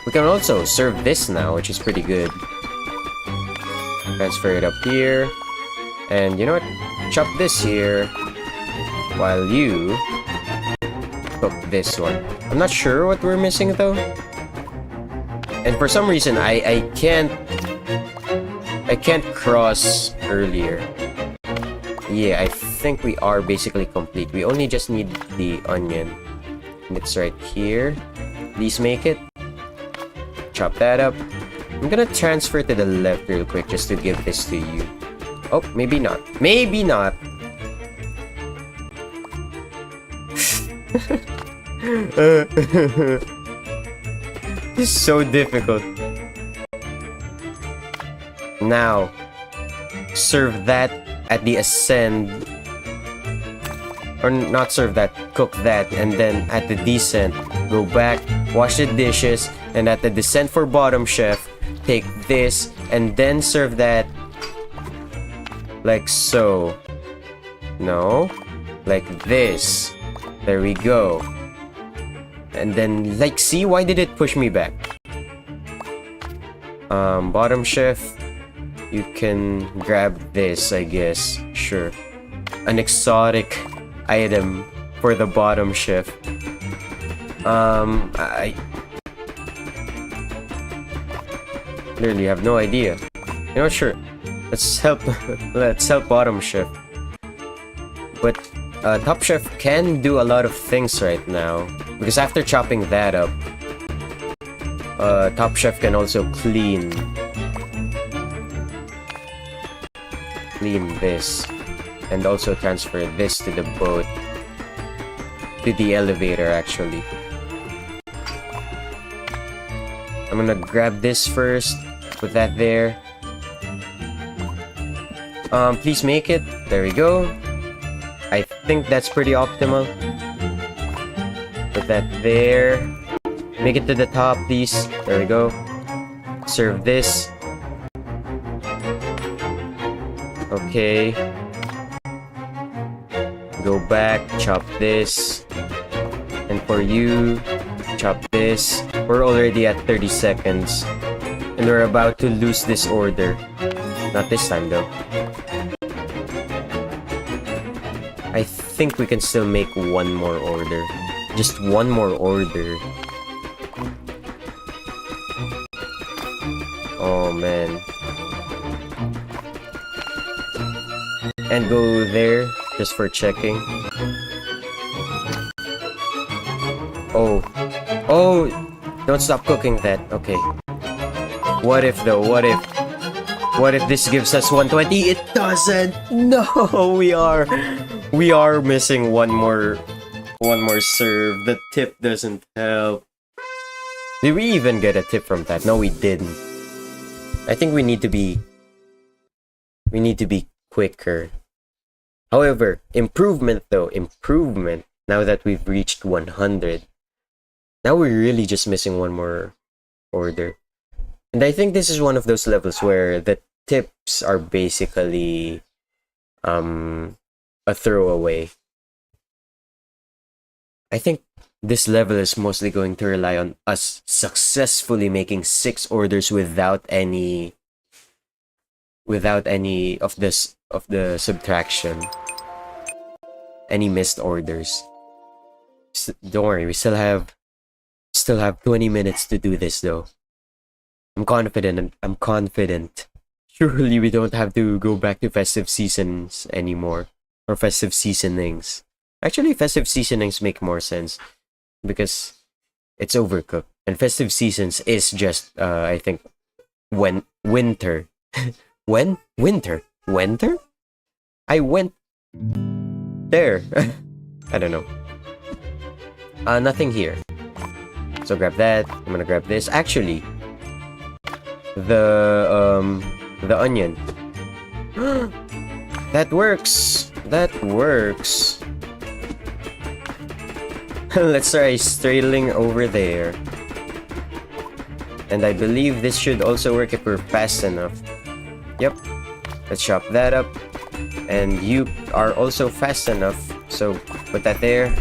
We can also serve this now, which is pretty good. Transfer it up here. And you know what? Chop this here while you cook this one. I'm not sure what we're missing though. And for some reason I can't cross earlier. Yeah, I think we are basically complete. We only just need the onion. And it's right here. Please make it. Chop that up. I'm gonna transfer to the left real quick just to give this to you. Oh, maybe not. Maybe not. This is so difficult. Now, serve that at the ascend. Or not serve that, cook that, and then at the descent, go back, wash the dishes, and at the descent for Bottom Chef, take this and then serve that like so. No, like this. There we go. And then, like, see, why did it push me back? Bottom chef, you can grab this, I guess. Sure. An exotic item for the bottom chef. I literally have no idea. You know what, sure. Let's help bottom chef. But top chef can do a lot of things right now. Because after chopping that up, top chef can also clean this. And also transfer this to the boat. To the elevator, actually. I'm gonna grab this first. Put that there. Please make it. There we go. I think that's pretty optimal. Put that there. Make it to the top, please. There we go. Serve this. Okay. Go back, chop this. And for you, chop this. We're already at 30 seconds. And we're about to lose this order. Not this time, though. I think we can still make one more order. Just one more order. Oh, man. And go there, just for checking. Oh. Oh! Don't stop cooking that. Okay. What if, though? What if? What if this gives us 120? It doesn't! No! We are missing one more serve. The tip doesn't help. Did we even get a tip from that? No, we didn't. I think we need to be quicker. However, improvement though, improvement. Now that we've reached 100. Now we're really just missing one more order. And I think this is one of those levels where the tips are basically a throwaway. I think this level is mostly going to rely on us successfully making 6 orders without any of the subtraction. Any missed orders. Don't worry, we still have 20 minutes to do this though. I'm confident. Surely we don't have to go back to festive seasons anymore. Or festive seasonings. Actually, festive seasonings make more sense. Because it's overcooked. And festive seasons is just, I think, when winter. When? Winter? Winter? I went there. I don't know. Nothing here. So grab that. I'm gonna grab this. Actually, the onion. That works. That works. Let's try strailing over there. And I believe this should also work if we're fast enough. Yep. Let's chop that up. And you are also fast enough. So put that there.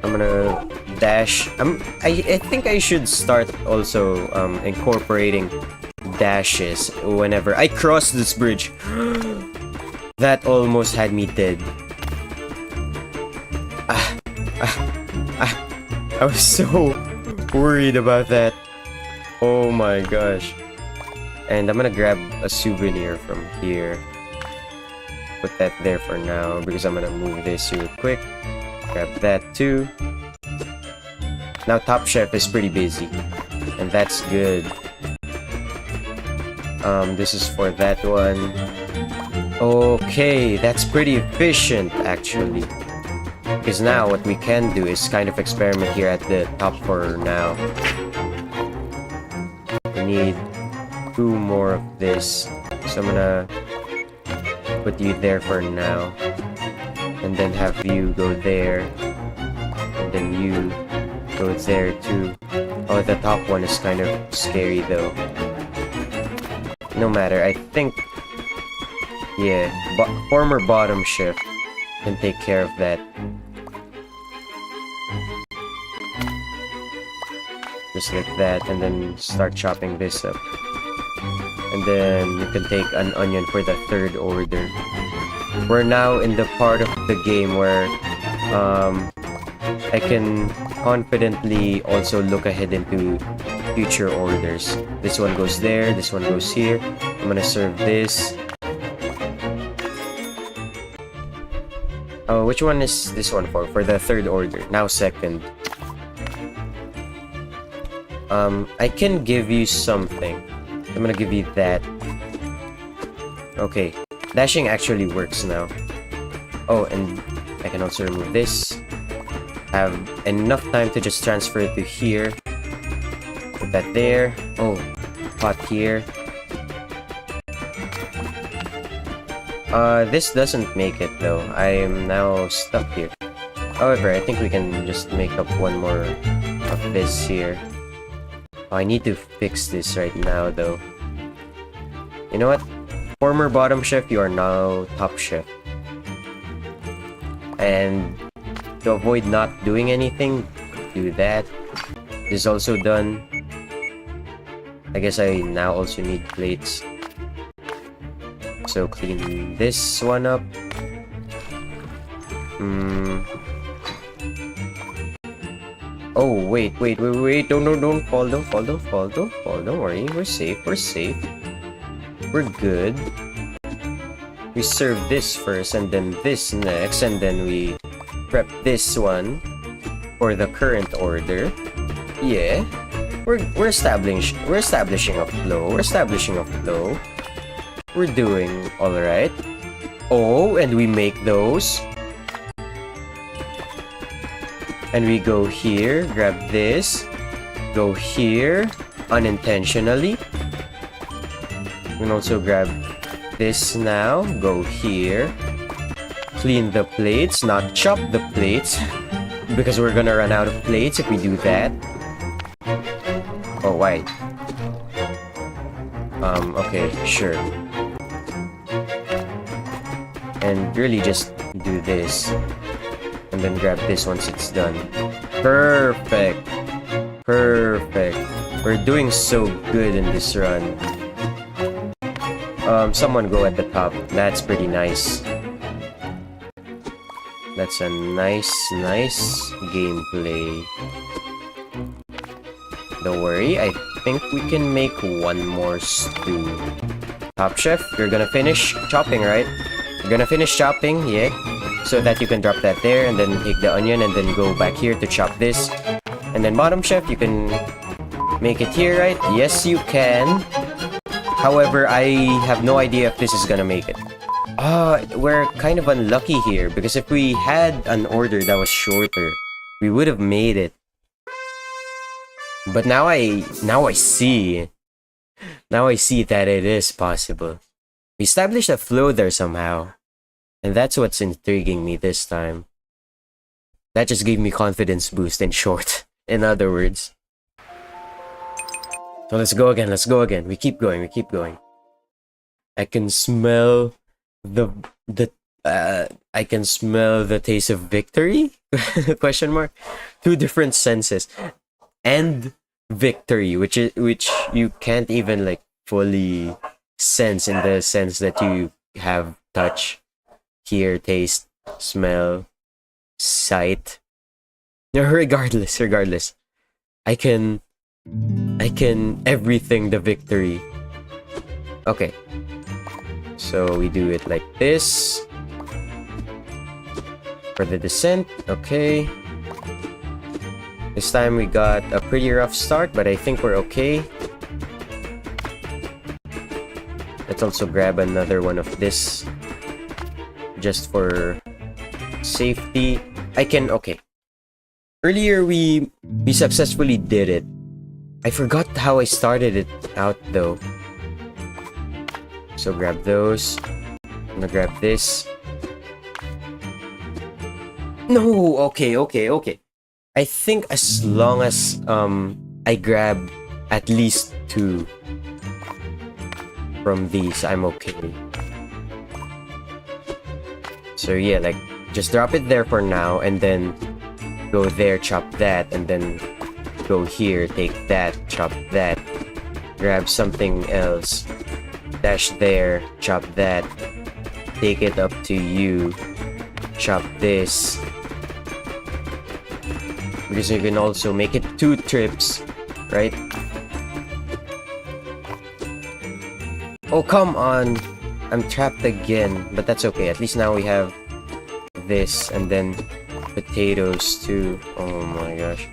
I'm gonna dash. I think I should start also incorporating dashes whenever I cross this bridge. That almost had me dead. I was so worried about that. Oh my gosh. And I'm gonna grab a souvenir from here. Put that there for now because I'm gonna move this real quick. Grab that too. Now Top Chef is pretty busy. And that's good. This is for that one. Okay, that's pretty efficient actually. Because now what we can do is kind of experiment here at the top for now. We need 2 more of this. So I'm gonna put you there for now. And then have you go there. And then you go there too. Oh, the top one is kind of scary though. no matter. I think, yeah, former bottom chef can take care of that. Just like that, and then start chopping this up. And then you can take an onion for the third order. We're now in the part of the game where I can confidently also look ahead into future orders. This one goes there, this one goes here. I'm gonna serve this. Oh, which one is this one for? For the third order. Now second. I can give you something. I'm gonna give you that. Okay. Dashing actually works now. Oh, and I can also remove this. Have enough time to just transfer it to here. Put that there. Oh, pot here. This doesn't make it though. I am now stuck here. However, I think we can just make up one more of this here. Oh, I need to fix this right now though. You know what? Former bottom chef, you are now top chef. And to avoid not doing anything, do that. This is also done. I guess I now also need plates. So clean this one up. Oh, wait. Don't fall. Don't worry. We're safe. We're good. We serve this first and then this next, and then we prep this one for the current order. Yeah. We're establishing a flow. We're doing alright. Oh, and we make those. And we go here, grab this, go here, unintentionally. We can also grab this now, go here, clean the plates, not chop the plates, because we're gonna run out of plates if we do that. Oh, why? Okay, sure. And really just do this. And then grab this once it's done. Perfect. We're doing so good in this run. Someone go at the top. That's pretty nice. That's a nice gameplay. Don't worry, I think we can make one more stew. Top chef, you're gonna finish chopping, right? You're gonna finish chopping, yeah? So that you can drop that there, and then take the onion, and then go back here to chop this. And then bottom chef, you can make it here, right? Yes, you can. However, I have no idea if this is gonna make it. We're kind of unlucky here, because if we had an order that was shorter, we would have made it. But now I see that it is possible. We established a flow there somehow. And that's what's intriguing me this time. That just gave me confidence boost, in short. In other words. So let's go again. We keep going. I can smell the taste of victory? Question mark. Two different senses. And victory, which you can't even like fully sense, in the sense that you have touch, hear, taste, smell, sight. Regardless. I can everything the victory. Okay. So we do it like this. For the descent, okay. This time we got a pretty rough start, but I think we're okay. Let's also grab another one of this, just for safety. Okay. Earlier we successfully did it. I forgot how I started it out though. So grab those. I'm gonna grab this. No, okay. I think as long as I grab at least two, from these, I'm okay. So yeah, like, just drop it there for now, and then go there, chop that, and then go here, take that, chop that, grab something else, dash there, chop that, take it up to you, chop this, because you can also make it 2 trips, right? Oh, come on! I'm trapped again, but that's okay. At least now we have this, and then potatoes too. Oh my gosh.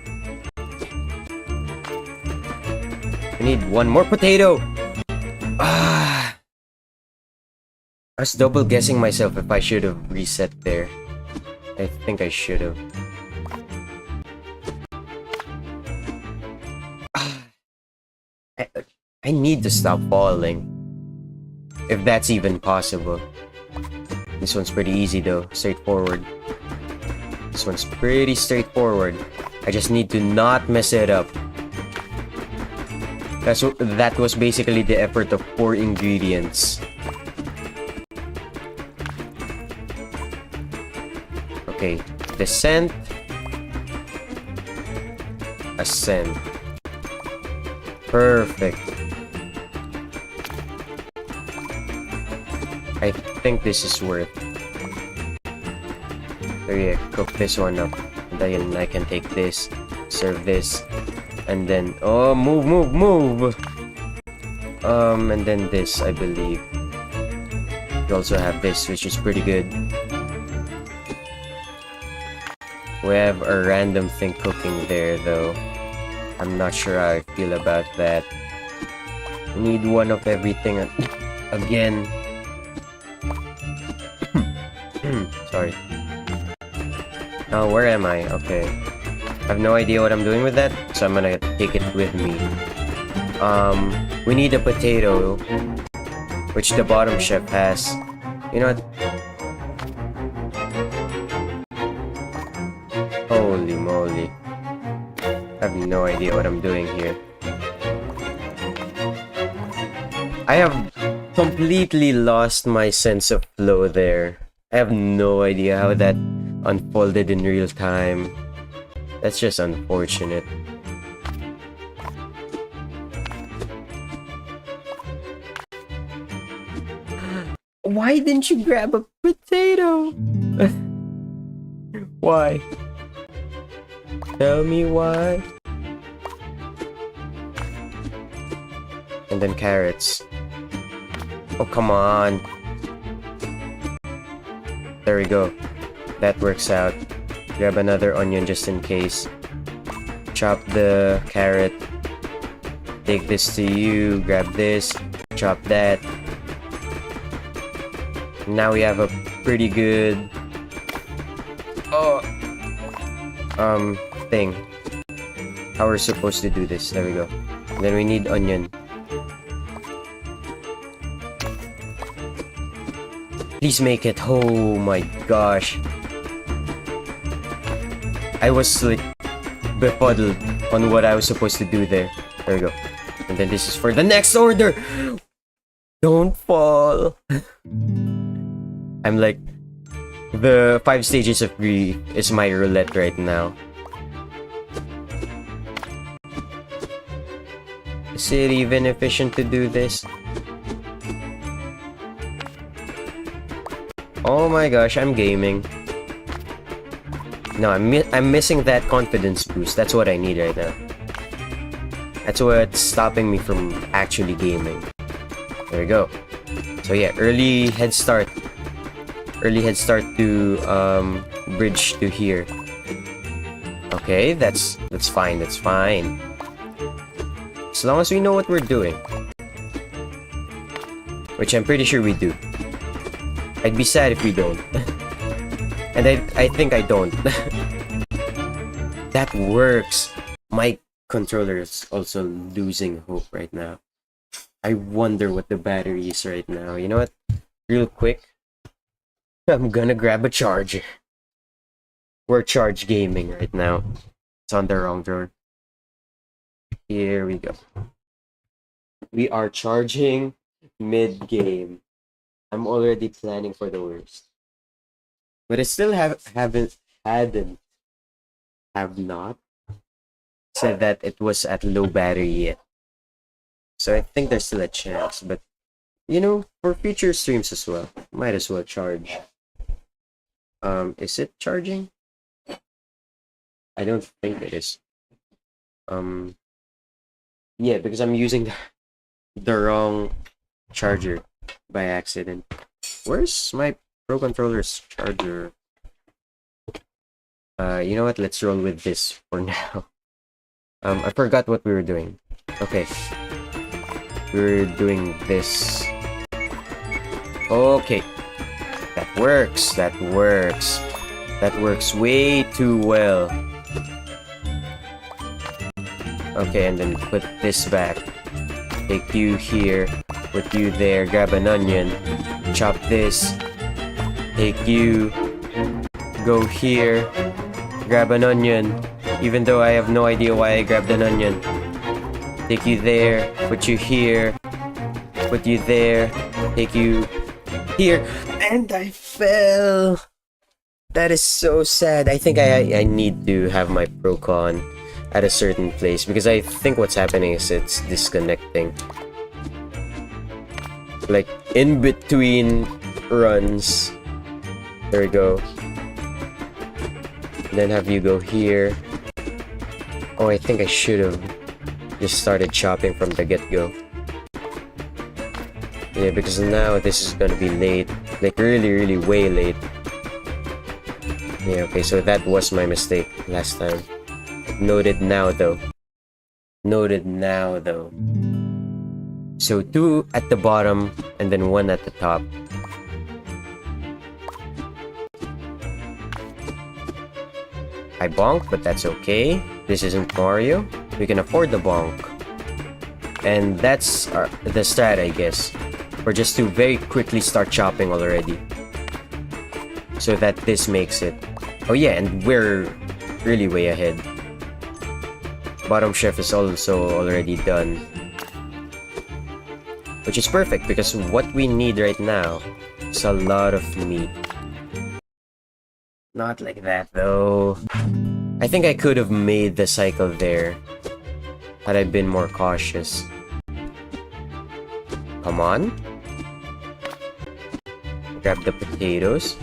I need 1 more potato! Ah! I was double guessing myself if I should have reset there. I think I should have. I need to stop falling. If that's even possible. This one's pretty easy though, straightforward. This one's pretty straightforward. I just need to not mess it up. That was basically the effort of 4 ingredients. Okay, descent, ascend. Perfect. I think this is worth. So yeah, cook this one up. And then I can take this, serve this, and then move. And then this, I believe. We also have this, which is pretty good. We have a random thing cooking there, though. I'm not sure how I feel about that. I need 1 of everything again. Sorry. Oh, where am I? Okay. I have no idea what I'm doing with that, so I'm gonna take it with me. We need a potato, which the bottom chef has. You know what? Holy moly. I have no idea what I'm doing here. I have completely lost my sense of flow there. I have no idea how that unfolded in real time. That's just unfortunate. Why didn't you grab a potato? Why? Tell me why. And then carrots. Oh, come on. There we go. That works out. Grab another onion just in case. Chop the carrot. Take this to you. Grab this. Chop that. Now we have a pretty good thing. How we're supposed to do this. There we go. And then we need onion. Please make it. Oh my gosh. I was like befuddled on what I was supposed to do there. There we go. And then this is for the next order. Don't fall. I'm like, the 5 stages of grief is my roulette right now. Is it even efficient to do this? Oh my gosh, I'm gaming. No, I'm missing that confidence boost. That's what I need right now. That's what's stopping me from actually gaming. There we go. So yeah, early head start. Early head start to bridge to here. Okay, that's fine. That's fine. As long as we know what we're doing, which I'm pretty sure we do. I'd be sad if we don't. And I think I don't. That works. My controller is also losing hope right now. I wonder what the battery is right now. You know what? Real quick, I'm gonna grab a charger. We're charge gaming right now. It's on the wrong drawer. Here we go. We are charging Mid-game. I'm already planning for the worst. But I still have not said that it was at low battery yet. So I think there's still a chance, but you know, for future streams as well, might as well charge. Is it charging? I don't think it is. Yeah, because I'm using the wrong charger by accident. Where's my Pro Controller's charger? You know what? Let's roll with this for now. I forgot what we were doing. Okay. We're doing this. Okay. That works. That works. That works way too well. Okay, and then put this back. Take you here. Put you there. Grab an onion. Chop this. Take you. Go here. Grab an onion. Even though I have no idea why I grabbed an onion. Take you there. Put you here. Put you there. Take you here. And I fell. That is so sad. I think I need to have my Procon at a certain place, because I think what's happening is it's disconnecting. Like in between runs. There we go. Then have you go here. Oh, I think I should have just started chopping from the get-go. Yeah, because now this is gonna be late. Like really way late. Yeah, okay, so that was my mistake last time. Noted now though. Noted now though. So 2 at the bottom and then 1 at the top. I bonked, but that's okay. This isn't Mario. We can afford the bonk. And that's the strat, I guess. Or just to very quickly start chopping already. So that this makes it. Oh yeah, and we're really way ahead. Bottom chef is also already done. Which is perfect, because what we need right now is a lot of meat. Not like that though. I think I could have made the cycle there had I been more cautious. Come on. Grab the potatoes.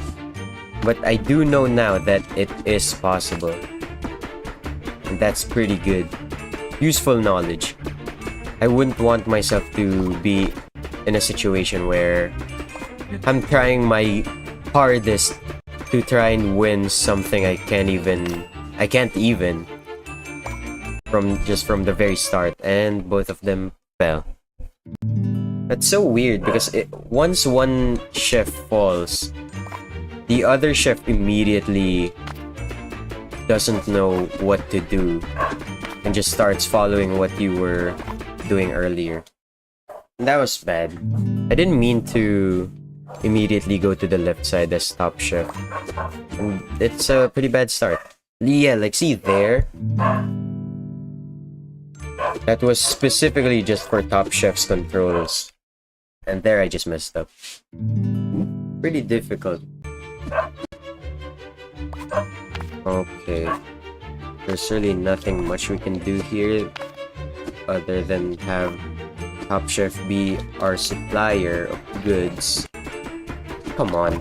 But I do know now that it is possible. And that's pretty good. Useful knowledge. I wouldn't want myself to be in a situation where I'm trying my hardest to try and win something I can't even from the very start, and both of them fell. That's so weird, because once one chef falls, the other chef immediately doesn't know what to do and just starts following what you were doing earlier. And that was bad. I didn't mean to immediately go to the left side as top chef. And it's a pretty bad start. Yeah, like see there? That was specifically just for top chef's controls. And there I just messed up. Pretty difficult. Okay. There's really nothing much we can do here other than have Top Chef be our supplier of goods. Come on.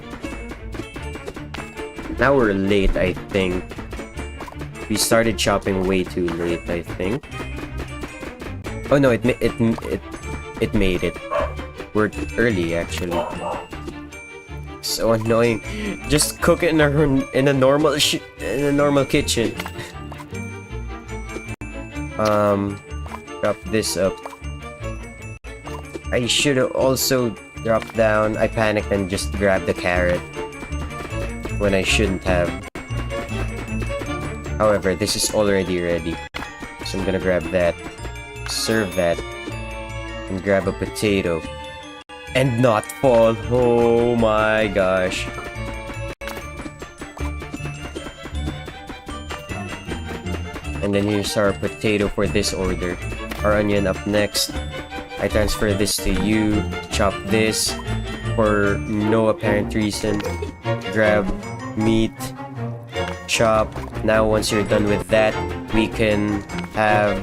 Now we're late, I think. We started chopping way too late, I think. Oh no, it made it. We're early, actually. So annoying. Just cook it in a normal kitchen. Drop this up. I should have also dropped down. I panicked and just grabbed the carrot when I shouldn't have. However, this is already ready, so I'm gonna grab that, serve that, and grab a potato. And not fall. Oh my gosh. And then here's our potato for this order. Our onion up next. I transfer this to you. Chop chop this for no apparent reason. Grab meat, chop. Now once you're done with that, we can have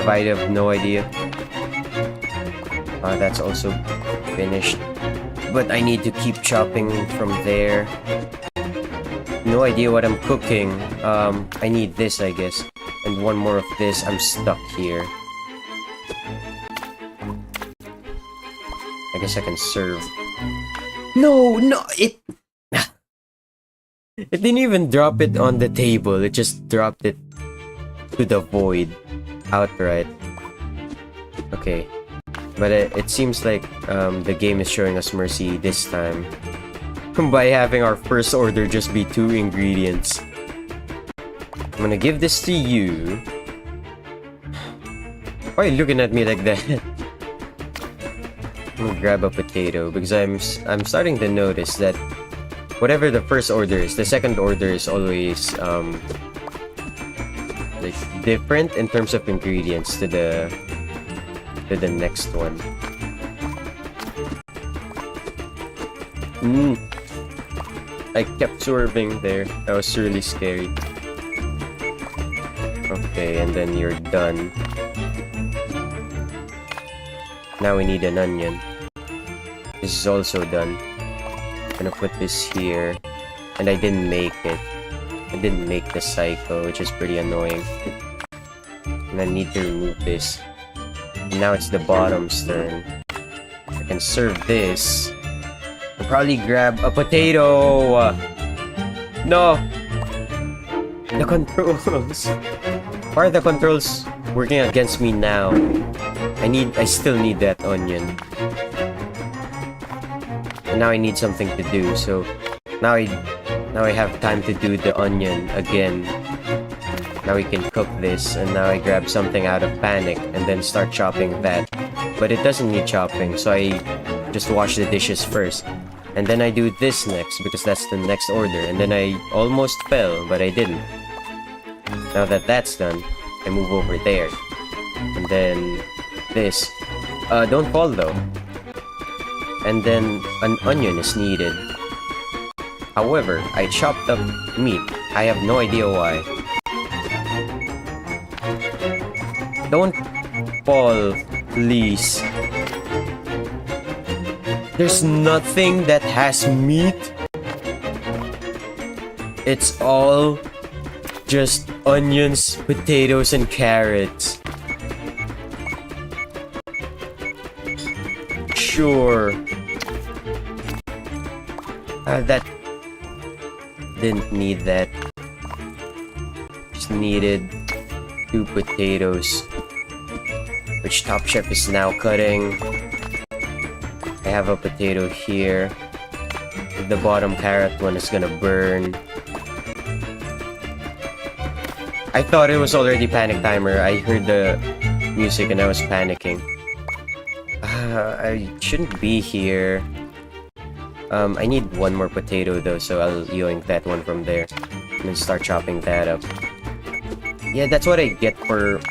I have no idea. That's also finished, but I need to keep chopping from there. No idea what I'm cooking. I need this, I guess, and one more of this. I'm stuck here. I guess I can serve. No, it didn't even drop it on the table. It just dropped it to the void outright. Okay, but it seems like the game is showing us mercy this time by having our first order just be 2 ingredients. I'm gonna give this to you. Why are you looking at me like that? I'm gonna grab a potato because I'm starting to notice that whatever the first order is, the second order is always like different in terms of ingredients to the next one. I kept swerving there. That was really scary. Okay, and then you're done. Now we need an onion. This is also done. I'm gonna put this here. And I didn't make it. I didn't make the cycle, which is pretty annoying. And I need to remove this. And now it's the bottom's turn. I can serve this. I'll probably grab a potato! No! The controls! Why are the controls working against me now? I still need that onion. And now I need something to do, so now I have time to do the onion again. Now we can cook this, and now I grab something out of panic and then start chopping that. But it doesn't need chopping, so I just wash the dishes first. And then I do this next because that's the next order. And then I almost fell, but I didn't. Now that that's done, I move over there. And then this. Don't fall though. And then an onion is needed. However, I chopped up meat. I have no idea why. Don't fall, please. There's nothing that has meat. It's all just onions, potatoes, and carrots. Sure. That didn't need that. Just needed 2 potatoes, which Top Chef is now cutting. I have a potato here. The bottom carrot one is gonna burn. I thought it was already panic timer. I heard the music and I was panicking. I shouldn't be here. I need one more potato though, so I'll yoink that one from there and then start chopping that up. Yeah, that's what I get for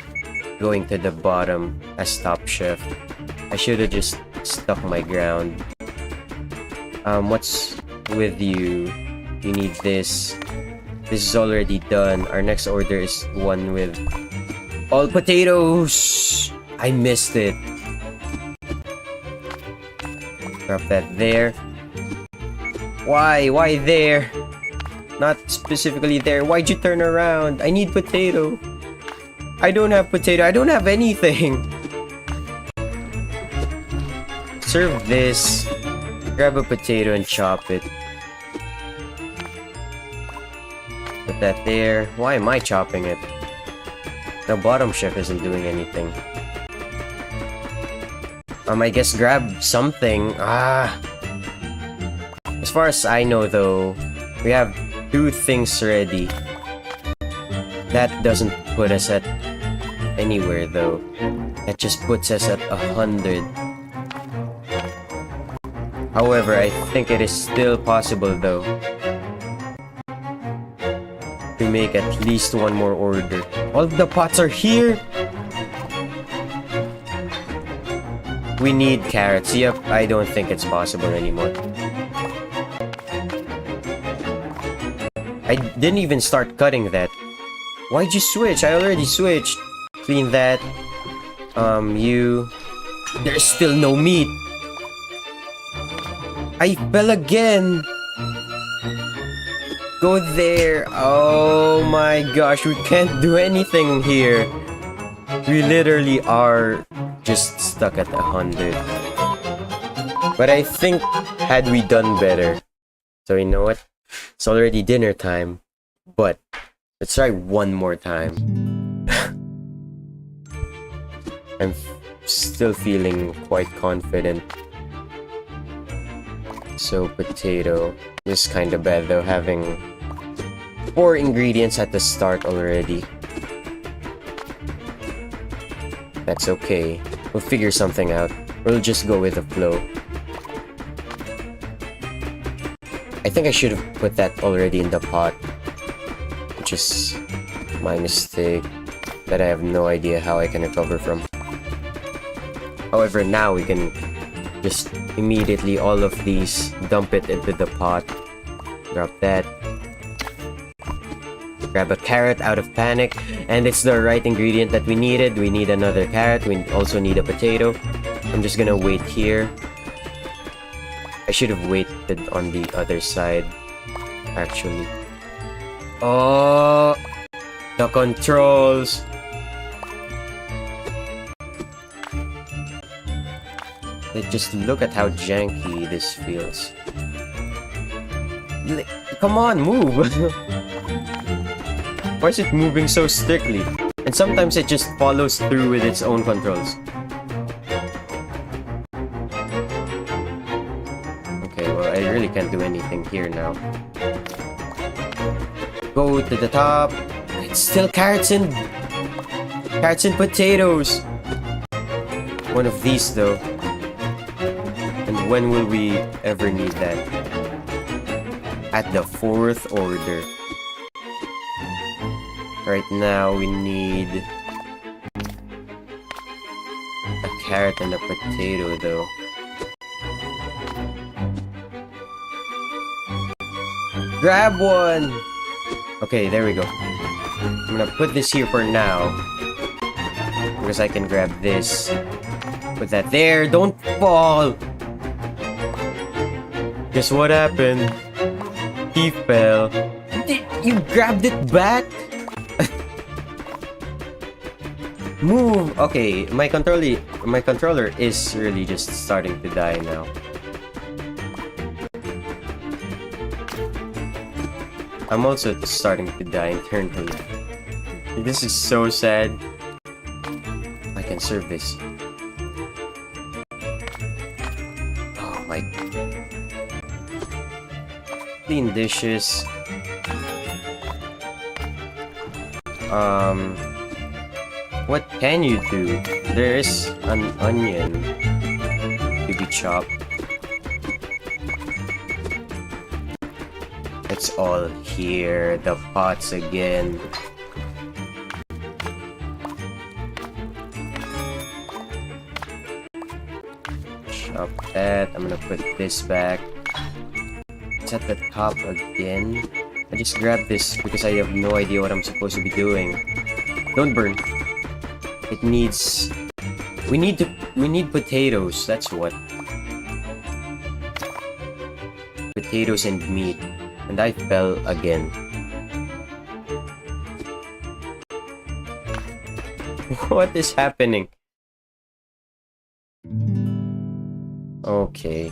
going to the bottom as Top Chef. I should have just stuck my ground. What's with you? You need this. This is already done. Our next order is one with all potatoes. I missed it. Drop that there. Why? Why there? Not specifically there. Why'd you turn around? I need potato. I don't have potato. I don't have anything. Serve this. Grab a potato and chop it. Put that there. Why am I chopping it? The bottom chef isn't doing anything. I guess grab something. As far as I know though, we have 2 things ready. That doesn't put us at anywhere though. That just puts us at 100. However, I think it is still possible though. to make at least one more order. All of the pots are here. We need carrots. Yep, I don't think it's possible anymore. I didn't even start cutting that. Why'd you switch? I already switched. Clean that. There's still no meat. I fell again. Go there. Oh my gosh, we can't do anything here. We literally are just stuck at 100. But I think had we done better. So you know what? It's already dinner time. But let's try one more time. I'm still feeling quite confident. So potato. This is kind of bad though, having 4 ingredients at the start already. That's okay. We'll figure something out. We'll just go with the flow. I think I should have put that already in the pot, which is my mistake that I have no idea how I can recover from. However, now we can just immediately all of these dump it into the pot. Drop that. Grab a carrot out of panic, and it's the right ingredient that we needed. We need another carrot. We also need a potato. I'm just gonna wait here. I should have waited on the other side, actually. Oh, the controls. Just look at how janky this feels. Come on, move! Why is it moving so strictly? And sometimes it just follows through with its own controls. Okay, well, I really can't do anything here now. Go to the top. It's still carrots and potatoes. One of these, though. And when will we ever need that? At the 4th order. Right now, we need a carrot and a potato, though. Grab one! Okay, there we go. I'm gonna put this here for now, because I can grab this. Put that there. Don't fall! Guess what happened? He fell. You grabbed it back? Move! Okay, my controller is really just starting to die now. I'm also starting to die internally. This is so sad. I can serve this. Oh my... Clean dishes. What can you do? There is an onion to be chopped. It's all here. The pots again. Chop that. I'm gonna put this back. It's at the top again. I just grabbed this because I have no idea what I'm supposed to be doing. Don't burn. It needs... We need potatoes, that's what. Potatoes and meat. And I fell again. What is happening? Okay.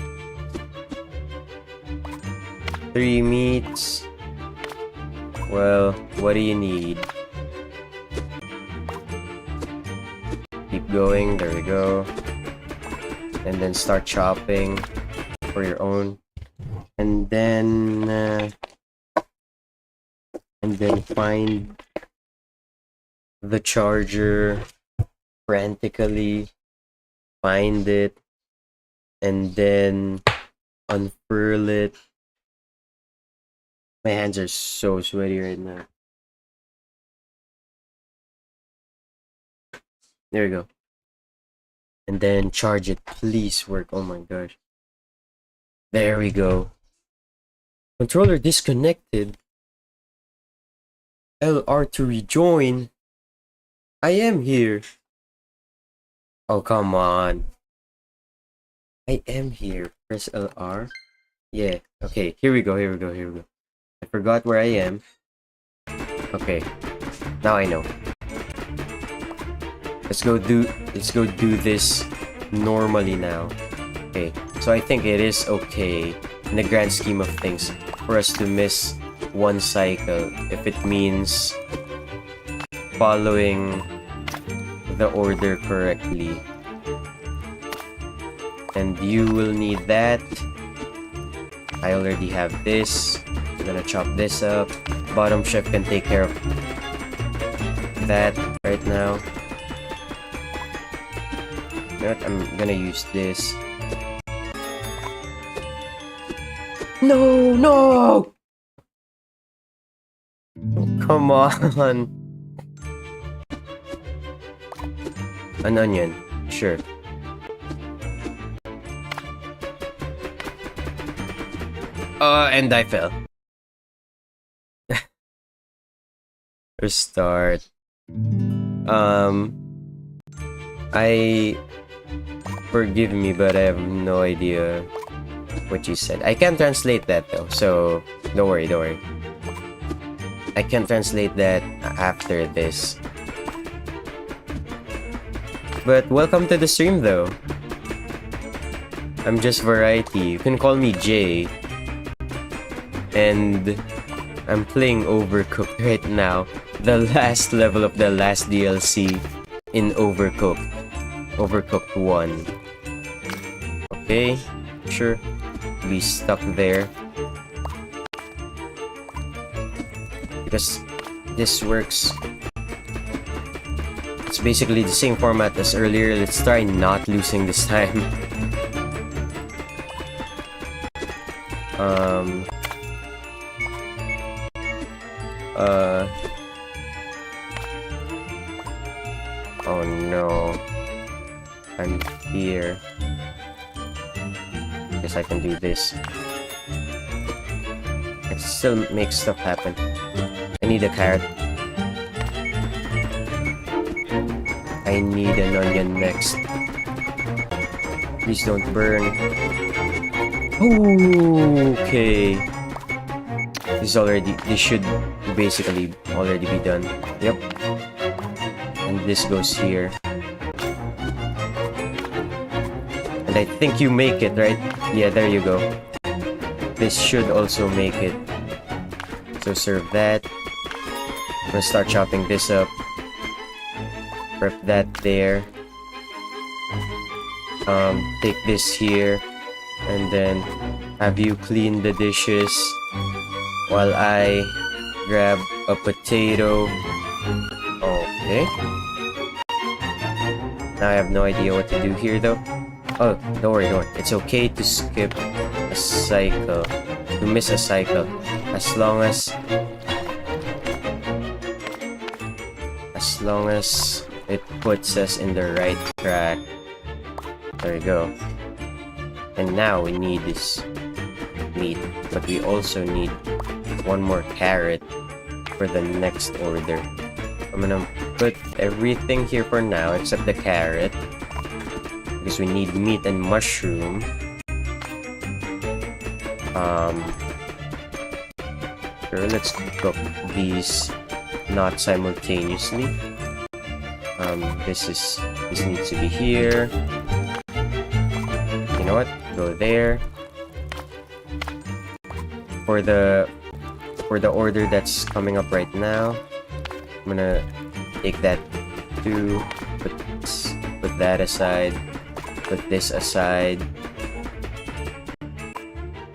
3 meats. Well, what do you need? Keep going, there we go. And then start chopping for your own. And then find the charger frantically. Find it. And then unfurl it. My hands are so sweaty right now. There you go. And then charge it. Please work. Oh my gosh. There we go. Controller disconnected. LR to rejoin. I am here. Oh, come on. I am here. Press LR. Yeah. Okay. Here we go. Here we go. Here we go. I forgot where I am. Okay. Now I know. Let's go do this normally now. Okay. So I think it is okay in the grand scheme of things for us to miss one cycle if it means following the order correctly. And you will need that. I already have this. I'm gonna chop this up. Bottom chef can take care of that right now. You know what? I'm gonna use this. No, no! Oh, come on. An onion, sure. And I fell. Restart. Forgive me, but I have no idea what you said. I can translate that though, so don't worry, don't worry. I can translate that after this. But welcome to the stream though. I'm just Variety. You can call me Jay. And I'm playing Overcooked right now. The last level of the last DLC in Overcooked. Overcooked 1. Okay, sure. Be stuck there. Because this works. It's basically the same format as earlier. Let's try not losing this time. Oh no. I'm here. Guess I can do this. I can still make stuff happen. I need a carrot. I need an onion next. Please don't burn. Okay. This should basically already be done. Yep. And this goes here. And I think you make it, right? Yeah, there you go. This should also make it. So serve that. I'm gonna start chopping this up. Prep that there. Take this here. And then have you clean the dishes while I grab a potato. Okay. Now I have no idea what to do here though. Oh, don't worry, don't worry. It's okay to skip a cycle. To miss a cycle. As long as it puts us in the right track. There we go. And now we need this meat, but we also need one more carrot for the next order. I'm gonna put everything here for now except the carrot, because we need meat and mushroom. Sure, let's cook these not simultaneously. This needs to be here. You know what? Go there. For the order that's coming up right now, I'm gonna take that too. Put that aside. Put this aside.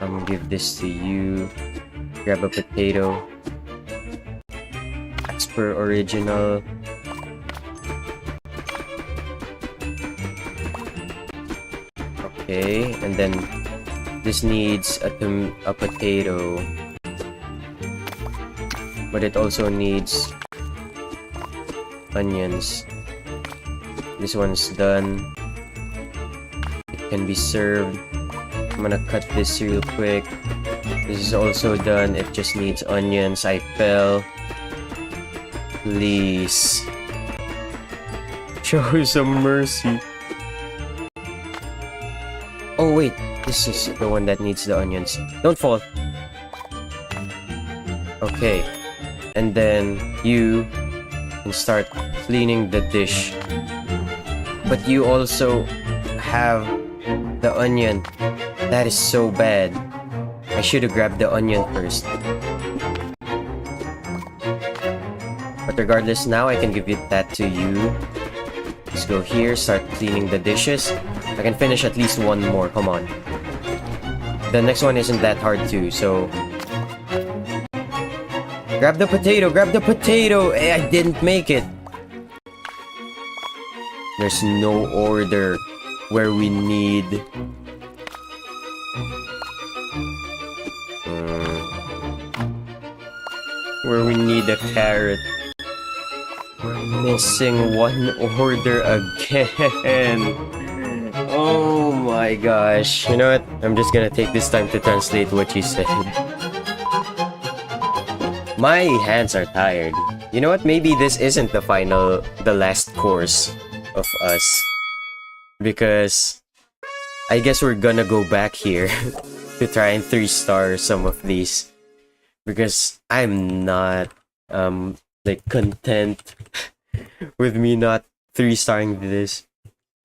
I'm gonna give this to you. Grab a potato. As per original. Okay, and then this needs a potato, but it also needs onions. This one's done. It can be served. I'm gonna cut this real quick. This is also done. It just needs onions. I fell. Please. Show some mercy. Oh wait, this is the one that needs the onions. Don't fall. Okay. And then you can start cleaning the dish. But you also have the onion. That is so bad. I should have grabbed the onion first. But regardless, now I can give that to you. Let's go here, start cleaning the dishes. I can finish at least one more, come on. The next one isn't that hard too, so... Grab the potato! Grab the potato! I didn't make it! There's no order where we need... where we need a carrot. We're missing one order again. Oh my gosh. You know what? I'm just gonna take this time to translate what you said. My hands are tired. You know what? Maybe this isn't the last course of us. Because I guess we're gonna go back here to try and 3-star some of these. Because I'm not like content with me not 3-starring this,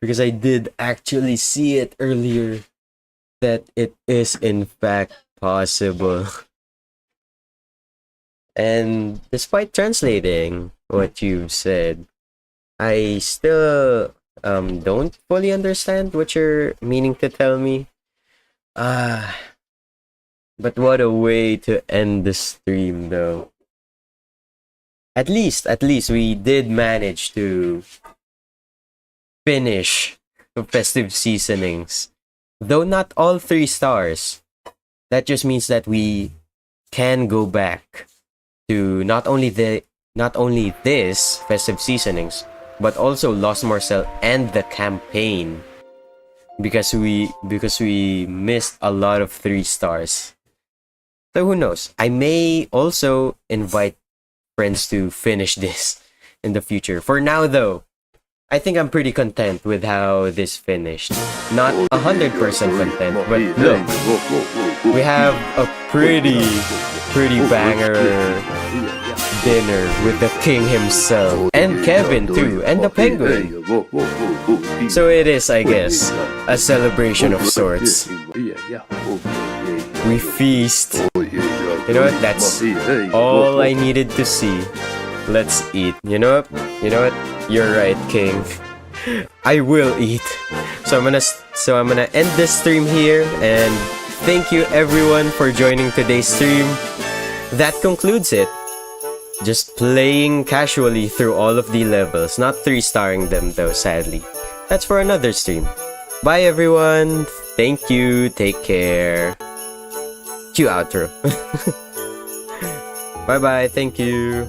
because I did actually see it earlier that it is in fact possible. And despite translating what you said, I still don't fully understand what you're meaning to tell me. But what a way to end the stream, though. At least we did manage to finish the festive seasonings. Though not all 3 stars. That just means that we can go back to not only this festive seasonings, but also Lost Marcel and the campaign. Because we missed a lot of 3 stars. So who knows? I may also invite friends to finish this in the future. For now though, I think I'm pretty content with how this finished. Not 100% content, but look, we have a pretty banger dinner with the king himself, and Kevin too, and the penguin. So it is, I guess, a celebration of sorts. We feast. You know what? That's all I needed to see. Let's eat. You know what? You're right, King. I will eat. So I'm gonna end this stream here, and thank you everyone for joining today's stream. That concludes it. Just playing casually through all of the levels, not 3-starring them though, sadly. That's for another stream. Bye everyone. Thank you. Take care. Cue outro. Bye bye. Thank you.